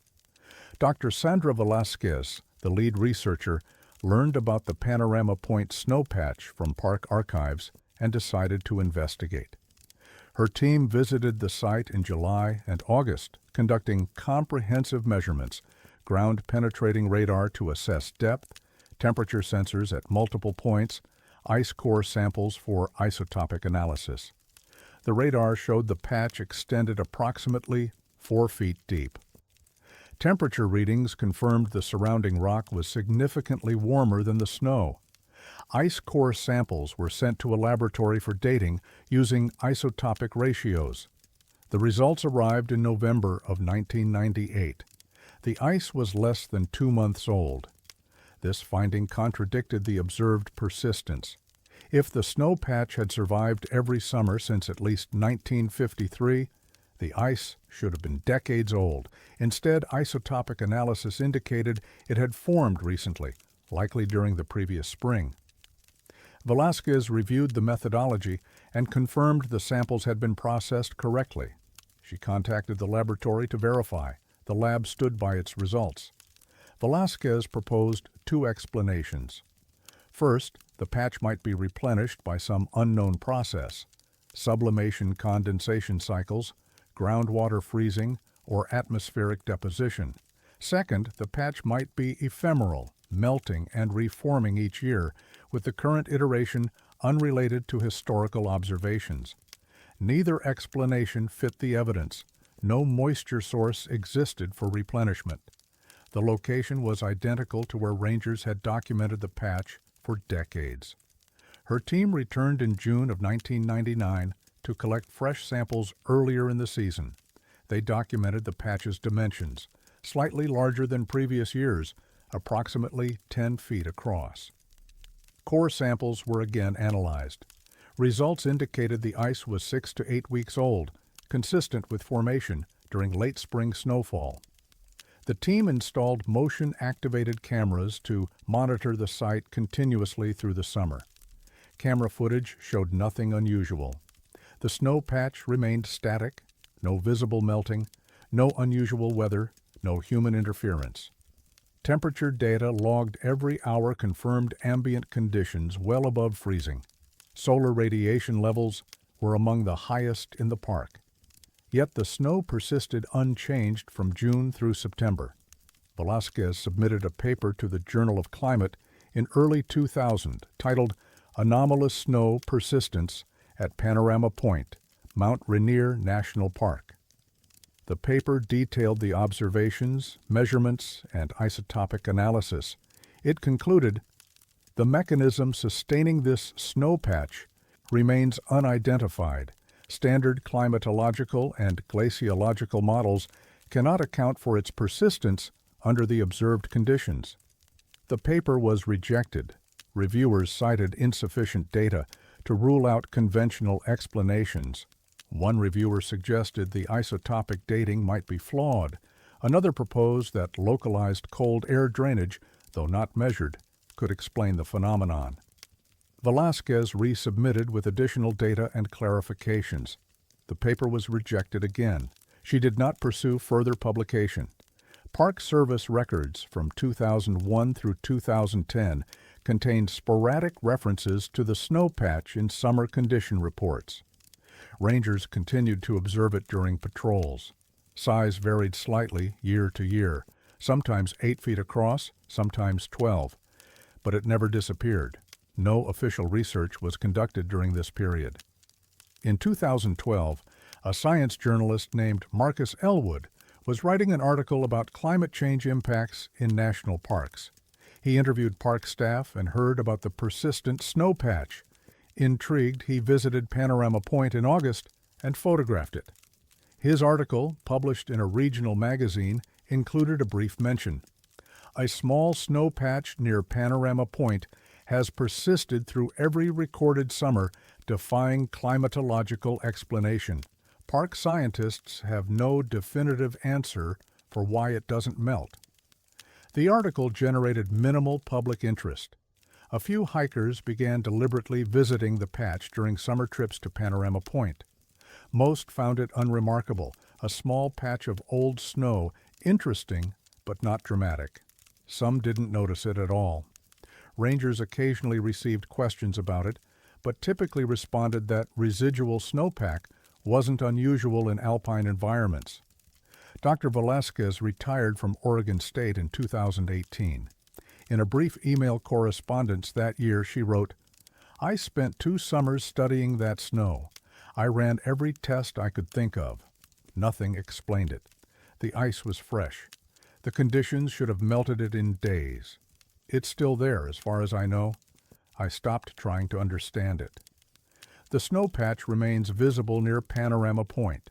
Dr. Sandra Velasquez, the lead researcher, learned about the Panorama Point snow patch from park archives and decided to investigate. Her team visited the site in July and August, conducting comprehensive measurements, ground-penetrating radar to assess depth, temperature sensors at multiple points, ice core samples for isotopic analysis. The radar showed the patch extended approximately 4 feet deep. Temperature readings confirmed the surrounding rock was significantly warmer than the snow. Ice core samples were sent to a laboratory for dating using isotopic ratios. The results arrived in November of 1998. The ice was less than 2 months old. This finding contradicted the observed persistence. If the snow patch had survived every summer since at least 1953, the ice should have been decades old. Instead, isotopic analysis indicated it had formed recently, likely during the previous spring. Velasquez reviewed the methodology and confirmed the samples had been processed correctly. She contacted the laboratory to verify. The lab stood by its results. Velasquez proposed 2 explanations. First, The patch might be replenished by some unknown process, sublimation condensation cycles, groundwater freezing, or atmospheric deposition. Second, the patch might be ephemeral, melting and reforming each year, with the current iteration unrelated to historical observations. Neither explanation fit the evidence. No moisture source existed for replenishment. The location was identical to where rangers had documented the patch for decades. Her team returned in June of 1999 to collect fresh samples earlier in the season. They documented the patch's dimensions, slightly larger than previous years, approximately 10 feet across. Core samples were again analyzed. Results indicated the ice was 6 to 8 weeks old, consistent with formation during late spring snowfall. The team installed motion-activated cameras to monitor the site continuously through the summer. Camera footage showed nothing unusual. The snow patch remained static, no visible melting, no unusual weather, no human interference. Temperature data logged every hour confirmed ambient conditions well above freezing. Solar radiation levels were among the highest in the park. Yet the snow persisted unchanged from June through September. Velasquez submitted a paper to the Journal of Climate in early 2000 titled Anomalous Snow Persistence at Panorama Point, Mount Rainier National Park. The paper detailed the observations, measurements, and isotopic analysis. It concluded, the mechanism sustaining this snow patch remains unidentified. Standard climatological and glaciological models cannot account for its persistence under the observed conditions. The paper was rejected. Reviewers cited insufficient data to rule out conventional explanations. One reviewer suggested the isotopic dating might be flawed. Another proposed that localized cold air drainage, though not measured, could explain the phenomenon. Velasquez resubmitted with additional data and clarifications. The paper was rejected again. She did not pursue further publication. Park Service records from 2001 through 2010 contained sporadic references to the snow patch in summer condition reports. Rangers continued to observe it during patrols. Size varied slightly year to year, sometimes 8 feet across, sometimes 12, but it never disappeared. No official research was conducted during this period. In 2012, a science journalist named Marcus Elwood was writing an article about climate change impacts in national parks. He interviewed park staff and heard about the persistent snow patch. Intrigued, he visited Panorama Point in August and photographed it. His article, published in a regional magazine, included a brief mention. A small snow patch near Panorama Point has persisted through every recorded summer, defying climatological explanation. Park scientists have no definitive answer for why it doesn't melt. The article generated minimal public interest. A few hikers began deliberately visiting the patch during summer trips to Panorama Point. Most found it unremarkable, a small patch of old snow, interesting but not dramatic. Some didn't notice it at all. Rangers occasionally received questions about it, but typically responded that residual snowpack wasn't unusual in alpine environments. Dr. Velasquez retired from Oregon State in 2018. In a brief email correspondence that year, she wrote, "I spent 2 summers studying that snow. I ran every test I could think of. Nothing explained it. The ice was fresh. The conditions should have melted it in days. It's still there, as far as I know. I stopped trying to understand it." The snow patch remains visible near Panorama Point.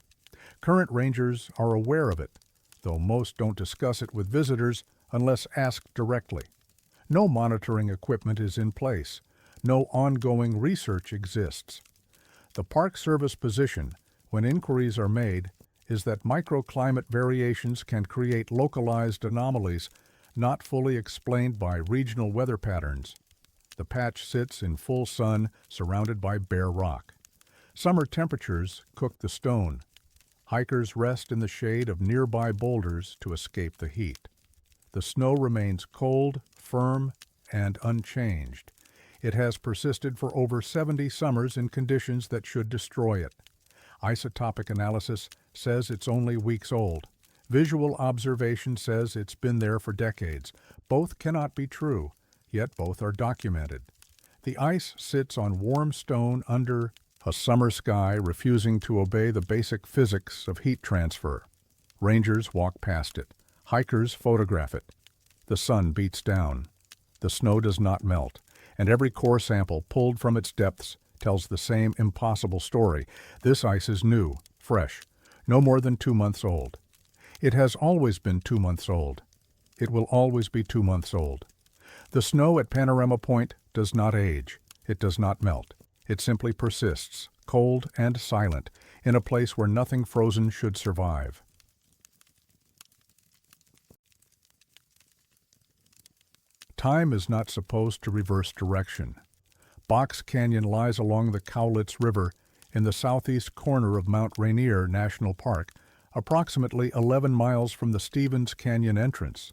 Current rangers are aware of it, though most don't discuss it with visitors unless asked directly. No monitoring equipment is in place. No ongoing research exists. The Park Service position, when inquiries are made, is that microclimate variations can create localized anomalies not fully explained by regional weather patterns. The patch sits in full sun, surrounded by bare rock. Summer temperatures cook the stone. Hikers rest in the shade of nearby boulders to escape the heat. The snow remains cold, firm, and unchanged. It has persisted for over 70 summers in conditions that should destroy it. Isotopic analysis says it's only weeks old. Visual observation says it's been there for decades. Both cannot be true, yet both are documented. The ice sits on warm stone under a summer sky, refusing to obey the basic physics of heat transfer. Rangers walk past it. Hikers photograph it. The sun beats down. The snow does not melt, and every core sample pulled from its depths tells the same impossible story. This ice is new, fresh, no more than 2 months old. It has always been 2 months old. It will always be 2 months old. The snow at Panorama Point does not age. It does not melt. It simply persists, cold and silent, in a place where nothing frozen should survive. Time is not supposed to reverse direction. Box Canyon lies along the Cowlitz River in the southeast corner of Mount Rainier National Park, approximately 11 miles from the Stevens Canyon entrance.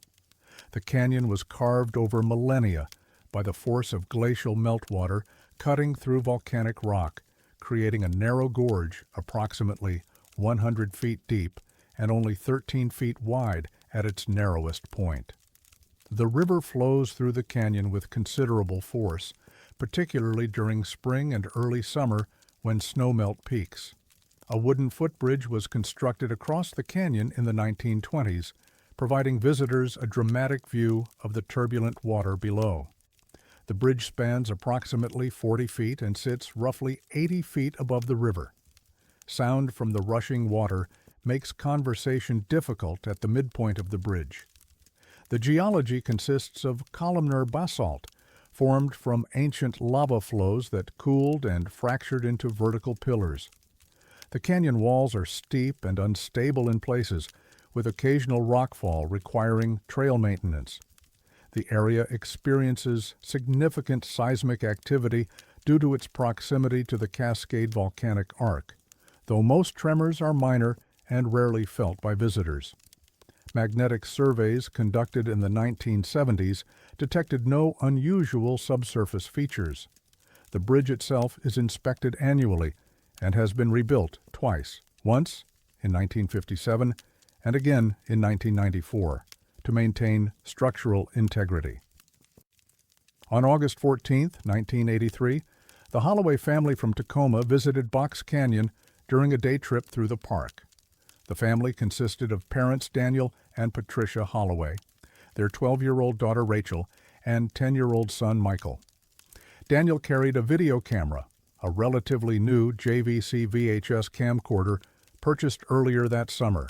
The canyon was carved over millennia by the force of glacial meltwater cutting through volcanic rock, creating a narrow gorge approximately 100 feet deep and only 13 feet wide at its narrowest point. The river flows through the canyon with considerable force, particularly during spring and early summer when snowmelt peaks. A wooden footbridge was constructed across the canyon in the 1920s, providing visitors a dramatic view of the turbulent water below. The bridge spans approximately 40 feet and sits roughly 80 feet above the river. Sound from the rushing water makes conversation difficult at the midpoint of the bridge. The geology consists of columnar basalt, formed from ancient lava flows that cooled and fractured into vertical pillars. The canyon walls are steep and unstable in places, with occasional rockfall requiring trail maintenance. The area experiences significant seismic activity due to its proximity to the Cascade Volcanic Arc, though most tremors are minor and rarely felt by visitors. Magnetic surveys conducted in the 1970s detected no unusual subsurface features. The bridge itself is inspected annually and has been rebuilt twice, once in 1957 and again in 1994, to maintain structural integrity. On August 14, 1983, the Holloway family from Tacoma visited Box Canyon during a day trip through the park. The family consisted of parents Daniel and Patricia Holloway, their 12-year-old daughter Rachel, and 10-year-old son Michael. Daniel carried a video camera, a relatively new JVC VHS camcorder purchased earlier that summer.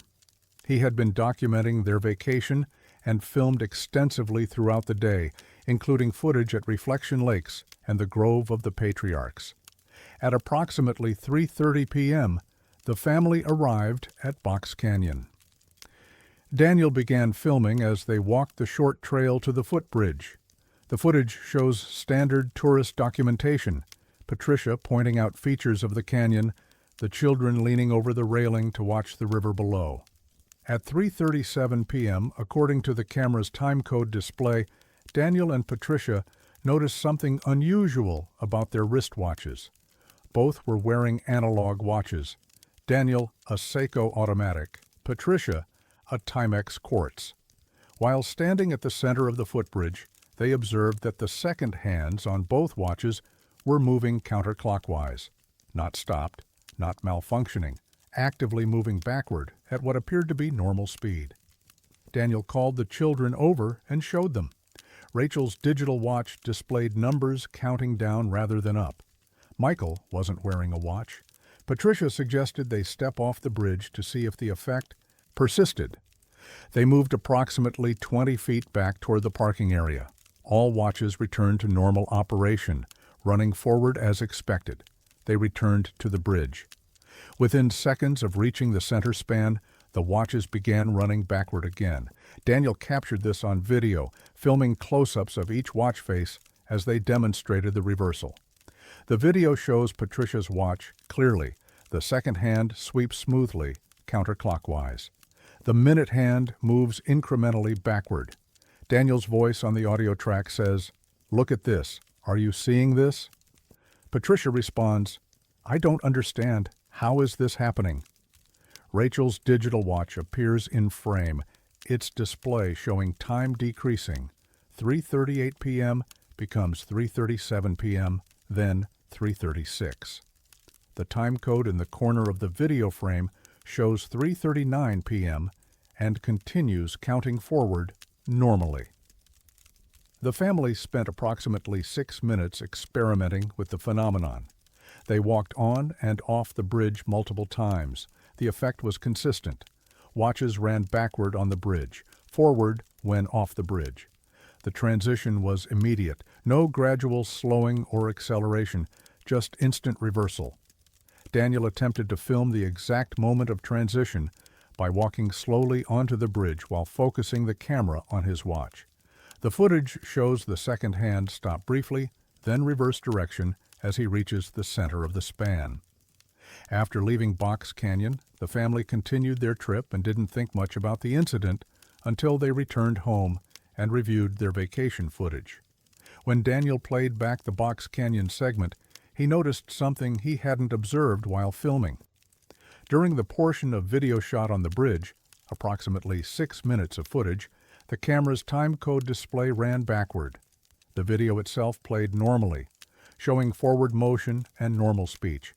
He had been documenting their vacation and filmed extensively throughout the day, including footage at Reflection Lakes and the Grove of the Patriarchs. At approximately 3:30 p.m., the family arrived at Box Canyon. Daniel began filming as they walked the short trail to the footbridge. The footage shows standard tourist documentation, Patricia pointing out features of the canyon, the children leaning over the railing to watch the river below. At 3:37 p.m., according to the camera's timecode display, Daniel and Patricia noticed something unusual about their wristwatches. Both were wearing analog watches. Daniel, a Seiko automatic, Patricia, a Timex quartz. While standing at the center of the footbridge, they observed that the second hands on both watches were moving counterclockwise, not stopped, not malfunctioning, actively moving backward at what appeared to be normal speed. Daniel called the children over and showed them. Rachel's digital watch displayed numbers counting down rather than up. Michael wasn't wearing a watch. Patricia suggested they step off the bridge to see if the effect persisted. They moved approximately 20 feet back toward the parking area. All watches returned to normal operation, running forward as expected. They returned to the bridge. Within seconds of reaching the center span, the watches began running backward again. Daniel captured this on video, filming close-ups of each watch face as they demonstrated the reversal. The video shows Patricia's watch clearly. The second hand sweeps smoothly, counterclockwise. The minute hand moves incrementally backward. Daniel's voice on the audio track says, "Look at this. Are you seeing this? Patricia responds, I don't understand. How is this happening? Rachel's digital watch appears in frame, its display showing time decreasing. 3:38 p.m. becomes 3:37 p.m., then 3:36. The time code in the corner of the video frame shows 3:39 p.m. and continues counting forward normally. The family spent approximately 6 minutes experimenting with the phenomenon. They walked on and off the bridge multiple times. The effect was consistent. Watches ran backward on the bridge, forward when off the bridge. The transition was immediate, no gradual slowing or acceleration, just instant reversal. Daniel attempted to film the exact moment of transition by walking slowly onto the bridge while focusing the camera on his watch. The footage shows the second hand stop briefly, then reverse direction as he reaches the center of the span. After leaving Box Canyon, the family continued their trip and didn't think much about the incident until they returned home and reviewed their vacation footage. When Daniel played back the Box Canyon segment, he noticed something he hadn't observed while filming. During the portion of video shot on the bridge, approximately 6 minutes of footage, the camera's time code display ran backward. The video itself played normally, showing forward motion and normal speech,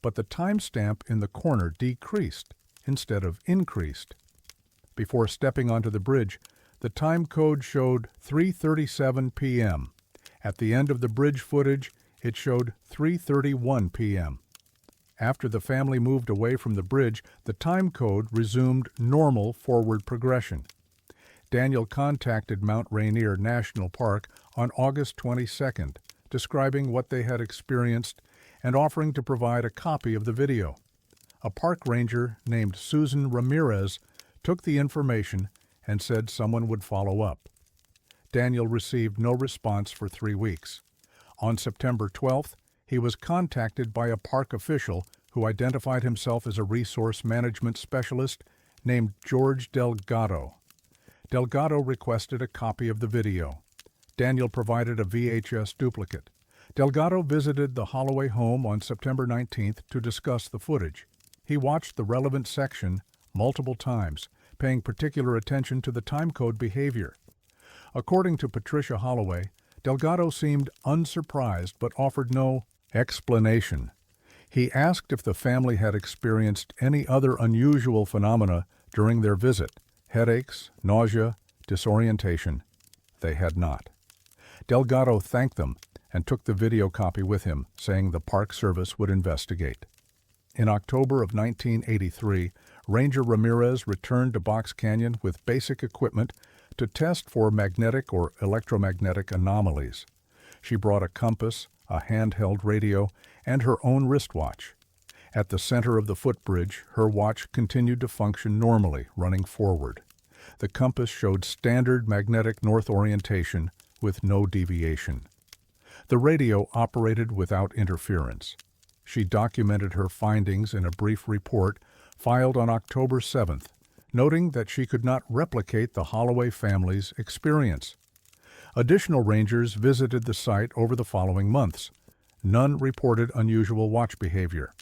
but the timestamp in the corner decreased instead of increased. Before stepping onto the bridge, the time code showed 3:37 p.m. At the end of the bridge footage, it showed 3:31 p.m. After the family moved away from the bridge, the time code resumed normal forward progression. Daniel contacted Mount Rainier National Park on August 22nd, describing what they had experienced and offering to provide a copy of the video. A park ranger named Susan Ramirez took the information and said someone would follow up. Daniel received no response for 3 weeks. On September 12th, he was contacted by a park official who identified himself as a resource management specialist named George Delgado. Delgado requested a copy of the video. Daniel provided a VHS duplicate. Delgado visited the Holloway home on September 19th to discuss the footage. He watched the relevant section multiple times, paying particular attention to the timecode behavior. According to Patricia Holloway, Delgado seemed unsurprised but offered no explanation. He asked if the family had experienced any other unusual phenomena during their visit: headaches, nausea, disorientation. They had not. Delgado thanked them and took the video copy with him, saying the Park Service would investigate. In October of 1983, Ranger Ramirez returned to Box Canyon with basic equipment to test for magnetic or electromagnetic anomalies. She brought a compass, a handheld radio, and her own wristwatch. At the center of the footbridge, her watch continued to function normally, running forward. The compass showed standard magnetic north orientation with no deviation. The radio operated without interference. She documented her findings in a brief report filed on October 7th, noting that she could not replicate the Holloway family's experience. Additional rangers visited the site over the following months. None reported unusual watch behavior.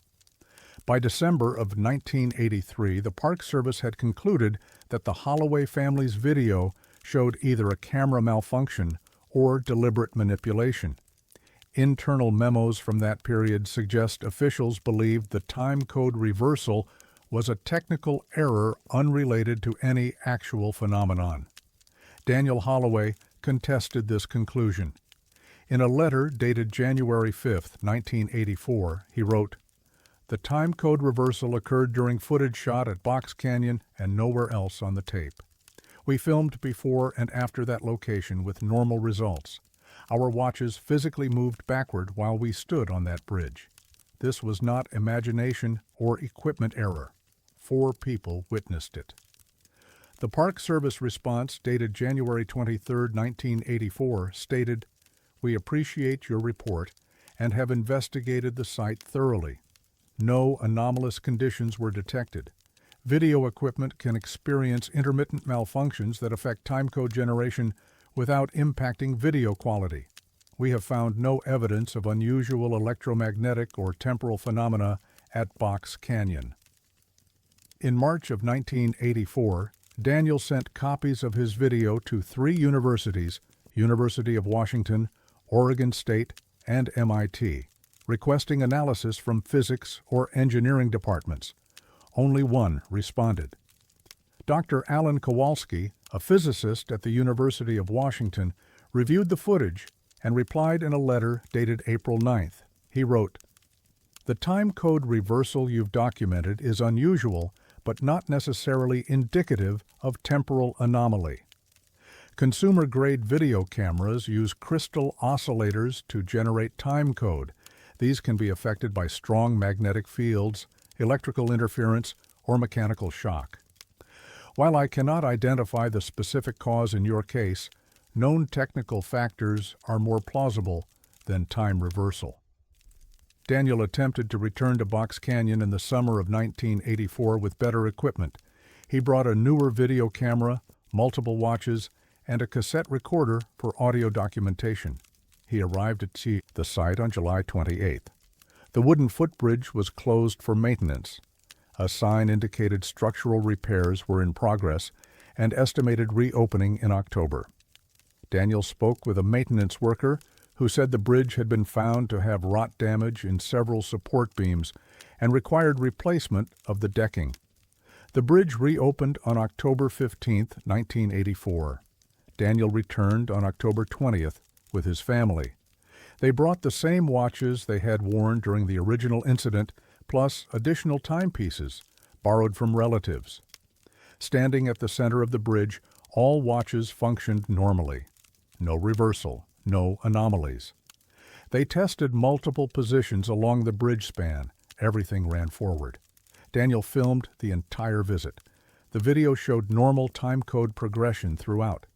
By December of 1983, the Park Service had concluded that the Holloway family's video showed either a camera malfunction or deliberate manipulation. Internal memos from that period suggest officials believed the time code reversal was a technical error unrelated to any actual phenomenon. Daniel Holloway contested this conclusion. In a letter dated January 5, 1984, he wrote, "The time code reversal occurred during footage shot at Box Canyon and nowhere else on the tape. We filmed before and after that location with normal results. Our watches physically moved backward while we stood on that bridge. This was not imagination or equipment error. 4 people witnessed it." The Park Service response, dated January 23, 1984, stated, "We appreciate your report and have investigated the site thoroughly. No anomalous conditions were detected. Video equipment can experience intermittent malfunctions that affect timecode generation without impacting video quality. we have found no evidence of unusual electromagnetic or temporal phenomena at Box Canyon. In March of 1984, Daniel sent copies of his video to 3 universities, University of Washington, Oregon State, and MIT, requesting analysis from physics or engineering departments. Only one responded. Dr. Alan Kowalski, a physicist at the University of Washington, reviewed the footage and replied in a letter dated April 9th. He wrote, "The time code reversal you've documented is unusual, but not necessarily indicative of temporal anomaly. Consumer-grade video cameras use crystal oscillators to generate time code. These can be affected by strong magnetic fields, electrical interference, or mechanical shock. While I cannot identify the specific cause in your case, known technical factors are more plausible than time reversal." Daniel attempted to return to Box Canyon in the summer of 1984 with better equipment. He brought a newer video camera, multiple watches, and a cassette recorder for audio documentation. He arrived at the site on July 28th. The wooden footbridge was closed for maintenance. A sign indicated structural repairs were in progress and estimated reopening in October. Daniel spoke with a maintenance worker who said the bridge had been found to have rot damage in several support beams and required replacement of the decking. The bridge reopened on October 15, 1984. Daniel returned on October 20th with his family. They brought the same watches they had worn during the original incident, plus additional timepieces borrowed from relatives. Standing at the center of the bridge, all watches functioned normally. No reversal, no anomalies. They tested multiple positions along the bridge span. Everything ran forward. Daniel filmed the entire visit. The video showed normal timecode progression throughout.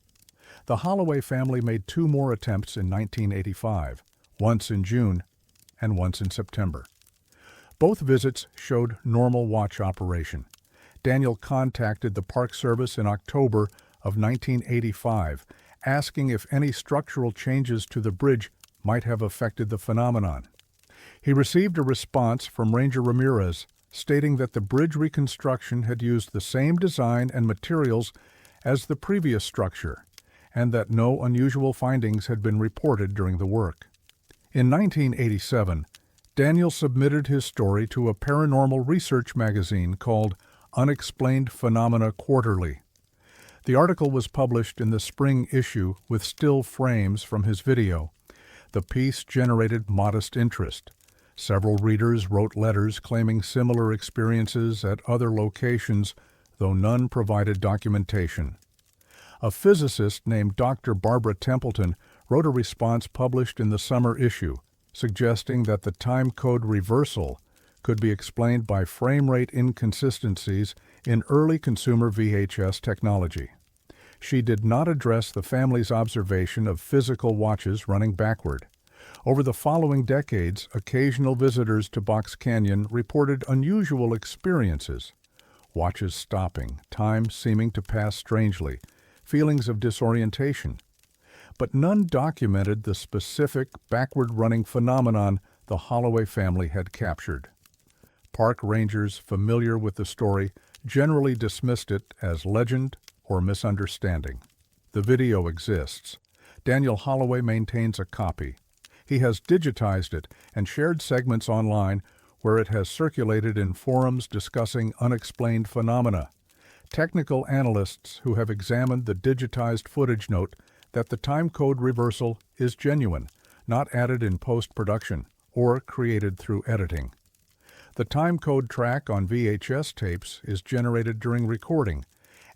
The Holloway family made 2 more attempts in 1985, once in June and once in September. Both visits showed normal watch operation. Daniel contacted the Park Service in October of 1985, asking if any structural changes to the bridge might have affected the phenomenon. He received a response from Ranger Ramirez stating that the bridge reconstruction had used the same design and materials as the previous structure, and that no unusual findings had been reported during the work. In 1987, Daniel submitted his story to a paranormal research magazine called Unexplained Phenomena Quarterly. The article was published in the spring issue with still frames from his video. The piece generated modest interest. Several readers wrote letters claiming similar experiences at other locations, though none provided documentation. A physicist named Dr. Barbara Templeton wrote a response published in the summer issue, suggesting that the time code reversal could be explained by frame rate inconsistencies in early consumer VHS technology. She did not address the family's observation of physical watches running backward. Over the following decades, occasional visitors to Box Canyon reported unusual experiences: watches stopping, time seeming to pass strangely, feelings of disorientation. But none documented the specific backward-running phenomenon the Holloway family had captured. Park rangers familiar with the story generally dismissed it as legend or misunderstanding. The video exists. Daniel Holloway maintains a copy. He has digitized it and shared segments online where it has circulated in forums discussing unexplained phenomena. Technical analysts who have examined the digitized footage note that the timecode reversal is genuine, not added in post-production or created through editing. The timecode track on VHS tapes is generated during recording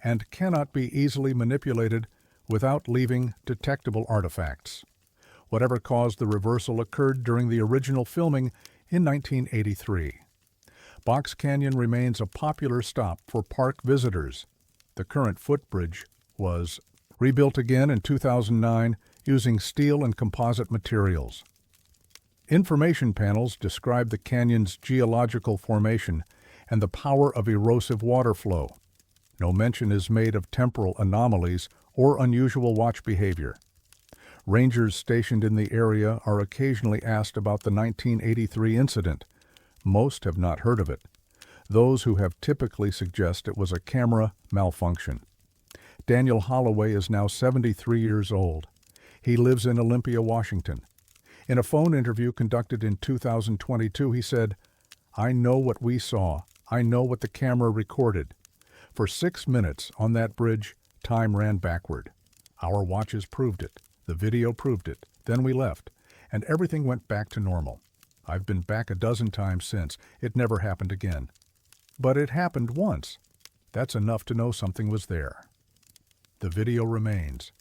and cannot be easily manipulated without leaving detectable artifacts. Whatever caused the reversal occurred during the original filming in 1983. Box Canyon remains a popular stop for park visitors. The current footbridge was rebuilt again in 2009 using steel and composite materials. Information panels describe the canyon's geological formation and the power of erosive water flow. No mention is made of temporal anomalies or unusual watch behavior. Rangers stationed in the area are occasionally asked about the 1983 incident. Most have not heard of it. Those who have typically suggest it was a camera malfunction. Daniel Holloway is now 73 years old. He lives in Olympia, Washington. In a phone interview conducted in 2022, he said, "I know what we saw. I know what the camera recorded. For 6 minutes on that bridge, time ran backward. Our watches proved it. The video proved it. Then we left, and everything went back to normal. I've been back a dozen times since. It never happened again. But it happened once. That's enough to know something was there." The video remains.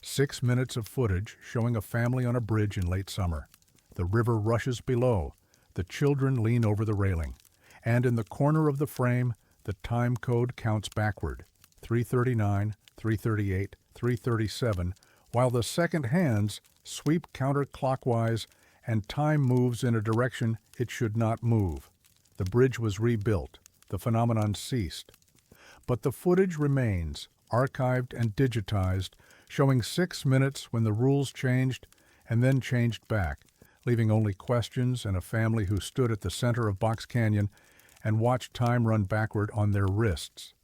6 minutes of footage showing a family on a bridge in late summer. The river rushes below. The children lean over the railing. And in the corner of the frame, the time code counts backward, 3:39, 3:38, 3:37, while the second hands sweep counterclockwise and time moves in a direction it should not move. The bridge was rebuilt. The phenomenon ceased. But the footage remains, archived and digitized, showing 6 minutes when the rules changed and then changed back, leaving only questions and a family who stood at the center of Box Canyon and watched time run backward on their wrists.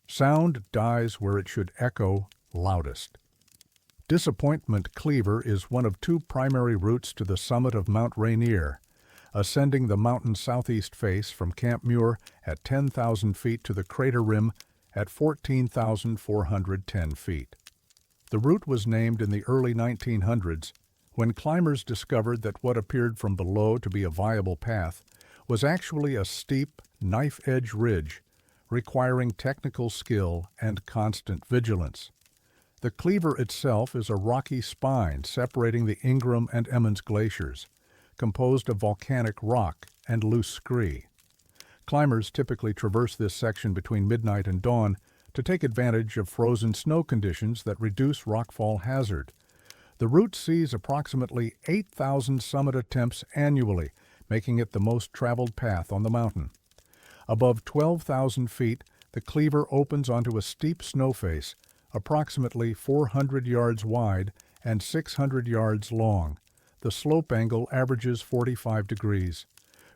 Sound dies where it should echo loudest. Disappointment Cleaver is one of two primary routes to the summit of Mount Rainier, ascending the mountain's southeast face from Camp Muir at 10,000 feet to the crater rim at 14,410 feet. The route was named in the early 1900s when climbers discovered that what appeared from below to be a viable path was actually a steep, knife-edge ridge requiring technical skill and constant vigilance. The Cleaver itself is a rocky spine separating the Ingraham and Emmons glaciers, composed of volcanic rock and loose scree. Climbers typically traverse this section between midnight and dawn to take advantage of frozen snow conditions that reduce rockfall hazard. The route sees approximately 8,000 summit attempts annually, making it the most traveled path on the mountain. Above 12,000 feet, the Cleaver opens onto a steep snow face, approximately 400 yards wide and 600 yards long. The slope angle averages 45 degrees.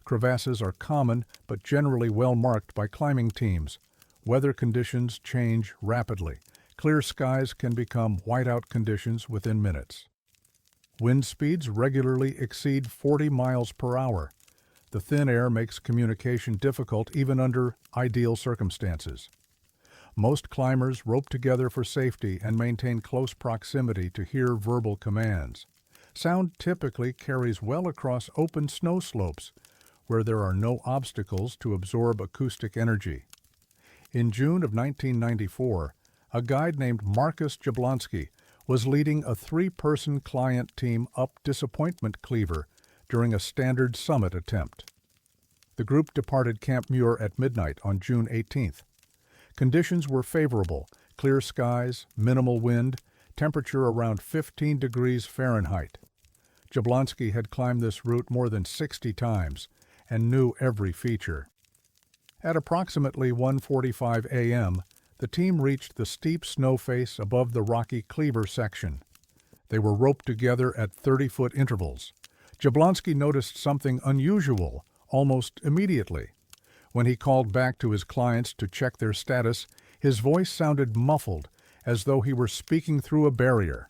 Crevasses are common but generally well marked by climbing teams. Weather conditions change rapidly. Clear skies can become whiteout conditions within minutes. Wind speeds regularly exceed 40 miles per hour. The thin air makes communication difficult even under ideal circumstances. Most climbers rope together for safety and maintain close proximity to hear verbal commands. Sound typically carries well across open snow slopes, where there are no obstacles to absorb acoustic energy. In June of 1994, a guide named Marcus Jablonski was leading a 3-person client team up Disappointment Cleaver during a standard summit attempt. The group departed Camp Muir at midnight on June 18th. Conditions were favorable, clear skies, minimal wind, temperature around 15 degrees Fahrenheit. Jablonski had climbed this route more than 60 times and knew every feature. At approximately 1:45 a.m., the team reached the steep snow face above the rocky Cleaver section. They were roped together at 30-foot intervals. Jablonski noticed something unusual almost immediately. When he called back to his clients to check their status, his voice sounded muffled, as though he were speaking through a barrier.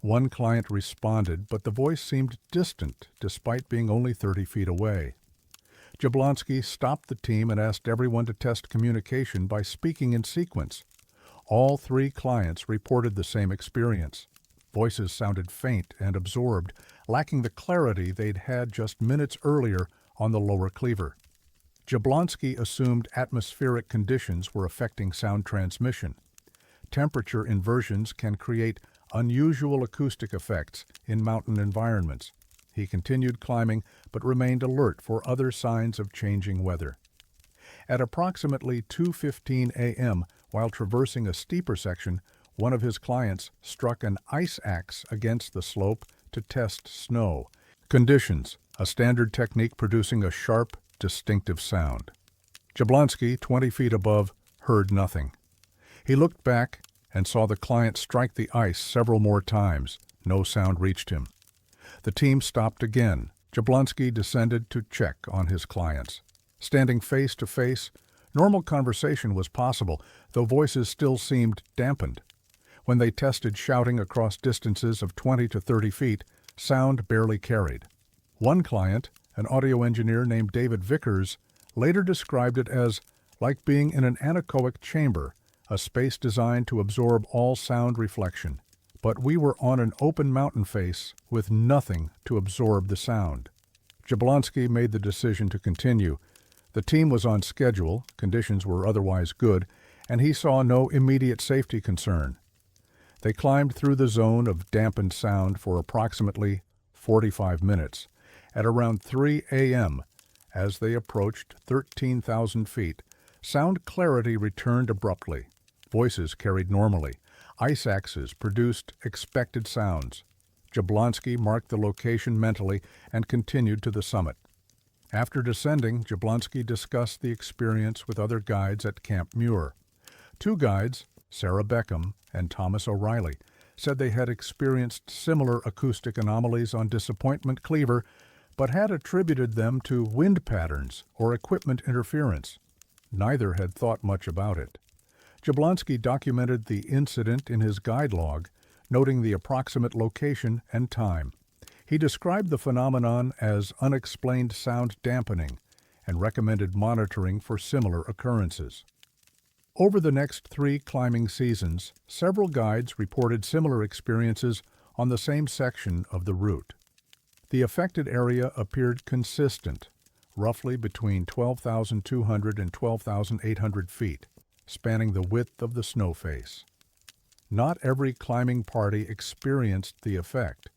One client responded, but the voice seemed distant, despite being only 30 feet away. Jablonski stopped the team and asked everyone to test communication by speaking in sequence. All 3 clients reported the same experience. Voices sounded faint and absorbed, lacking the clarity they'd had just minutes earlier on the lower Cleaver. Jablonski assumed atmospheric conditions were affecting sound transmission. Temperature inversions can create unusual acoustic effects in mountain environments. He continued climbing but remained alert for other signs of changing weather. At approximately 2:15 a.m., while traversing a steeper section, one of his clients struck an ice axe against the slope to test snow. Conditions: a standard technique producing a sharp, distinctive sound. Jablonski, 20 feet above, heard nothing. He looked back and saw the client strike the ice several more times. No sound reached him. The team stopped again. Jablonski descended to check on his clients. Standing face to face, normal conversation was possible, though voices still seemed dampened. When they tested shouting across distances of 20 to 30 feet, sound barely carried. One client, an audio engineer named David Vickers, later described it as like being in an anechoic chamber, a space designed to absorb all sound reflection. But we were on an open mountain face with nothing to absorb the sound. Jablonski made the decision to continue. The team was on schedule, conditions were otherwise good, and he saw no immediate safety concern. They climbed through the zone of dampened sound for approximately 45 minutes. At around 3 a.m., as they approached 13,000 feet, sound clarity returned abruptly. Voices carried normally. Ice axes produced expected sounds. Jablonski marked the location mentally and continued to the summit. After descending, Jablonski discussed the experience with other guides at Camp Muir. Two guides, Sarah Beckham and Thomas O'Reilly, said they had experienced similar acoustic anomalies on Disappointment Cleaver, but had attributed them to wind patterns or equipment interference. Neither had thought much about it. Jablonski documented the incident in his guide log, noting the approximate location and time. He described the phenomenon as unexplained sound dampening and recommended monitoring for similar occurrences. Over the next 3 climbing seasons, several guides reported similar experiences on the same section of the route. The affected area appeared consistent, roughly between 12,200 and 12,800 feet, spanning the width of the snow face. Not every climbing party experienced the effect.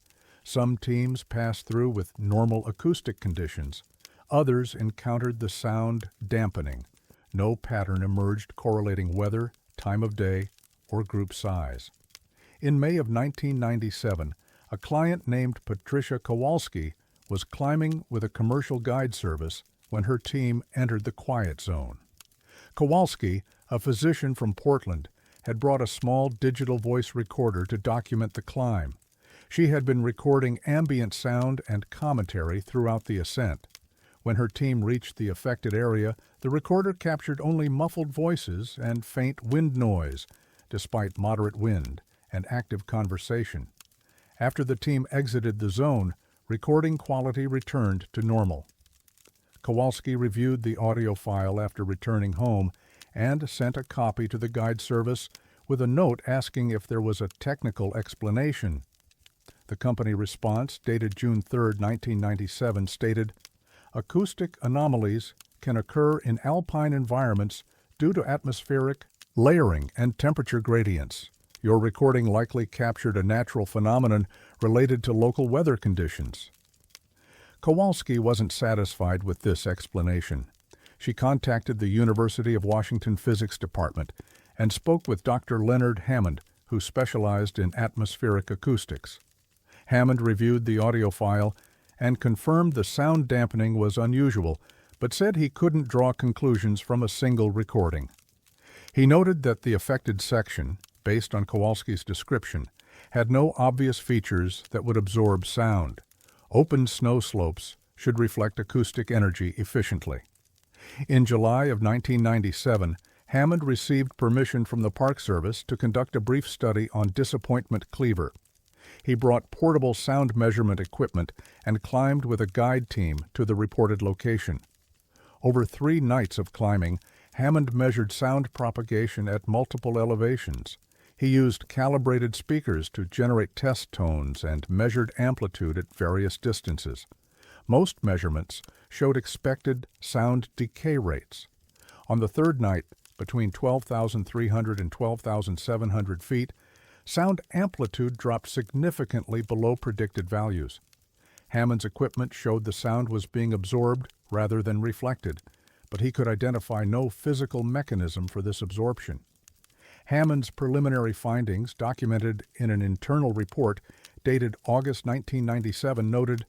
Some teams passed through with normal acoustic conditions. Others encountered the sound dampening. No pattern emerged correlating weather, time of day, or group size. In May of 1997, a client named Patricia Kowalski was climbing with a commercial guide service when her team entered the quiet zone. Kowalski, a physician from Portland, had brought a small digital voice recorder to document the climb. She had been recording ambient sound and commentary throughout the ascent. When her team reached the affected area, the recorder captured only muffled voices and faint wind noise, despite moderate wind and active conversation. After the team exited the zone, recording quality returned to normal. Kowalski reviewed the audio file after returning home and sent a copy to the guide service with a note asking if there was a technical explanation. The company response, dated June 3, 1997, stated, "Acoustic anomalies can occur in alpine environments due to atmospheric layering and temperature gradients. Your recording likely captured a natural phenomenon related to local weather conditions." Kowalski wasn't satisfied with this explanation. She contacted the University of Washington Physics Department and spoke with Dr. Leonard Hammond, who specialized in atmospheric acoustics. Hammond reviewed the audio file and confirmed the sound dampening was unusual, but said he couldn't draw conclusions from a single recording. He noted that the affected section, based on Kowalski's description, had no obvious features that would absorb sound. Open snow slopes should reflect acoustic energy efficiently. In July of 1997, Hammond received permission from the Park Service to conduct a brief study on Disappointment Cleaver. He brought portable sound measurement equipment and climbed with a guide team to the reported location. Over 3 nights of climbing, Hammond measured sound propagation at multiple elevations. He used calibrated speakers to generate test tones and measured amplitude at various distances. Most measurements showed expected sound decay rates. On the 3rd night, between 12,300 and 12,700 feet, sound amplitude dropped significantly below predicted values. Hammond's equipment showed the sound was being absorbed rather than reflected, but he could identify no physical mechanism for this absorption. Hammond's preliminary findings, documented in an internal report dated August 1997, noted,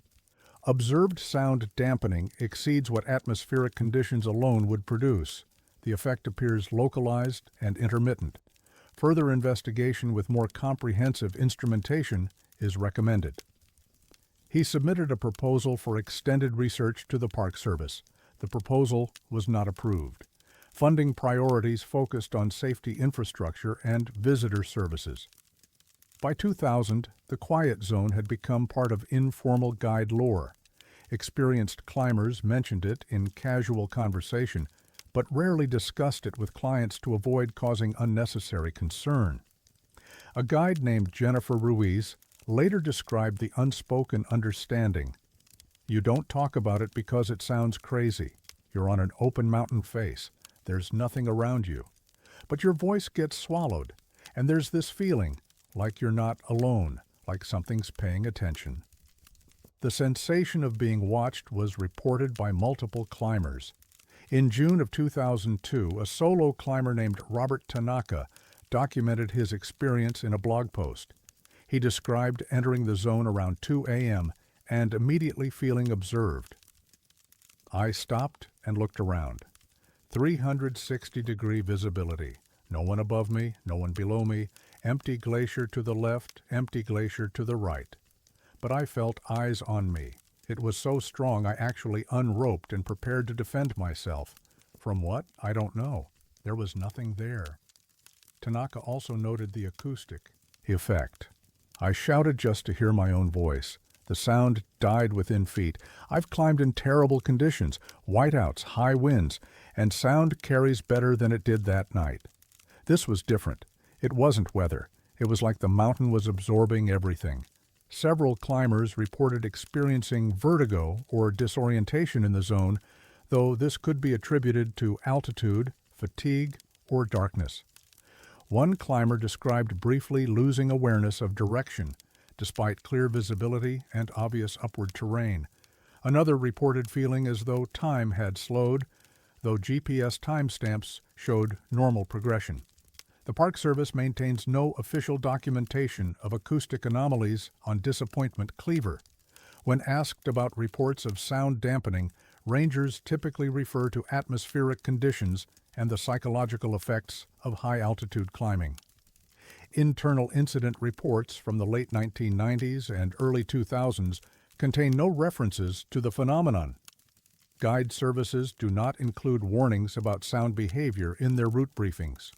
"Observed sound dampening exceeds what atmospheric conditions alone would produce. The effect appears localized and intermittent. Further investigation with more comprehensive instrumentation is recommended. He submitted a proposal for extended research to the Park Service. The proposal was not approved. Funding priorities focused on safety infrastructure and visitor services. By 2000, the quiet zone had become part of informal guide lore. Experienced climbers mentioned it in casual conversation, but rarely discussed it with clients to avoid causing unnecessary concern. A guide named Jennifer Ruiz later described the unspoken understanding. You don't talk about it because it sounds crazy. You're on an open mountain face. There's nothing around you. But your voice gets swallowed, and there's this feeling, like you're not alone, like something's paying attention. The sensation of being watched was reported by multiple climbers. In June of 2002, a solo climber named Robert Tanaka documented his experience in a blog post. He described entering the zone around 2 a.m. and immediately feeling observed. I stopped and looked around. 360-degree visibility. No one above me, no one below me, empty glacier to the left, empty glacier to the right. But I felt eyes on me. It was so strong I actually unroped and prepared to defend myself. From what? I don't know. There was nothing there. Tanaka also noted the acoustic effect. I shouted just to hear my own voice. The sound died within feet. I've climbed in terrible conditions, whiteouts, high winds, and sound carries better than it did that night. This was different. It wasn't weather. It was like the mountain was absorbing everything. Several climbers reported experiencing vertigo or disorientation in the zone, though this could be attributed to altitude, fatigue, or darkness. One climber described briefly losing awareness of direction, despite clear visibility and obvious upward terrain. Another reported feeling as though time had slowed, though GPS timestamps showed normal progression. The Park Service maintains no official documentation of acoustic anomalies on Disappointment Cleaver. When asked about reports of sound dampening, rangers typically refer to atmospheric conditions and the psychological effects of high-altitude climbing. Internal incident reports from the late 1990s and early 2000s contain no references to the phenomenon. Guide services do not include warnings about sound behavior in their route briefings.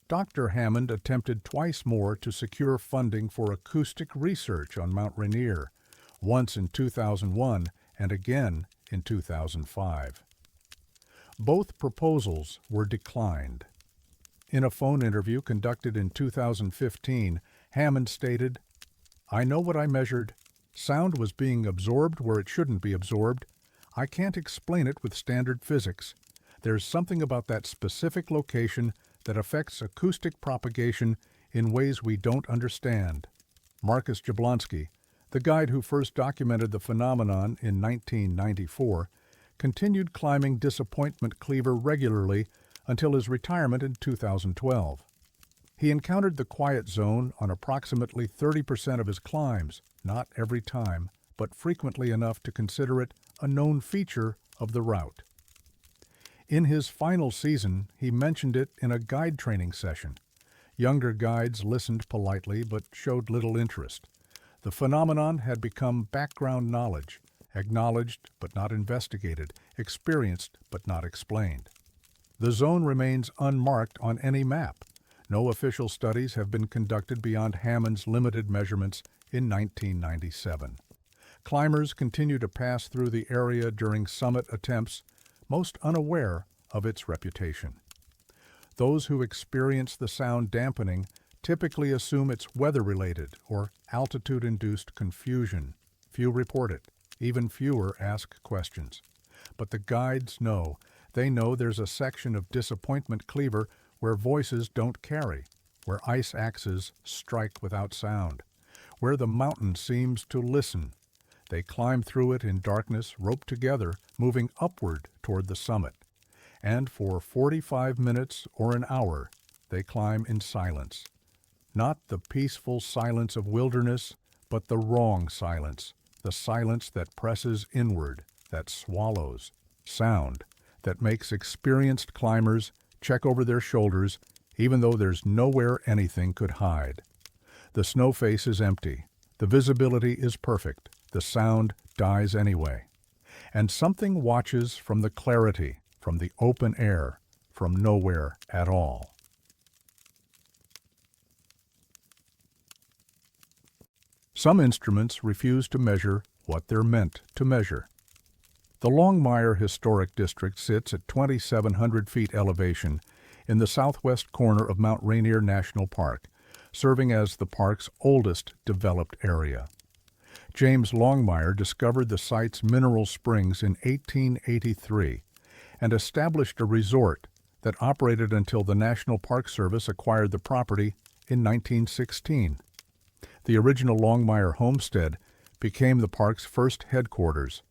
Dr. Hammond attempted twice more to secure funding for acoustic research on Mount Rainier, once in 2001 and again in 2005. Both proposals were declined. In a phone interview conducted in 2015, Hammond stated, "I know what I measured. Sound was being absorbed where it shouldn't be absorbed. I can't explain it with standard physics. There's something about that specific location that affects acoustic propagation in ways we don't understand." Marcus Jablonski, the guide who first documented the phenomenon in 1994, continued climbing Disappointment Cleaver regularly until his retirement in 2012. He encountered the quiet zone on approximately 30% of his climbs, not every time, but frequently enough to consider it a known feature of the route. In his final season, he mentioned it in a guide training session. Younger guides listened politely but showed little interest. The phenomenon had become background knowledge, acknowledged but not investigated, experienced but not explained. The zone remains unmarked on any map. No official studies have been conducted beyond Hammond's limited measurements in 1997. Climbers continue to pass through the area during summit attempts, most unaware of its reputation. Those who experience the sound dampening typically assume it's weather-related or altitude-induced confusion. Few report it. Even fewer ask questions. But the guides know. They know there's a section of Disappointment Cleaver where voices don't carry, where ice axes strike without sound, where the mountain seems to listen. They climb through it in darkness, roped together, moving upward toward the summit. And for 45 minutes or an hour, they climb in silence. Not the peaceful silence of wilderness, but the wrong silence, the silence that presses inward, that swallows, sound, that makes experienced climbers check over their shoulders, even though there's nowhere anything could hide. The snow face is empty. The visibility is perfect. The sound dies anyway. And something watches from the clarity, from the open air, from nowhere at all. Some instruments refuse to measure what they're meant to measure. The Longmire Historic District sits at 2,700 feet elevation in the southwest corner of Mount Rainier National Park, serving as the park's oldest developed area. James Longmire discovered the site's mineral springs in 1883 and established a resort that operated until the National Park Service acquired the property in 1916. The original Longmire homestead became the park's first headquarters.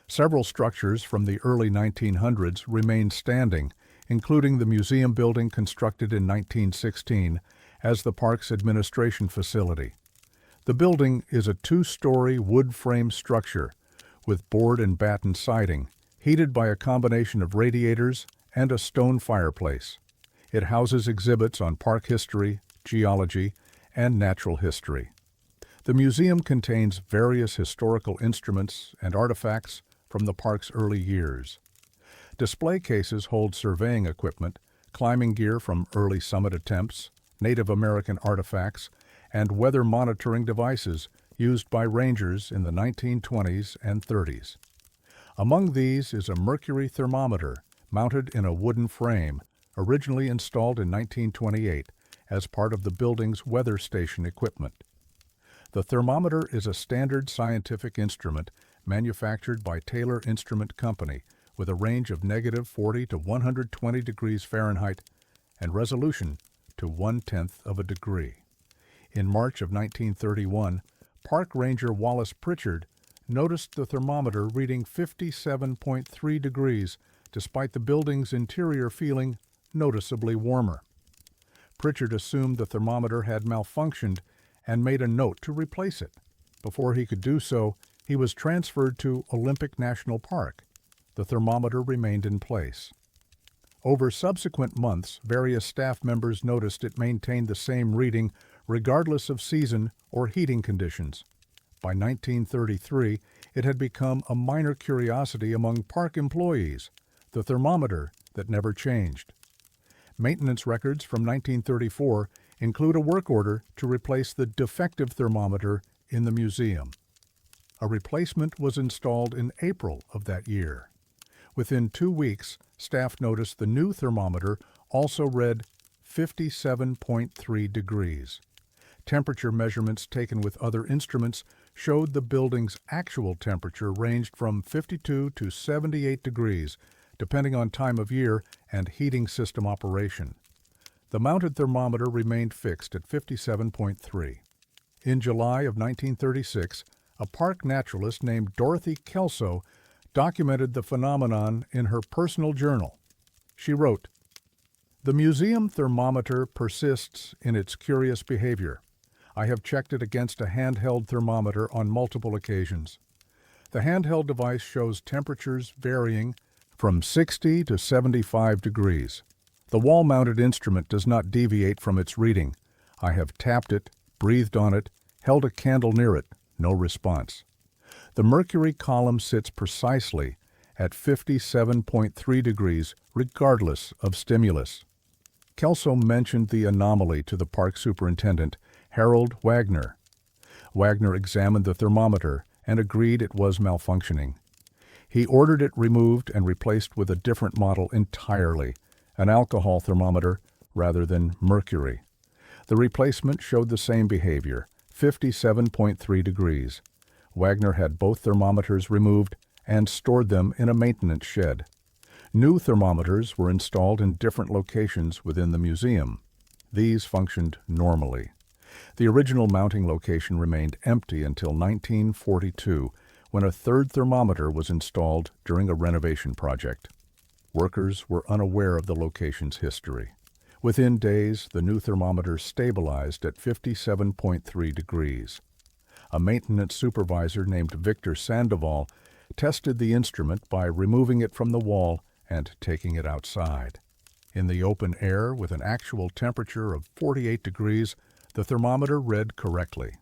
Several structures from the early 1900s remain standing, including the museum building constructed in 1916 as the park's administration facility. The building is a two-story wood frame structure with board and batten siding, heated by a combination of radiators and a stone fireplace. It houses exhibits on park history, geology, and natural history. The museum contains various historical instruments and artifacts from the park's early years. Display cases hold surveying equipment, climbing gear from early summit attempts, Native American artifacts, and weather monitoring devices used by rangers in the 1920s and 30s. Among these is a mercury thermometer mounted in a wooden frame, originally installed in 1928 as part of the building's weather station equipment. The thermometer is a standard scientific instrument manufactured by Taylor Instrument Company with a range of -40 to 120 degrees Fahrenheit and resolution to 1/10 of a degree. In March of 1931, Park Ranger Wallace Pritchard noticed the thermometer reading 57.3 degrees despite the building's interior feeling noticeably warmer. Pritchard assumed the thermometer had malfunctioned and made a note to replace it. Before he could do so, he was transferred to Olympic National Park. The thermometer remained in place. Over subsequent months, various staff members noticed it maintained the same reading regardless of season or heating conditions. By 1933, it had become a minor curiosity among park employees, the thermometer that never changed. Maintenance records from 1934 include a work order to replace the defective thermometer in the museum. A replacement was installed in April of that year. Within 2 weeks, staff noticed the new thermometer also read 57.3 degrees. Temperature measurements taken with other instruments showed the building's actual temperature ranged from 52 to 78 degrees, depending on time of year and heating system operation. The mounted thermometer remained fixed at 57.3. In July of 1936, a park naturalist named Dorothy Kelso documented the phenomenon in her personal journal. She wrote, "The museum thermometer persists in its curious behavior. I have checked it against a handheld thermometer on multiple occasions. The handheld device shows temperatures varying from 60 to 75 degrees. The wall-mounted instrument does not deviate from its reading. I have tapped it, breathed on it, held a candle near it, no response. The mercury column sits precisely at 57.3 degrees regardless of stimulus." Kelso mentioned the anomaly to the park superintendent, Harold Wagner. Wagner examined the thermometer and agreed it was malfunctioning. He ordered it removed and replaced with a different model entirely, an alcohol thermometer rather than mercury. The replacement showed the same behavior, 57.3 degrees. Wagner had both thermometers removed and stored them in a maintenance shed. New thermometers were installed in different locations within the museum. These functioned normally. The original mounting location remained empty until 1942, when a third thermometer was installed during a renovation project. Workers were unaware of the location's history. Within days, the new thermometer stabilized at 57.3 degrees. A maintenance supervisor named Victor Sandoval tested the instrument by removing it from the wall and taking it outside. In the open air, with an actual temperature of 48 degrees, the thermometer read correctly.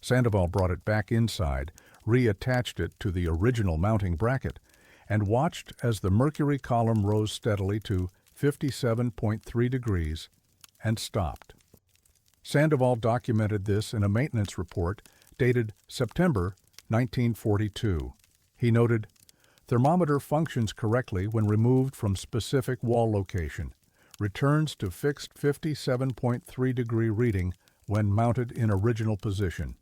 Sandoval brought it back inside, reattached it to the original mounting bracket, and watched as the mercury column rose steadily to 57.3 degrees and stopped. Sandoval documented this in a maintenance report dated September 1942. He noted, "Thermometer functions correctly when removed from specific wall location, returns to fixed 57.3 degree reading when mounted in original position.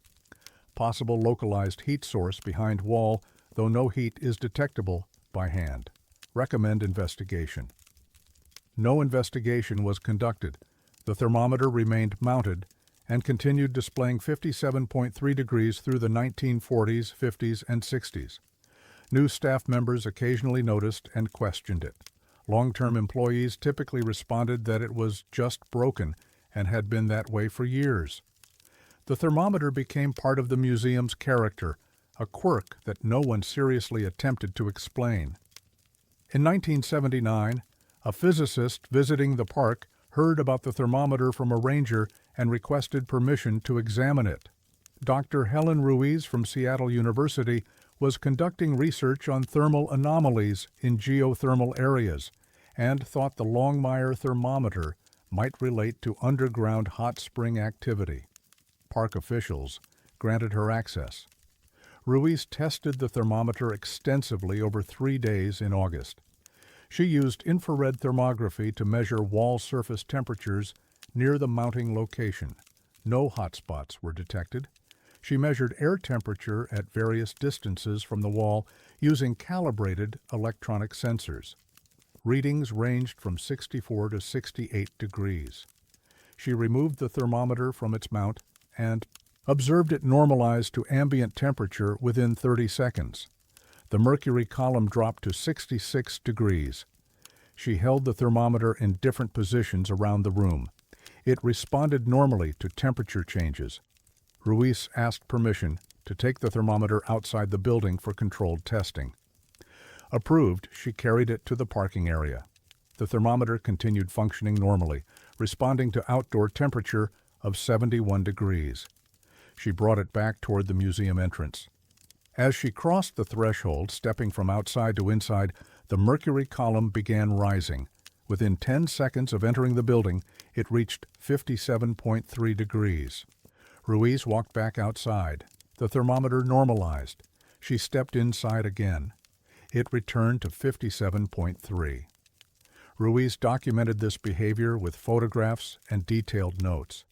Possible localized heat source behind wall, though no heat is detectable by hand. Recommend investigation." No investigation was conducted. The thermometer remained mounted and continued displaying 57.3 degrees through the 1940s, 50s, and 60s. New staff members occasionally noticed and questioned it. Long-term employees typically responded that it was just broken and had been that way for years. The thermometer became part of the museum's character, a quirk that no one seriously attempted to explain. In 1979, a physicist visiting the park heard about the thermometer from a ranger and requested permission to examine it. Dr. Helen Ruiz from Seattle University was conducting research on thermal anomalies in geothermal areas and thought the Longmire thermometer might relate to underground hot spring activity. Park officials granted her access. Ruiz tested the thermometer extensively over 3 days in August. She used infrared thermography to measure wall surface temperatures near the mounting location. No hotspots were detected. She measured air temperature at various distances from the wall using calibrated electronic sensors. Readings ranged from 64 to 68 degrees. She removed the thermometer from its mount and observed it normalize to ambient temperature within 30 seconds. The mercury column dropped to 66 degrees. She held the thermometer in different positions around the room. It responded normally to temperature changes. Ruiz asked permission to take the thermometer outside the building for controlled testing. Approved, she carried it to the parking area. The thermometer continued functioning normally, responding to outdoor temperature of 71 degrees. She brought it back toward the museum entrance. As she crossed the threshold, stepping from outside to inside, the mercury column began rising. Within 10 seconds of entering the building, it reached 57.3 degrees. Ruiz walked back outside. The thermometer normalized. She stepped inside again. It returned to 57.3. Ruiz documented this behavior with photographs and detailed notes.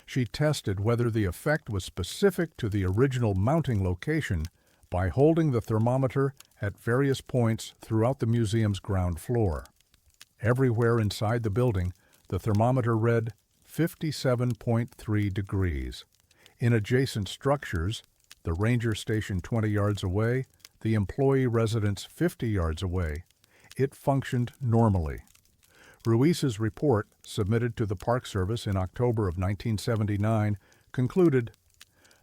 She tested whether the effect was specific to the original mounting location by holding the thermometer at various points throughout the museum's ground floor. Everywhere inside the building, the thermometer read 57.3 degrees. In adjacent structures, the ranger station 20 yards away, the employee residence 50 yards away, it functioned normally. Ruiz's report, submitted to the Park Service in October of 1979, concluded,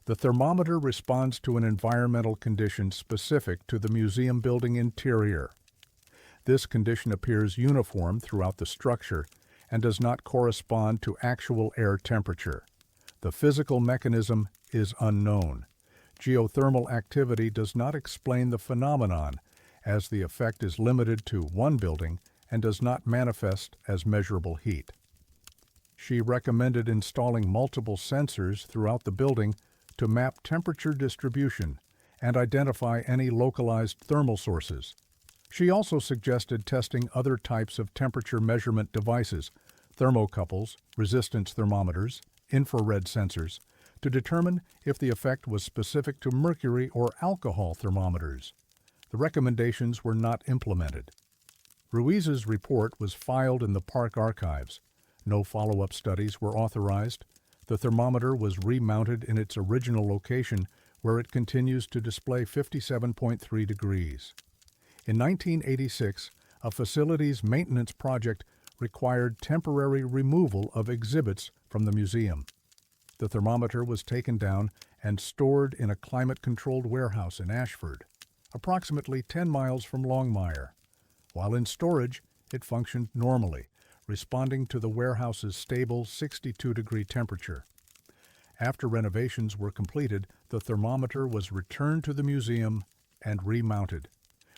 "The thermometer responds to an environmental condition specific to the museum building interior. This condition appears uniform throughout the structure and does not correspond to actual air temperature. The physical mechanism is unknown. Geothermal activity does not explain the phenomenon, as the effect is limited to one building and does not manifest as measurable heat." She recommended installing multiple sensors throughout the building to map temperature distribution and identify any localized thermal sources. She also suggested testing other types of temperature measurement devices, thermocouples, resistance thermometers, infrared sensors, to determine if the effect was specific to mercury or alcohol thermometers. The recommendations were not implemented. Ruiz's report was filed in the park archives. No follow-up studies were authorized. The thermometer was remounted in its original location, where it continues to display 57.3 degrees. In 1986, a facilities maintenance project required temporary removal of exhibits from the museum. The thermometer was taken down and stored in a climate-controlled warehouse in Ashford, approximately 10 miles from Longmire. While in storage, it functioned normally, responding to the warehouse's stable 62-degree temperature. After renovations were completed, the thermometer was returned to the museum and remounted.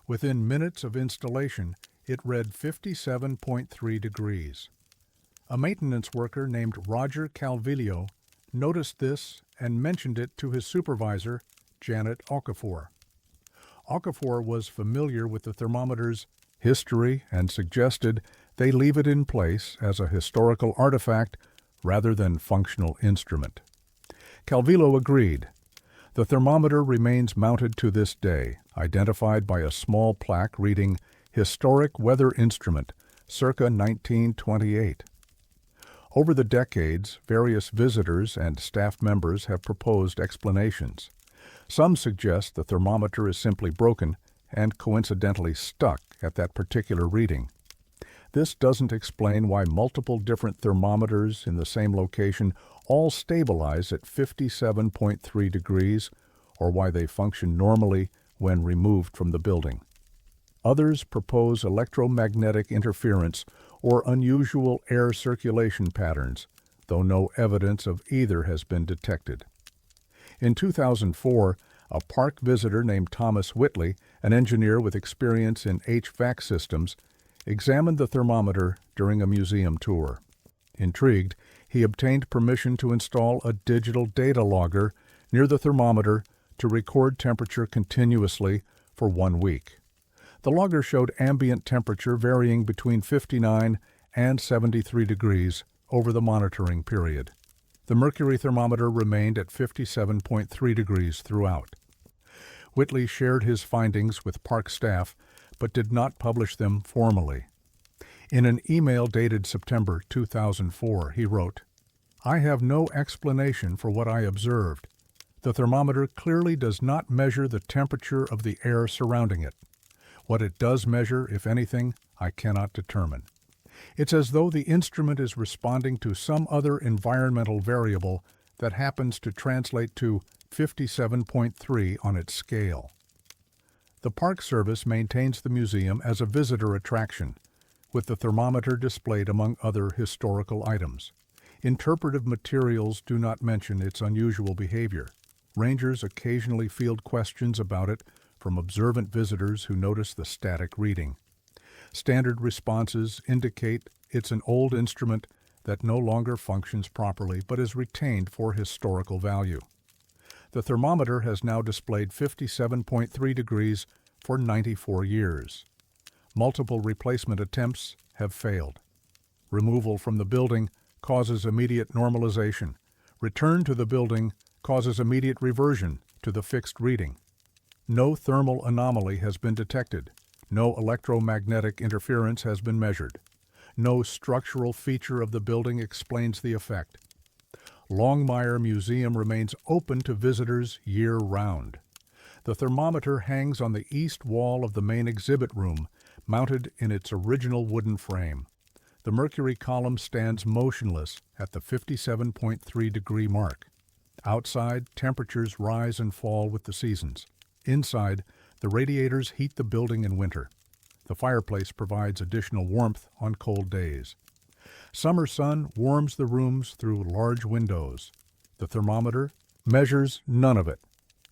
Within minutes of installation, it read 57.3 degrees. A maintenance worker named Roger Calvillo noticed this and mentioned it to his supervisor, Janet Okafor. Okafor was familiar with the thermometer's history and suggested they leave it in place as a historical artifact rather than functional instrument. Calvillo agreed. The thermometer remains mounted to this day, identified by a small plaque reading Historic Weather Instrument, circa 1928. Over the decades, various visitors and staff members have proposed explanations. Some suggest the thermometer is simply broken and coincidentally stuck at that particular reading. This doesn't explain why multiple different thermometers in the same location all stabilize at 57.3 degrees, or why they function normally when removed from the building. Others propose electromagnetic interference or unusual air circulation patterns, though no evidence of either has been detected. In 2004, a park visitor named Thomas Whitley, an engineer with experience in HVAC systems, examined the thermometer during a museum tour. Intrigued, he obtained permission to install a digital data logger near the thermometer to record temperature continuously for 1 week. The logger showed ambient temperature varying between 59 and 73 degrees over the monitoring period. The mercury thermometer remained at 57.3 degrees throughout. Whitley shared his findings with park staff, but did not publish them formally. In an email dated September 2004, he wrote, "I have no explanation for what I observed. The thermometer clearly does not measure the temperature of the air surrounding it. What it does measure, if anything, I cannot determine. It's as though the instrument is responding to some other environmental variable that happens to translate to 57.3 on its scale." The Park Service maintains the museum as a visitor attraction, with the thermometer displayed among other historical items. Interpretive materials do not mention its unusual behavior. Rangers occasionally field questions about it from observant visitors who notice the static reading. Standard responses indicate it's an old instrument that no longer functions properly but is retained for historical value. The thermometer has now displayed 57.3 degrees for 94 years. Multiple replacement attempts have failed. Removal from the building causes immediate normalization. Return to the building causes immediate reversion to the fixed reading. No thermal anomaly has been detected. No electromagnetic interference has been measured. No structural feature of the building explains the effect. Longmire Museum remains open to visitors year-round. The thermometer hangs on the east wall of the main exhibit room, mounted in its original wooden frame. The mercury column stands motionless at the 57.3 degree mark. Outside, temperatures rise and fall with the seasons. Inside, the radiators heat the building in winter. The fireplace provides additional warmth on cold days. Summer sun warms the rooms through large windows. The thermometer measures none of it.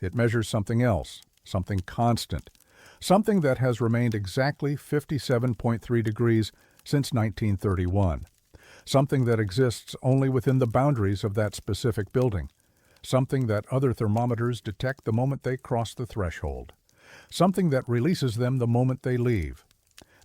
It measures something else, something constant, something that has remained exactly 57.3 degrees since 1931, something that exists only within the boundaries of that specific building, something that other thermometers detect the moment they cross the threshold, something that releases them the moment they leave.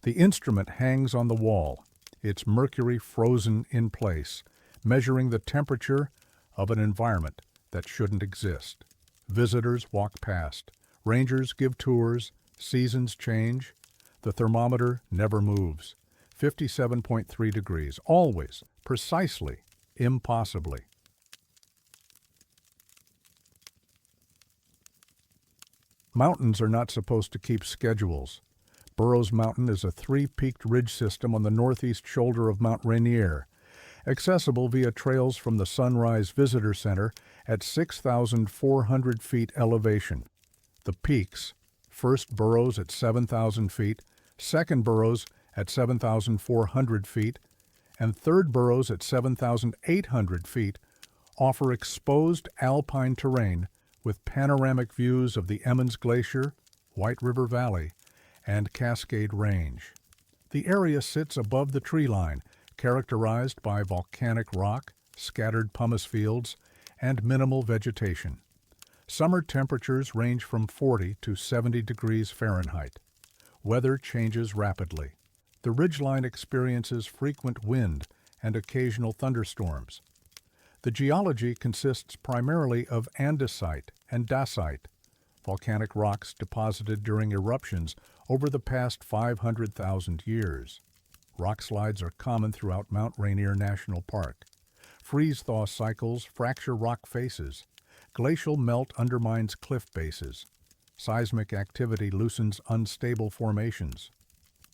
The instrument hangs on the wall, its mercury frozen in place, measuring the temperature of an environment that shouldn't exist. Visitors walk past. Rangers give tours. Seasons change. The thermometer never moves. 57.3 degrees, always, precisely, impossibly. Mountains are not supposed to keep schedules. Burroughs Mountain is a three-peaked ridge system on the northeast shoulder of Mount Rainier, accessible via trails from the Sunrise Visitor Center at 6,400 feet elevation. The peaks, first Burroughs at 7,000 feet, second Burroughs at 7,400 feet, and third burrows at 7,800 feet offer exposed alpine terrain with panoramic views of the Emmons Glacier, White River Valley, and Cascade Range. The area sits above the tree line, characterized by volcanic rock, scattered pumice fields, and minimal vegetation. Summer temperatures range from 40 to 70 degrees Fahrenheit. Weather changes rapidly. The ridgeline experiences frequent wind and occasional thunderstorms. The geology consists primarily of andesite and dacite, volcanic rocks deposited during eruptions over the past 500,000 years. Rock slides are common throughout Mount Rainier National Park. Freeze-thaw cycles fracture rock faces. Glacial melt undermines cliff bases. Seismic activity loosens unstable formations.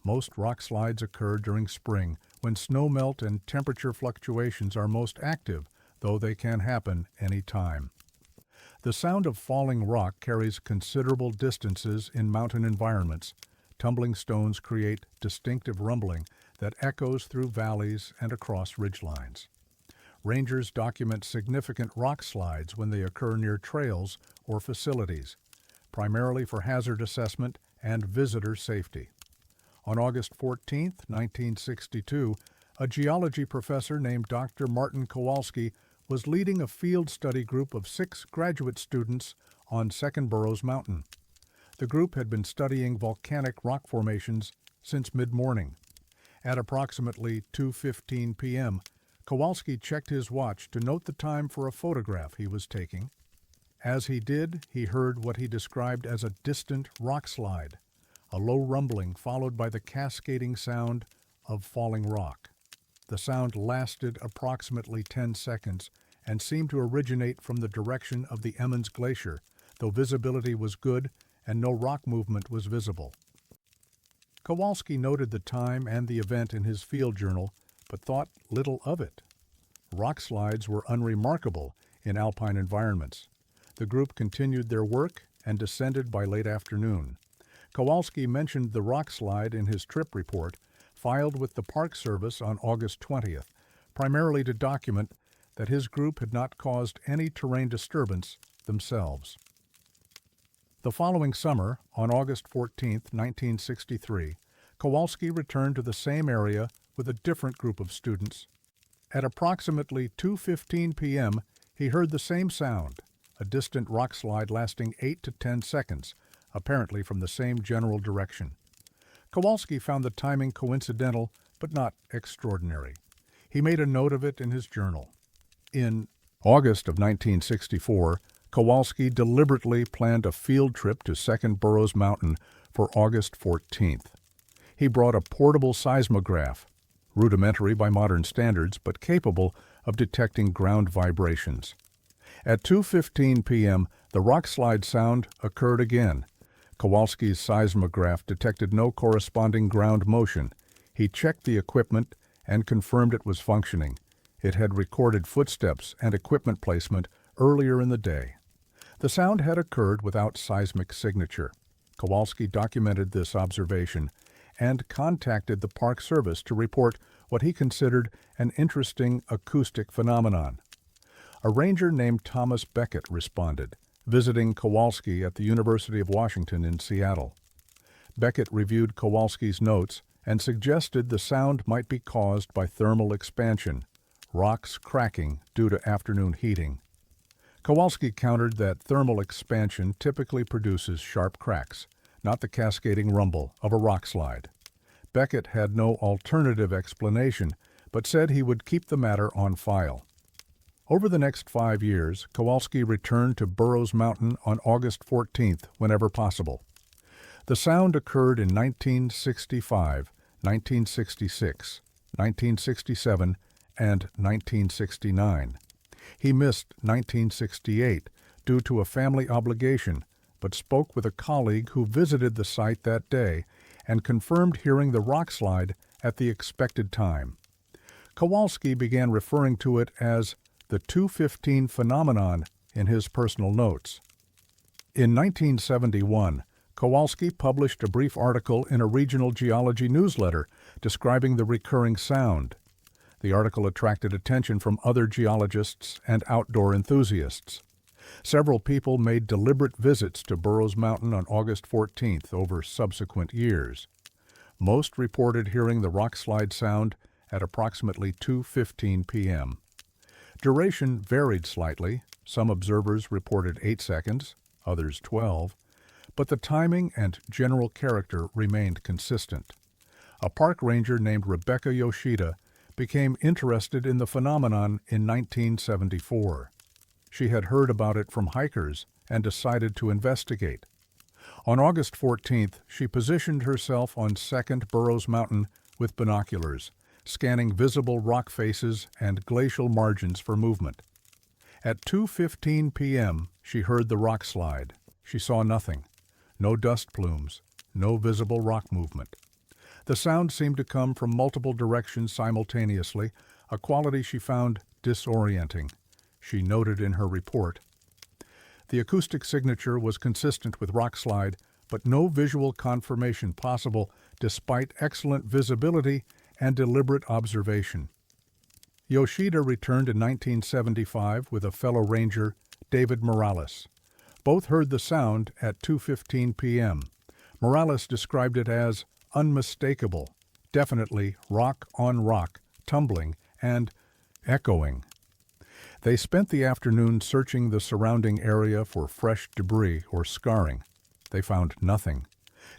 Most rock slides occur during spring when snowmelt and temperature fluctuations are most active, though they can happen any time. The sound of falling rock carries considerable distances in mountain environments. Tumbling stones create distinctive rumbling that echoes through valleys and across ridgelines. Rangers document significant rock slides when they occur near trails or facilities, primarily for hazard assessment and visitor safety. On August 14, 1962, a geology professor named Dr. Martin Kowalski was leading a field study group of 6 graduate students on Second Burrows Mountain. The group had been studying volcanic rock formations since mid-morning. At approximately 2:15 p.m., Kowalski checked his watch to note the time for a photograph he was taking. As he did, he heard what he described as a distant rock slide, a low rumbling followed by the cascading sound of falling rock. The sound lasted approximately 10 seconds and seemed to originate from the direction of the Emmons Glacier, though visibility was good and no rock movement was visible. Kowalski noted the time and the event in his field journal, but thought little of it. Rock slides were unremarkable in alpine environments. The group continued their work and descended by late afternoon. Kowalski mentioned the rock slide in his trip report, filed with the Park Service on August 20th, primarily to document that his group had not caused any terrain disturbance themselves. The following summer, on August 14, 1963, Kowalski returned to the same area with a different group of students. At approximately 2:15 p.m., he heard the same sound, a distant rock slide lasting 8 to 10 seconds, apparently from the same general direction. Kowalski found the timing coincidental, but not extraordinary. He made a note of it in his journal. In August of 1964, Kowalski deliberately planned a field trip to Second Burrows Mountain for August 14th. He brought a portable seismograph, rudimentary by modern standards, but capable of detecting ground vibrations. At 2:15 p.m., the rock slide sound occurred again. Kowalski's seismograph detected no corresponding ground motion. He checked the equipment and confirmed it was functioning. It had recorded footsteps and equipment placement earlier in the day. The sound had occurred without seismic signature. Kowalski documented this observation and contacted the Park Service to report what he considered an interesting acoustic phenomenon. A ranger named Thomas Beckett responded, visiting Kowalski at the University of Washington in Seattle. Beckett reviewed Kowalski's notes and suggested the sound might be caused by thermal expansion, rocks cracking due to afternoon heating. Kowalski countered that thermal expansion typically produces sharp cracks, not the cascading rumble of a rock slide. Beckett had no alternative explanation, but said he would keep the matter on file. Over the next 5 years, Kowalski returned to Burrows Mountain on August 14th whenever possible. The sound occurred in 1965, 1966, 1967, and 1969. He missed 1968 due to a family obligation, but spoke with a colleague who visited the site that day and confirmed hearing the rock slide at the expected time. Kowalski began referring to it as the 2:15 phenomenon in his personal notes. In 1971, Kowalski published a brief article in a regional geology newsletter describing the recurring sound. The article attracted attention from other geologists and outdoor enthusiasts. Several people made deliberate visits to Burroughs Mountain on August 14th over subsequent years. Most reported hearing the rockslide sound at approximately 2:15 p.m. Duration varied slightly. Some observers reported 8 seconds, others 12, but the timing and general character remained consistent. A park ranger named Rebecca Yoshida became interested in the phenomenon in 1974. She had heard about it from hikers and decided to investigate. On August 14th, she positioned herself on 2nd Burroughs Mountain with binoculars, scanning visible rock faces and glacial margins for movement. At 2:15 p.m., she heard the rock slide. She saw nothing. No dust plumes, no visible rock movement. The sound seemed to come from multiple directions simultaneously, a quality she found disorienting. She noted in her report. The acoustic signature was consistent with rockslide, but no visual confirmation possible despite excellent visibility and deliberate observation. Yoshida returned in 1975 with a fellow ranger, David Morales. Both heard the sound at 2:15 p.m. Morales described it as unmistakable, definitely rock on rock, tumbling, and echoing. They spent the afternoon searching the surrounding area for fresh debris or scarring. They found nothing.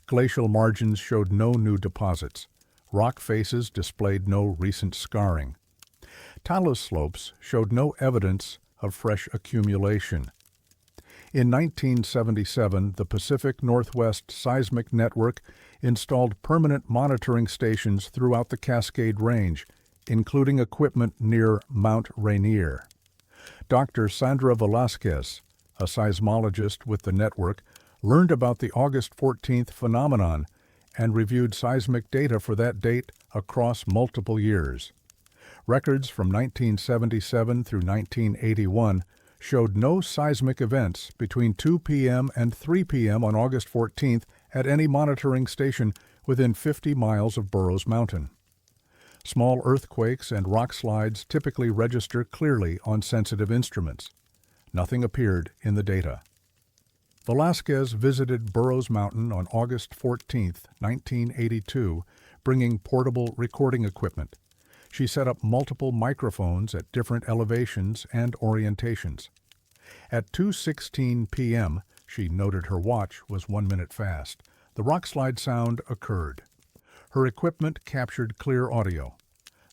Glacial margins showed no new deposits. Rock faces displayed no recent scarring. Talus slopes showed no evidence of fresh accumulation. In 1977, the Pacific Northwest Seismic Network installed permanent monitoring stations throughout the Cascade Range, including equipment near Mount Rainier. Dr. Sandra Velasquez, a seismologist with the network, learned about the August 14th phenomenon and reviewed seismic data for that date across multiple years. Records from 1977 through 1981 showed no seismic events between 2 p.m. and 3 p.m. on August 14th at any monitoring station within 50 miles of Burroughs Mountain. Small earthquakes and rock slides typically register clearly on sensitive instruments. Nothing appeared in the data. Velasquez visited Burroughs Mountain on August 14, 1982, bringing portable recording equipment. She set up multiple microphones at different elevations and orientations. At 2:16 p.m., she noted her watch was 1 minute fast. The rockslide sound occurred. Her equipment captured clear audio.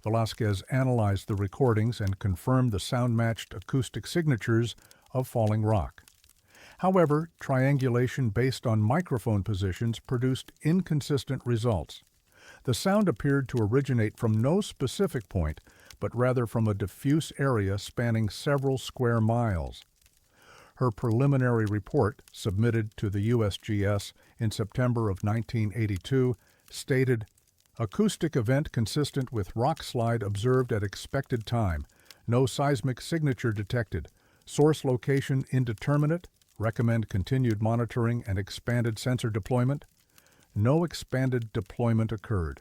Velasquez analyzed the recordings and confirmed the sound-matched acoustic signatures of falling rock. However, triangulation based on microphone positions produced inconsistent results. The sound appeared to originate from no specific point, but rather from a diffuse area spanning several square miles. Her preliminary report, submitted to the USGS in September of 1982, stated, "Acoustic event consistent with rock slide observed at expected time. No seismic signature detected. Source location indeterminate. Recommend continued monitoring and expanded sensor deployment." No expanded deployment occurred.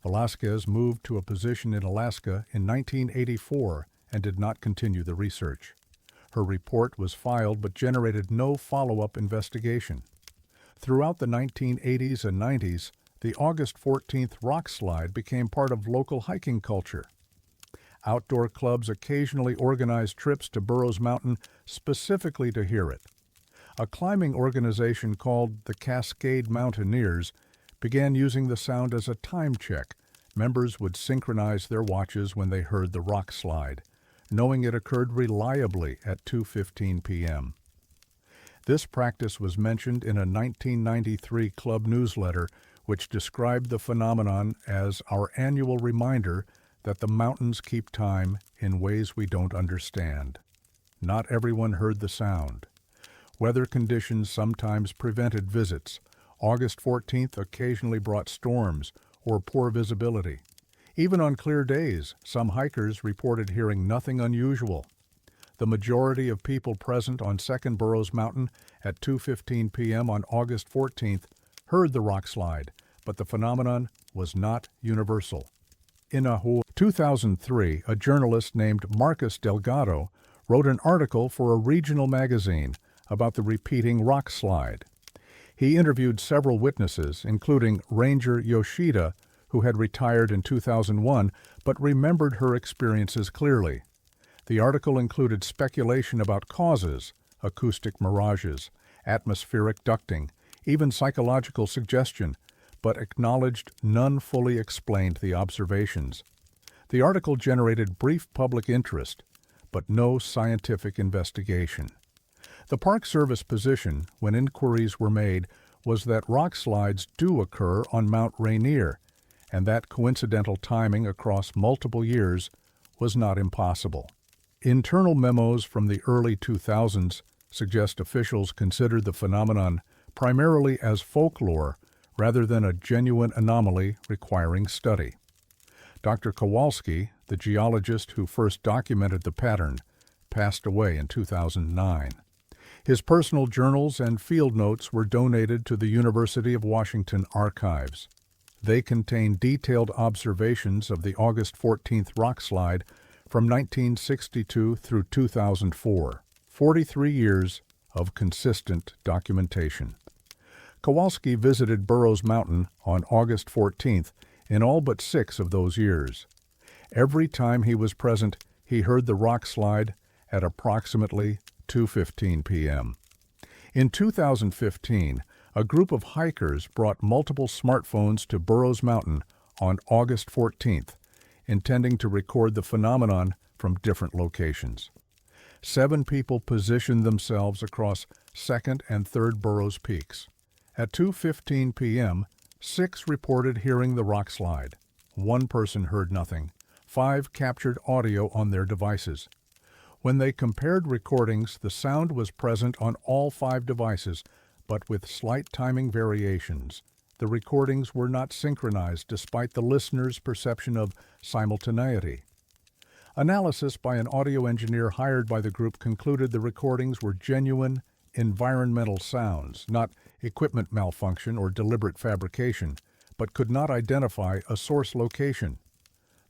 Velasquez moved to a position in Alaska in 1984 and did not continue the research. Her report was filed but generated no follow-up investigation. Throughout the 1980s and 90s, the August 14th rock slide became part of local hiking culture. Outdoor clubs occasionally organized trips to Burroughs Mountain specifically to hear it. A climbing organization called the Cascade Mountaineers began using the sound as a time check. Members would synchronize their watches when they heard the rock slide, knowing it occurred reliably at 2:15 p.m. This practice was mentioned in a 1993 club newsletter which described the phenomenon as our annual reminder that the mountains keep time in ways we don't understand. Not everyone heard the sound. Weather conditions sometimes prevented visits. August 14th occasionally brought storms or poor visibility. Even on clear days, some hikers reported hearing nothing unusual. The majority of people present on 2nd Burroughs Mountain at 2:15 p.m. on August 14th heard the rock slide, but the phenomenon was not universal. In a 2003, a journalist named Marcus Delgado wrote an article for a regional magazine about the repeating rock slide. He interviewed several witnesses, including Ranger Yoshida, who had retired in 2001 but remembered her experiences clearly. The article included speculation about causes, acoustic mirages, atmospheric ducting, even psychological suggestion, but acknowledged none fully explained the observations. The article generated brief public interest, but no scientific investigation. The Park Service position, when inquiries were made, was that rock slides do occur on Mount Rainier, and that coincidental timing across multiple years was not impossible. Internal memos from the early 2000s suggest officials considered the phenomenon primarily as folklore rather than a genuine anomaly requiring study. Dr. Kowalski, the geologist who first documented the pattern, passed away in 2009. His personal journals and field notes were donated to the University of Washington archives. They contain detailed observations of the August 14th rock slide from 1962 through 2004, 43 years of consistent documentation. Kowalski visited Burroughs Mountain on August 14th in all but 6 of those years. Every time he was present, he heard the rock slide at approximately 2:15 p.m. In 2015, a group of hikers brought multiple smartphones to Burroughs Mountain on August 14th, intending to record the phenomenon from different locations. 7 people positioned themselves across 2nd and 3rd Burroughs peaks. At 2:15 p.m., 6 reported hearing the rock slide. 1 person heard nothing. 5 captured audio on their devices. When they compared recordings, the sound was present on all 5 devices, but with slight timing variations. The recordings were not synchronized despite the listener's perception of simultaneity. Analysis by an audio engineer hired by the group concluded the recordings were genuine environmental sounds, not equipment malfunction or deliberate fabrication, but could not identify a source location.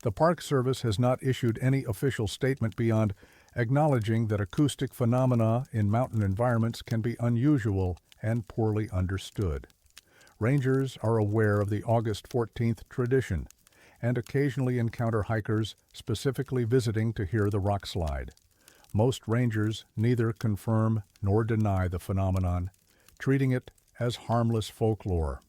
The Park Service has not issued any official statement beyond acknowledging that acoustic phenomena in mountain environments can be unusual and poorly understood. Rangers are aware of the August 14th tradition and occasionally encounter hikers specifically visiting to hear the rock slide. Most rangers neither confirm nor deny the phenomenon, treating it as harmless folklore.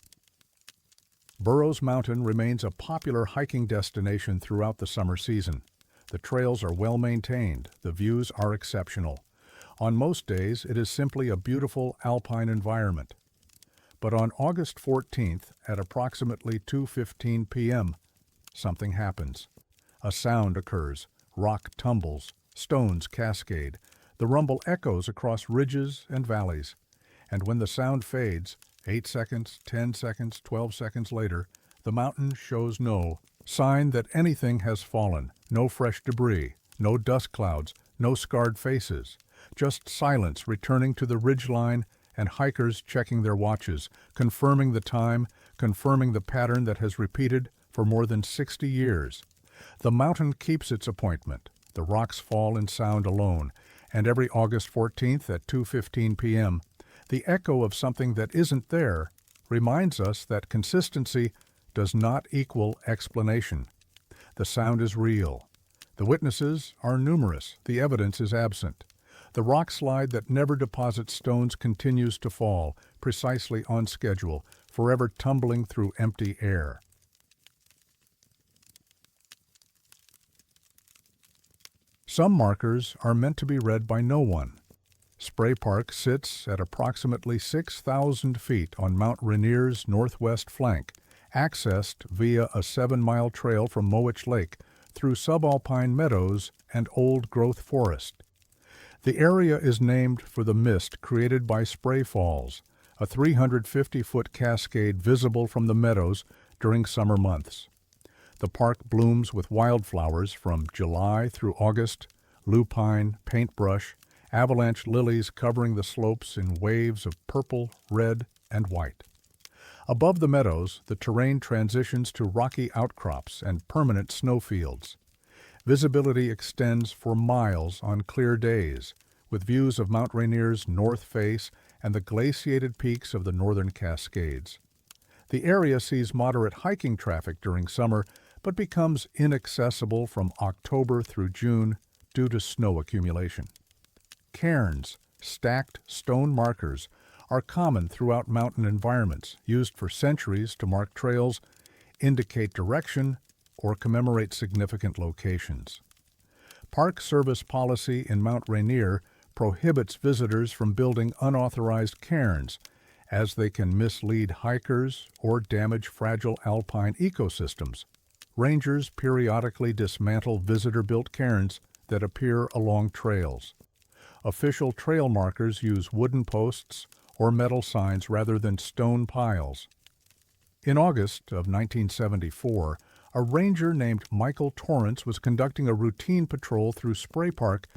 Burroughs Mountain remains a popular hiking destination throughout the summer season. The trails are well maintained, the views are exceptional. On most days, it is simply a beautiful alpine environment. But on August 14th, at approximately 2:15 p.m., something happens. A sound occurs, rock tumbles, stones cascade, the rumble echoes across ridges and valleys. And when the sound fades, 8 seconds, 10 seconds, 12 seconds later, the mountain shows no sign that anything has fallen, no fresh debris, no dust clouds, no scarred faces, just silence returning to the ridgeline and hikers checking their watches, confirming the time, confirming the pattern that has repeated for more than 60 years. The mountain keeps its appointment. The rocks fall in sound alone, and every August 14th at 2:15 p.m., the echo of something that isn't there reminds us that consistency does not equal explanation. The sound is real. The witnesses are numerous. The evidence is absent. The rock slide that never deposits stones continues to fall, precisely on schedule, forever tumbling through empty air. Some markers are meant to be read by no one. Spray Park sits at approximately 6,000 feet on Mount Rainier's northwest flank, accessed via a 7-mile trail from Mowich Lake through subalpine meadows and old-growth forest. The area is named for the mist created by Spray Falls, a 350-foot cascade visible from the meadows during summer months. The park blooms with wildflowers from July through August, lupine, paintbrush, avalanche lilies covering the slopes in waves of purple, red, and white. Above the meadows, the terrain transitions to rocky outcrops and permanent snowfields. Visibility extends for miles on clear days, with views of Mount Rainier's north face and the glaciated peaks of the northern Cascades. The area sees moderate hiking traffic during summer, but becomes inaccessible from October through June due to snow accumulation. Cairns, stacked stone markers, are common throughout mountain environments, used for centuries to mark trails, indicate direction, or commemorate significant locations. Park Service policy in Mount Rainier prohibits visitors from building unauthorized cairns, as they can mislead hikers or damage fragile alpine ecosystems. Rangers periodically dismantle visitor-built cairns that appear along trails. Official trail markers use wooden posts or metal signs rather than stone piles. In August of 1974, a ranger named Michael Torrance was conducting a routine patrol through Spray Park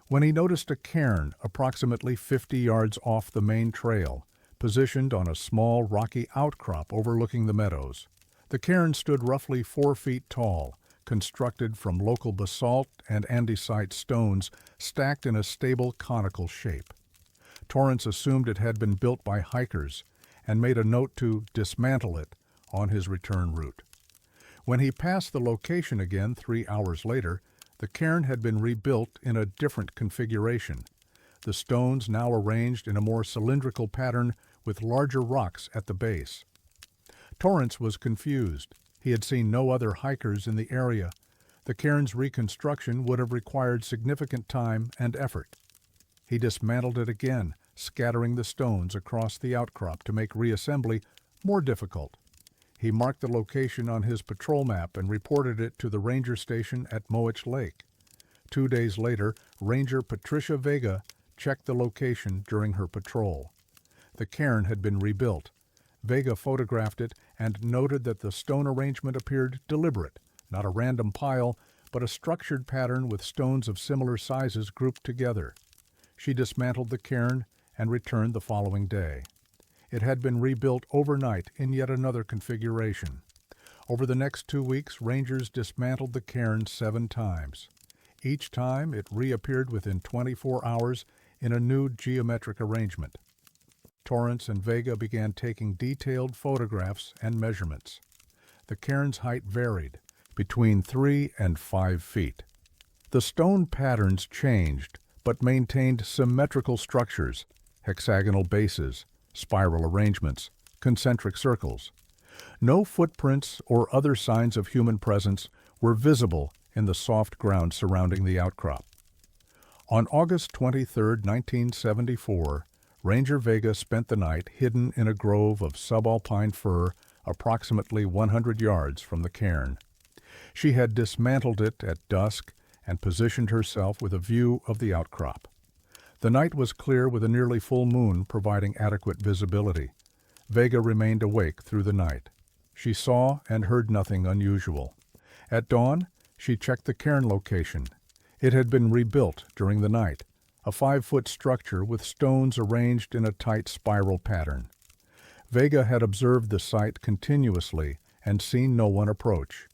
when he noticed a cairn approximately 50 yards off the main trail, positioned on a small rocky outcrop overlooking the meadows. The cairn stood roughly 4 feet tall, constructed from local basalt and andesite stones stacked in a stable conical shape. Torrance assumed it had been built by hikers and made a note to dismantle it on his return route. When he passed the location again 3 hours later, the cairn had been rebuilt in a different configuration. The stones now arranged in a more cylindrical pattern with larger rocks at the base. Torrance was confused. He had seen no other hikers in the area. The cairn's reconstruction would have required significant time and effort. He dismantled it again, scattering the stones across the outcrop to make reassembly more difficult. He marked the location on his patrol map and reported it to the ranger station at Moich Lake. 2 days later, Ranger Patricia Vega checked the location during her patrol. The cairn had been rebuilt. Vega photographed it and noted that the stone arrangement appeared deliberate, not a random pile, but a structured pattern with stones of similar sizes grouped together. She dismantled the cairn and returned the following day. It had been rebuilt overnight in yet another configuration. Over the next 2 weeks, rangers dismantled the cairn 7 times. Each time, it reappeared within 24 hours in a new geometric arrangement. Torrance and Vega began taking detailed photographs and measurements. The cairn's height varied, between 3 and 5 feet. The stone patterns changed, but maintained symmetrical structures, hexagonal bases, spiral arrangements, concentric circles. No footprints or other signs of human presence were visible in the soft ground surrounding the outcrop. On August 23, 1974, Ranger Vega spent the night hidden in a grove of subalpine fir approximately 100 yards from the cairn. She had dismantled it at dusk and positioned herself with a view of the outcrop. The night was clear with a nearly full moon providing adequate visibility. Vega remained awake through the night. She saw and heard nothing unusual. At dawn, she checked the cairn location. It had been rebuilt during the night, a 5-foot structure with stones arranged in a tight spiral pattern. Vega had observed the site continuously and seen no one approach.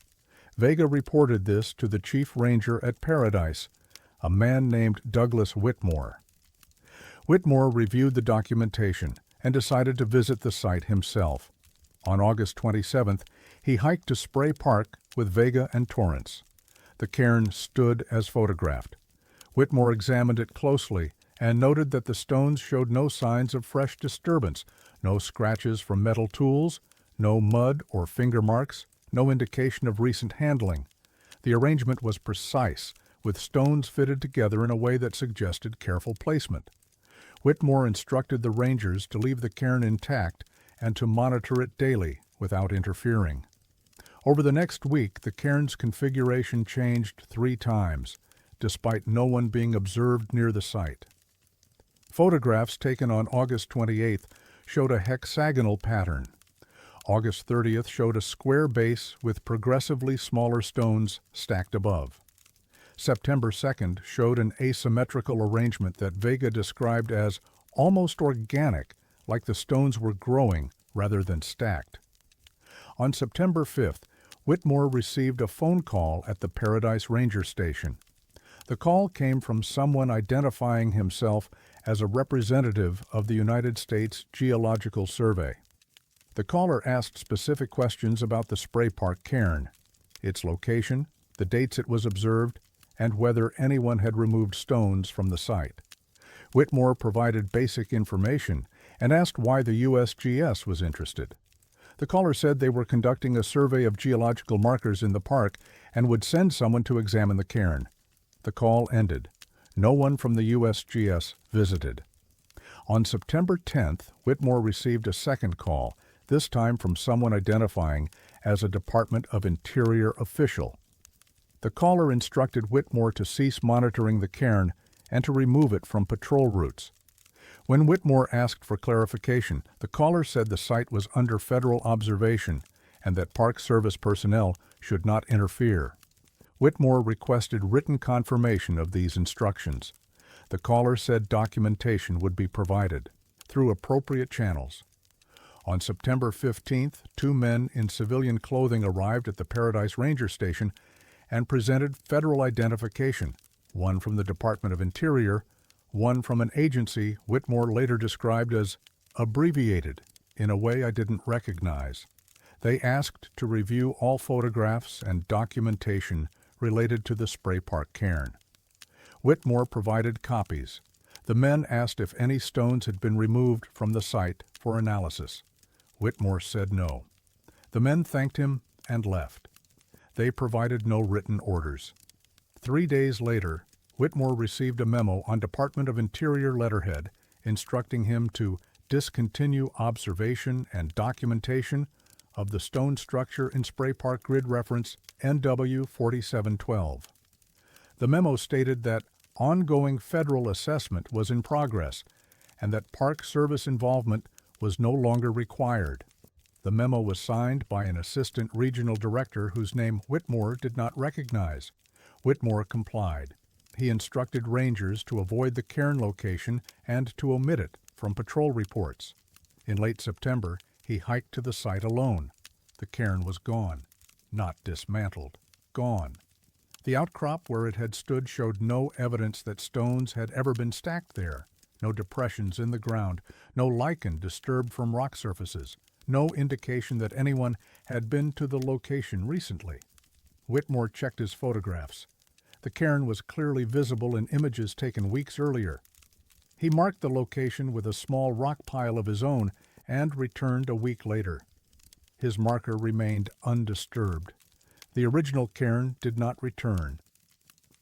Vega reported this to the chief ranger at Paradise, a man named Douglas Whitmore. Whitmore reviewed the documentation and decided to visit the site himself. On August 27th, he hiked to Spray Park with Vega and Torrance. The cairn stood as photographed. Whitmore examined it closely and noted that the stones showed no signs of fresh disturbance, no scratches from metal tools, no mud or finger marks, no indication of recent handling. The arrangement was precise, with stones fitted together in a way that suggested careful placement. Whitmore instructed the rangers to leave the cairn intact and to monitor it daily without interfering. Over the next week, the cairn's configuration changed 3 times, despite no one being observed near the site. Photographs taken on August 28th showed a hexagonal pattern. August 30th showed a square base with progressively smaller stones stacked above. September 2nd showed an asymmetrical arrangement that Vega described as almost organic, like the stones were growing rather than stacked. On September 5th, Whitmore received a phone call at the Paradise Ranger Station. The call came from someone identifying himself as a representative of the United States Geological Survey. The caller asked specific questions about the Spray Park cairn, its location, the dates it was observed, and whether anyone had removed stones from the site. Whitmore provided basic information and asked why the USGS was interested. The caller said they were conducting a survey of geological markers in the park and would send someone to examine the cairn. The call ended. No one from the USGS visited. On September 10th, Whitmore received a second call, this time from someone identifying as a Department of Interior official. The caller instructed Whitmore to cease monitoring the cairn and to remove it from patrol routes. When Whitmore asked for clarification, the caller said the site was under federal observation and that Park Service personnel should not interfere. Whitmore requested written confirmation of these instructions. The caller said documentation would be provided through appropriate channels. On September 15th, 2 men in civilian clothing arrived at the Paradise Ranger Station and presented federal identification, one from the Department of Interior, one from an agency Whitmore later described as abbreviated in a way I didn't recognize. They asked to review all photographs and documentation related to the Spray Park cairn. Whitmore provided copies. The men asked if any stones had been removed from the site for analysis. Whitmore said no. The men thanked him and left. They provided no written orders. 3 days later, Whitmore received a memo on Department of Interior letterhead instructing him to discontinue observation and documentation of the stone structure in Spray Park Grid Reference NW 4712. The memo stated that ongoing federal assessment was in progress and that Park Service involvement was no longer required. The memo was signed by an assistant regional director whose name Whitmore did not recognize. Whitmore complied. He instructed rangers to avoid the cairn location and to omit it from patrol reports. In late September, he hiked to the site alone. The cairn was gone, not dismantled, gone. The outcrop where it had stood showed no evidence that stones had ever been stacked there, no depressions in the ground, no lichen disturbed from rock surfaces, no indication that anyone had been to the location recently. Whitmore checked his photographs. The cairn was clearly visible in images taken weeks earlier. He marked the location with a small rock pile of his own and returned a week later. His marker remained undisturbed. The original cairn did not return.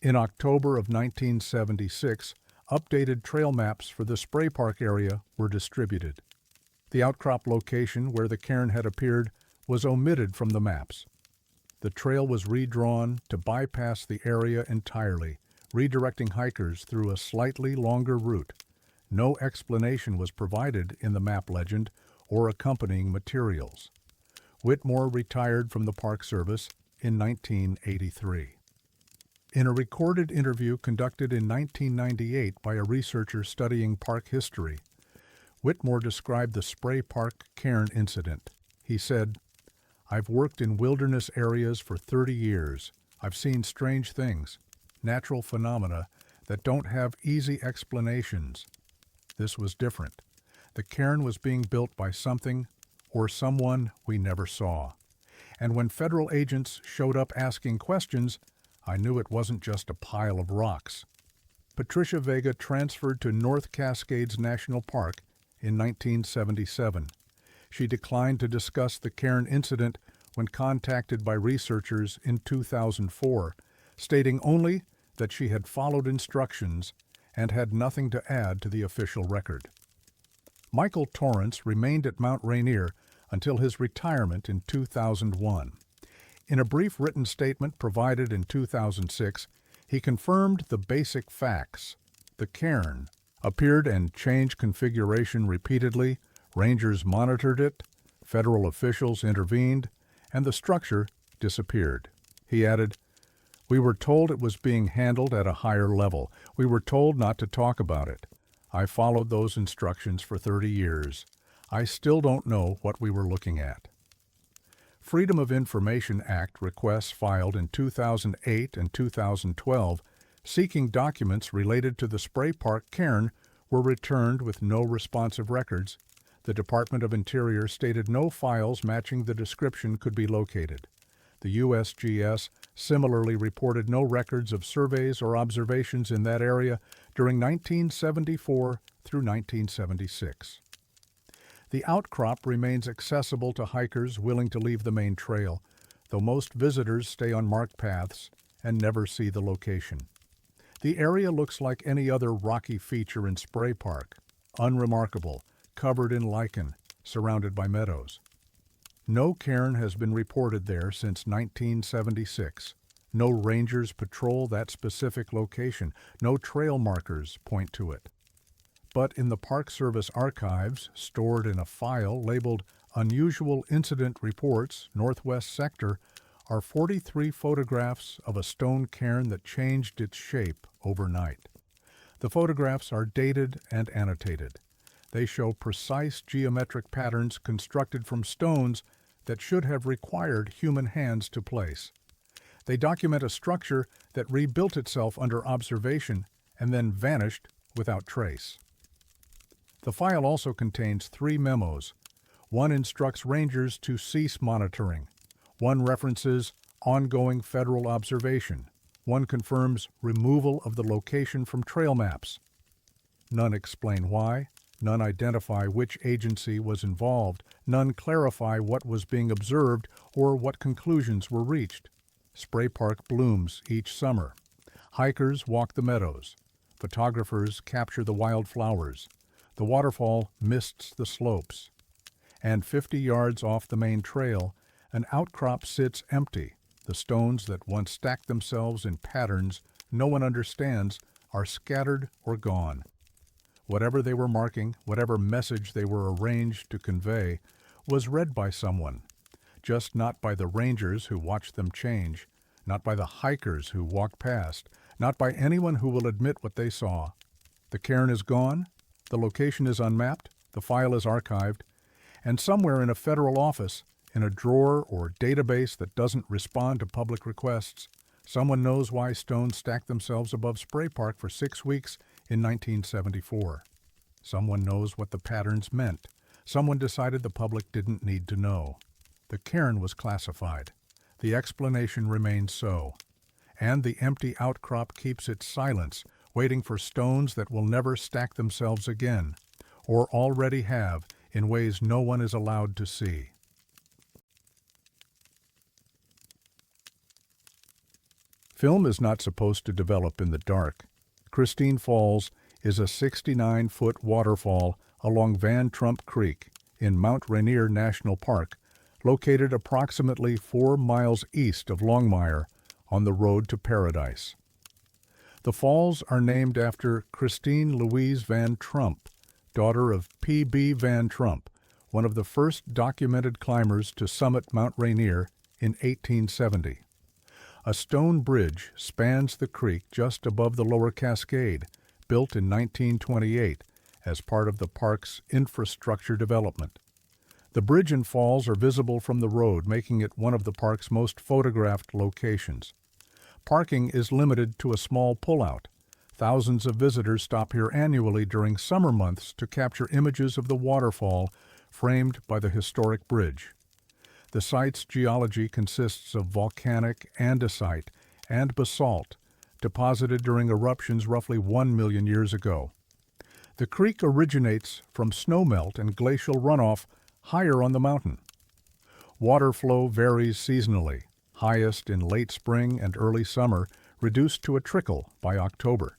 In October of 1976, updated trail maps for the Spray Park area were distributed. The outcrop location where the cairn had appeared was omitted from the maps. The trail was redrawn to bypass the area entirely, redirecting hikers through a slightly longer route. No explanation was provided in the map legend or accompanying materials. Whitmore retired from the Park Service in 1983. In a recorded interview conducted in 1998 by a researcher studying park history, Whitmore described the Spray Park cairn incident. He said, "I've worked in wilderness areas for 30 years. I've seen strange things, natural phenomena that don't have easy explanations. This was different. The cairn was being built by something or someone we never saw. And when federal agents showed up asking questions, I knew it wasn't just a pile of rocks." Patricia Vega transferred to North Cascades National Park in 1977. She declined to discuss the cairn incident when contacted by researchers in 2004, stating only that she had followed instructions and had nothing to add to the official record. Michael Torrance remained at Mount Rainier until his retirement in 2001. In a brief written statement provided in 2006, he confirmed the basic facts. The cairn appeared and changed configuration repeatedly, rangers monitored it, federal officials intervened, and the structure disappeared. He added, "We were told it was being handled at a higher level. We were told not to talk about it. I followed those instructions for 30 years. I still don't know what we were looking at. Freedom of Information Act requests filed in 2008 and 2012 seeking documents related to the Spray Park cairn were returned with no responsive records. The Department of Interior stated no files matching the description could be located. The USGS similarly reported no records of surveys or observations in that area during 1974 through 1976. The outcrop remains accessible to hikers willing to leave the main trail, though most visitors stay on marked paths and never see the location. The area looks like any other rocky feature in Spray Park, unremarkable, covered in lichen, surrounded by meadows. No cairn has been reported there since 1976. No rangers patrol that specific location. No trail markers point to it. But in the Park Service archives, stored in a file labeled Unusual Incident Reports, Northwest Sector, are 43 photographs of a stone cairn that changed its shape overnight. The photographs are dated and annotated. They show precise geometric patterns constructed from stones that should have required human hands to place. They document a structure that rebuilt itself under observation and then vanished without trace. The file also contains 3 memos. One instructs rangers to cease monitoring. One references ongoing federal observation. One confirms removal of the location from trail maps. None explain why. None identify which agency was involved. None clarify what was being observed or what conclusions were reached. Spray Park blooms each summer. Hikers walk the meadows. Photographers capture the wild flowers. The waterfall mists the slopes. And 50 yards off the main trail, an outcrop sits empty. The stones that once stacked themselves in patterns no one understands are scattered or gone. Whatever they were marking, whatever message they were arranged to convey, was read by someone, just not by the rangers who watched them change, not by the hikers who walked past, not by anyone who will admit what they saw. The cairn is gone, the location is unmapped, the file is archived, and somewhere in a federal office, in a drawer or database that doesn't respond to public requests, someone knows why stones stacked themselves above Spray Park for 6 weeks in 1974. Someone knows what the patterns meant. Someone decided the public didn't need to know. The cairn was classified. The explanation remains so. And the empty outcrop keeps its silence, waiting for stones that will never stack themselves again, or already have in ways no one is allowed to see. Film is not supposed to develop in the dark. Christine Falls is a 69-foot waterfall along Van Trump Creek in Mount Rainier National Park, located approximately 4 miles east of Longmire on the road to Paradise. The falls are named after Christine Louise Van Trump, daughter of P.B. Van Trump, one of the first documented climbers to summit Mount Rainier in 1870. A stone bridge spans the creek just above the lower cascade, built in 1928 as part of the park's infrastructure development. The bridge and falls are visible from the road, making it one of the park's most photographed locations. Parking is limited to a small pullout. Thousands of visitors stop here annually during summer months to capture images of the waterfall framed by the historic bridge. The site's geology consists of volcanic andesite and basalt, deposited during eruptions roughly 1 million years ago. The creek originates from snowmelt and glacial runoff higher on the mountain. Water flow varies seasonally, highest in late spring and early summer, reduced to a trickle by October.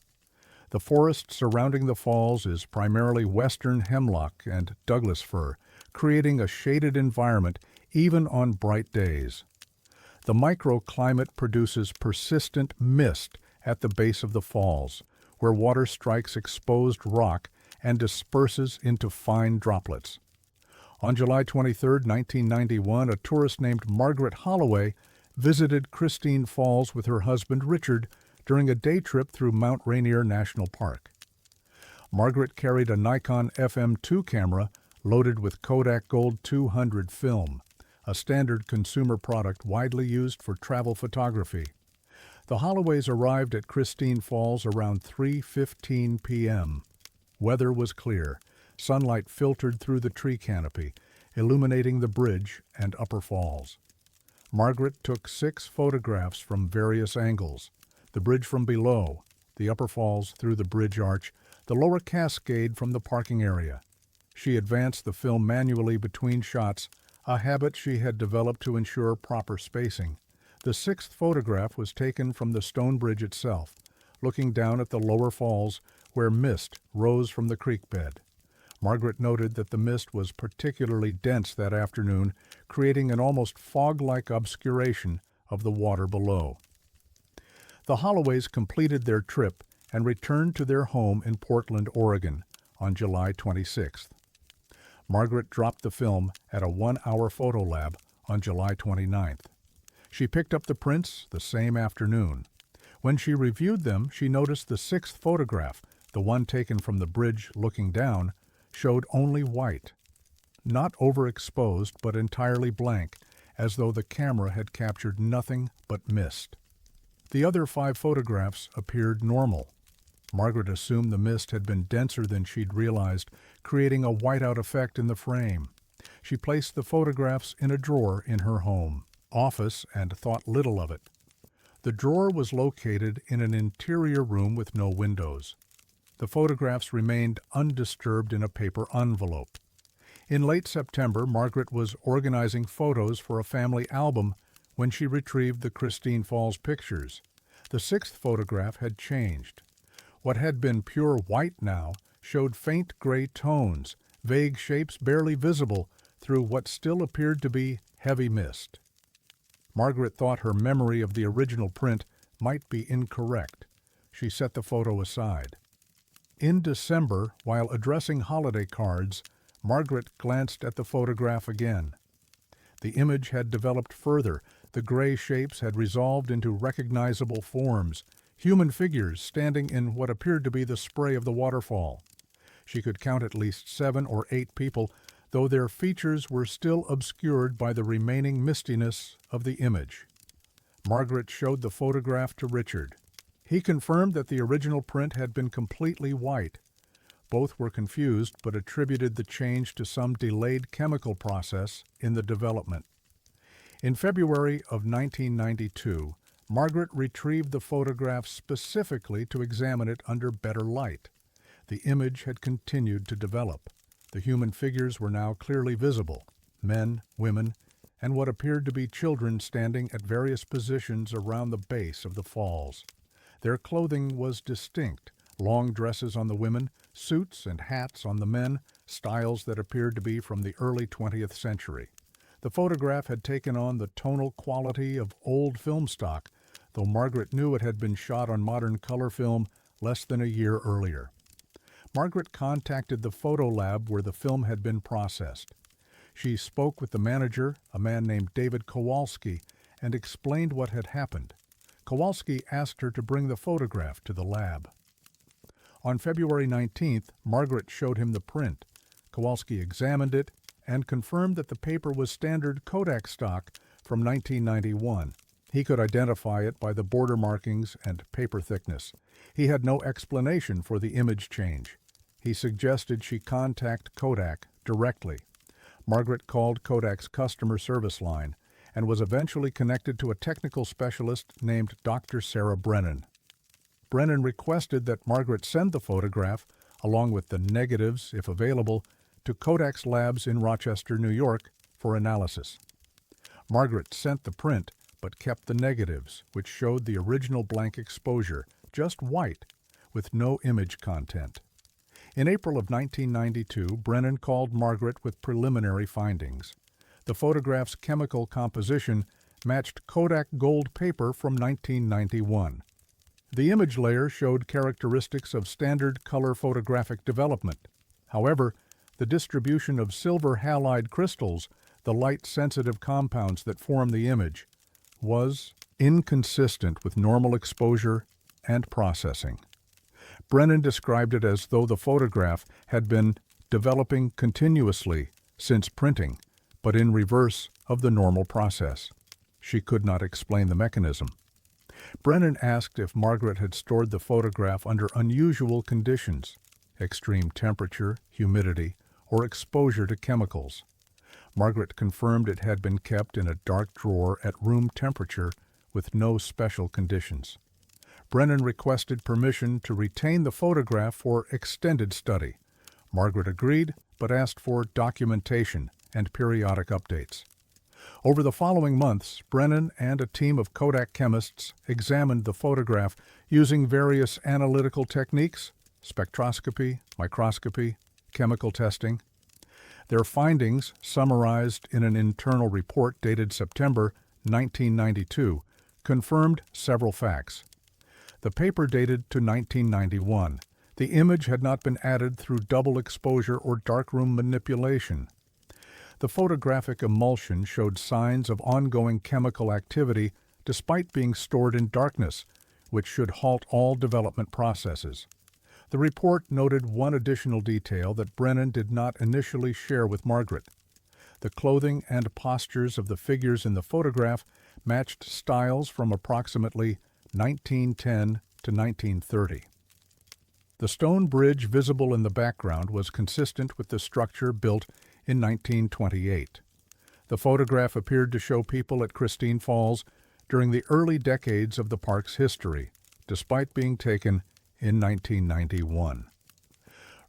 The forest surrounding the falls is primarily western hemlock and Douglas fir, creating a shaded environment even on bright days. The microclimate produces persistent mist at the base of the falls, where water strikes exposed rock and disperses into fine droplets. On July 23, 1991, a tourist named Margaret Holloway visited Christine Falls with her husband Richard during a day trip through Mount Rainier National Park. Margaret carried a Nikon FM2 camera loaded with Kodak Gold 200 film, a standard consumer product widely used for travel photography. The Holloways arrived at Christine Falls around 3:15 p.m. Weather was clear. Sunlight filtered through the tree canopy, illuminating the bridge and upper falls. Margaret took 6 photographs from various angles: the bridge from below, the upper falls through the bridge arch, the lower cascade from the parking area. She advanced the film manually between shots, a habit she had developed to ensure proper spacing. The 6th photograph was taken from the stone bridge itself, looking down at the lower falls where mist rose from the creek bed. Margaret noted that the mist was particularly dense that afternoon, creating an almost fog-like obscuration of the water below. The Holloways completed their trip and returned to their home in Portland, Oregon, on July 26th. Margaret dropped the film at a 1-hour photo lab on July 29th. She picked up the prints the same afternoon. When she reviewed them, she noticed the 6th photograph, the one taken from the bridge looking down, showed only white. Not overexposed, but entirely blank, as though the camera had captured nothing but mist. The other 5 photographs appeared normal. Margaret assumed the mist had been denser than she'd realized, creating a whiteout effect in the frame. She placed the photographs in a drawer in her home office and thought little of it. The drawer was located in an interior room with no windows. The photographs remained undisturbed in a paper envelope. In late September, Margaret was organizing photos for a family album when she retrieved the Christine Falls pictures. The 6th photograph had changed. What had been pure white now showed faint gray tones, vague shapes barely visible through what still appeared to be heavy mist. Margaret thought her memory of the original print might be incorrect. She set the photo aside. In December, while addressing holiday cards, Margaret glanced at the photograph again. The image had developed further. The gray shapes had resolved into recognizable forms, human figures standing in what appeared to be the spray of the waterfall. She could count at least 7 or 8 people, though their features were still obscured by the remaining mistiness of the image. Margaret showed the photograph to Richard. He confirmed that the original print had been completely white. Both were confused, but attributed the change to some delayed chemical process in the development. In February of 1992, Margaret retrieved the photograph specifically to examine it under better light. The image had continued to develop. The human figures were now clearly visible: men, women, and what appeared to be children standing at various positions around the base of the falls. Their clothing was distinct: long dresses on the women, suits and hats on the men, styles that appeared to be from the early 20th century. The photograph had taken on the tonal quality of old film stock, though Margaret knew it had been shot on modern color film less than a year earlier. Margaret contacted the photo lab where the film had been processed. She spoke with the manager, a man named David Kowalski, and explained what had happened. Kowalski asked her to bring the photograph to the lab. On February 19th, Margaret showed him the print. Kowalski examined it and confirmed that the paper was standard Kodak stock from 1991. He could identify it by the border markings and paper thickness. He had no explanation for the image change. He suggested she contact Kodak directly. Margaret called Kodak's customer service line and was eventually connected to a technical specialist named Dr. Sarah Brennan. Brennan requested that Margaret send the photograph, along with the negatives, if available, to Kodak's labs in Rochester, New York, for analysis. Margaret sent the print, but kept the negatives, which showed the original blank exposure, just white, with no image content. In April of 1992, Brennan called Margaret with preliminary findings. The photograph's chemical composition matched Kodak Gold paper from 1991. The image layer showed characteristics of standard color photographic development. However, the distribution of silver halide crystals, the light-sensitive compounds that form the image, was inconsistent with normal exposure and processing. Brennan described it as though the photograph had been developing continuously since printing, but in reverse of the normal process. She could not explain the mechanism. Brennan asked if Margaret had stored the photograph under unusual conditions, extreme temperature, humidity, or exposure to chemicals. Margaret confirmed it had been kept in a dark drawer at room temperature with no special conditions. Brennan requested permission to retain the photograph for extended study. Margaret agreed, but asked for documentation and periodic updates. Over the following months, Brennan and a team of Kodak chemists examined the photograph using various analytical techniques, spectroscopy, microscopy, chemical testing. Their findings, summarized in an internal report dated September 1992, confirmed several facts. The paper dated to 1991. The image had not been added through double exposure or darkroom manipulation. The photographic emulsion showed signs of ongoing chemical activity despite being stored in darkness, which should halt all development processes. The report noted one additional detail that Brennan did not initially share with Margaret. The clothing and postures of the figures in the photograph matched styles from approximately 1910 to 1930. The stone bridge visible in the background was consistent with the structure built in 1928. The photograph appeared to show people at Christine Falls during the early decades of the park's history, despite being taken in 1991.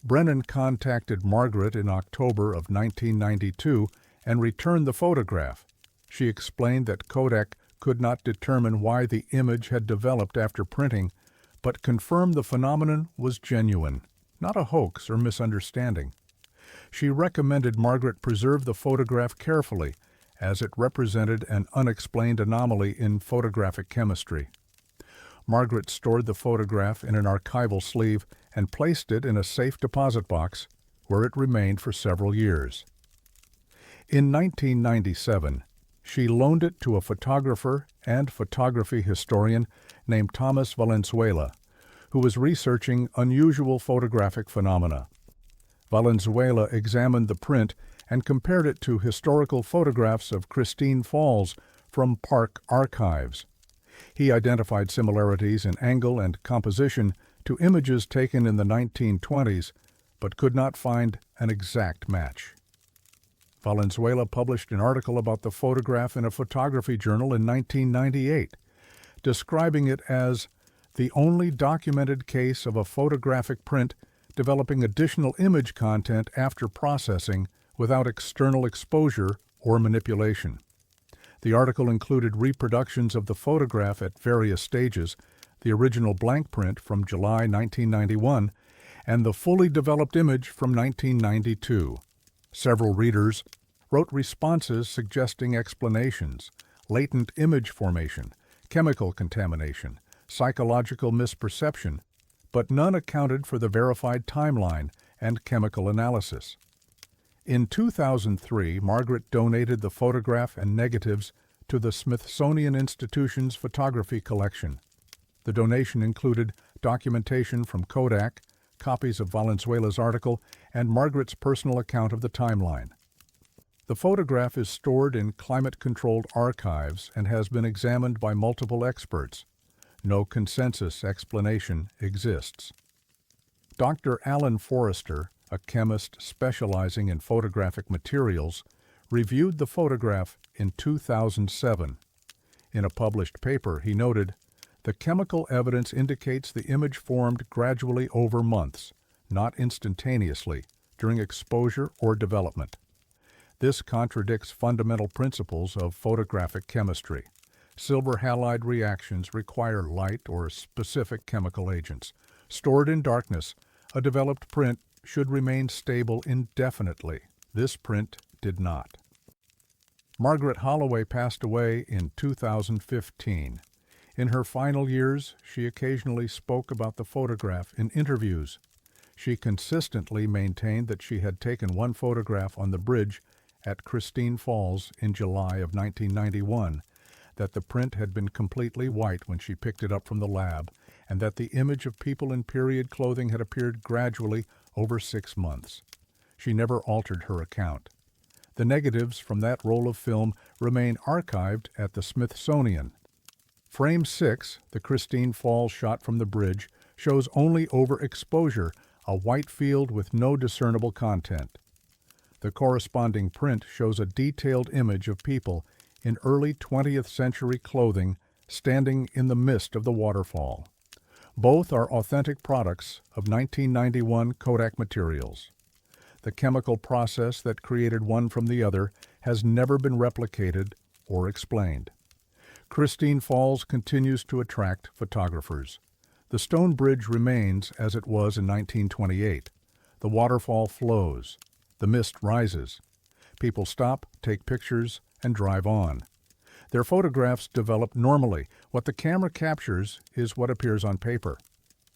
Brennan contacted Margaret in October of 1992 and returned the photograph. She explained that Kodak could not determine why the image had developed after printing, but confirmed the phenomenon was genuine, not a hoax or misunderstanding. She recommended Margaret preserve the photograph carefully, as it represented an unexplained anomaly in photographic chemistry. Margaret stored the photograph in an archival sleeve and placed it in a safe deposit box, where it remained for several years. In 1997, she loaned it to a photographer and photography historian named Thomas Valenzuela, who was researching unusual photographic phenomena. Valenzuela examined the print and compared it to historical photographs of Christine Falls from park archives. He identified similarities in angle and composition to images taken in the 1920s, but could not find an exact match. Valenzuela published an article about the photograph in a photography journal in 1998, describing it as the only documented case of a photographic print developing additional image content after processing without external exposure or manipulation. The article included reproductions of the photograph at various stages, the original blank print from July 1991, and the fully developed image from 1992. Several readers wrote responses suggesting explanations: latent image formation, chemical contamination, psychological misperception, but none accounted for the verified timeline and chemical analysis. In 2003, Margaret donated the photograph and negatives to the Smithsonian Institution's photography collection. The donation included documentation from Kodak, copies of Valenzuela's article, and Margaret's personal account of the timeline. The photograph is stored in climate-controlled archives and has been examined by multiple experts. No consensus explanation exists. Dr. Alan Forrester, a chemist specializing in photographic materials, reviewed the photograph in 2007. In a published paper, he noted, "The chemical evidence indicates the image formed gradually over months, not instantaneously, during exposure or development. This contradicts fundamental principles of photographic chemistry. Silver halide reactions require light or specific chemical agents. Stored in darkness, a developed print should remain stable indefinitely. This print did not." Margaret Holloway passed away in 2015. In her final years, she occasionally spoke about the photograph in interviews. She consistently maintained that she had taken one photograph on the bridge at Christine Falls in July of 1991, that the print had been completely white when she picked it up from the lab, and that the image of people in period clothing had appeared gradually over 6 months. She never altered her account. The negatives from that roll of film remain archived at the Smithsonian. Frame 6, the Christine Falls shot from the bridge, shows only overexposure, a white field with no discernible content. The corresponding print shows a detailed image of people in early 20th century clothing standing in the mist of the waterfall. Both are authentic products of 1991 Kodak materials. The chemical process that created one from the other has never been replicated or explained. Christine Falls continues to attract photographers. The stone bridge remains as it was in 1928. The waterfall flows. The mist rises. People stop, take pictures, and drive on. Their photographs develop normally. What the camera captures is what appears on paper.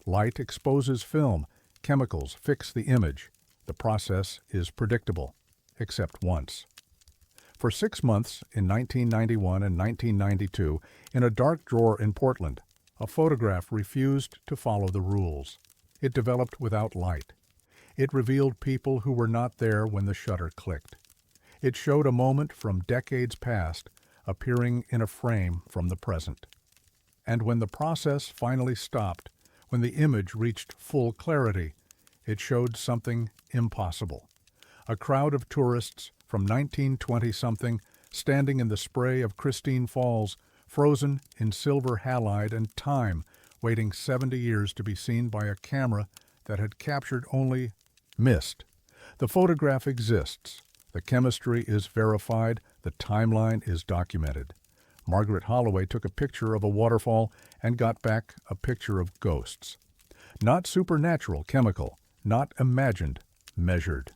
Light exposes film. Chemicals fix the image. The process is predictable, except once. For 6 months in 1991 and 1992, in a dark drawer in Portland, a photograph refused to follow the rules. It developed without light. It revealed people who were not there when the shutter clicked. It showed a moment from decades past appearing in a frame from the present. And when the process finally stopped, when the image reached full clarity, it showed something impossible. A crowd of tourists from 1920-something standing in the spray of Christine Falls, frozen in silver halide and time, waiting 70 years to be seen by a camera that had captured only mist. The photograph exists. The chemistry is verified. The timeline is documented. Margaret Holloway took a picture of a waterfall and got back a picture of ghosts. Not supernatural chemical, not imagined, measured.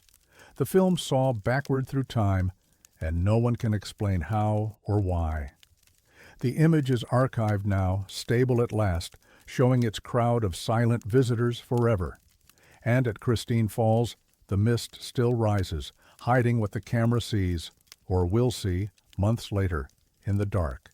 The film saw backward through time, and no one can explain how or why. The image is archived now, stable at last, showing its crowd of silent visitors forever. And at Christine Falls, the mist still rises, hiding what the camera sees, or will see, months later, in the dark.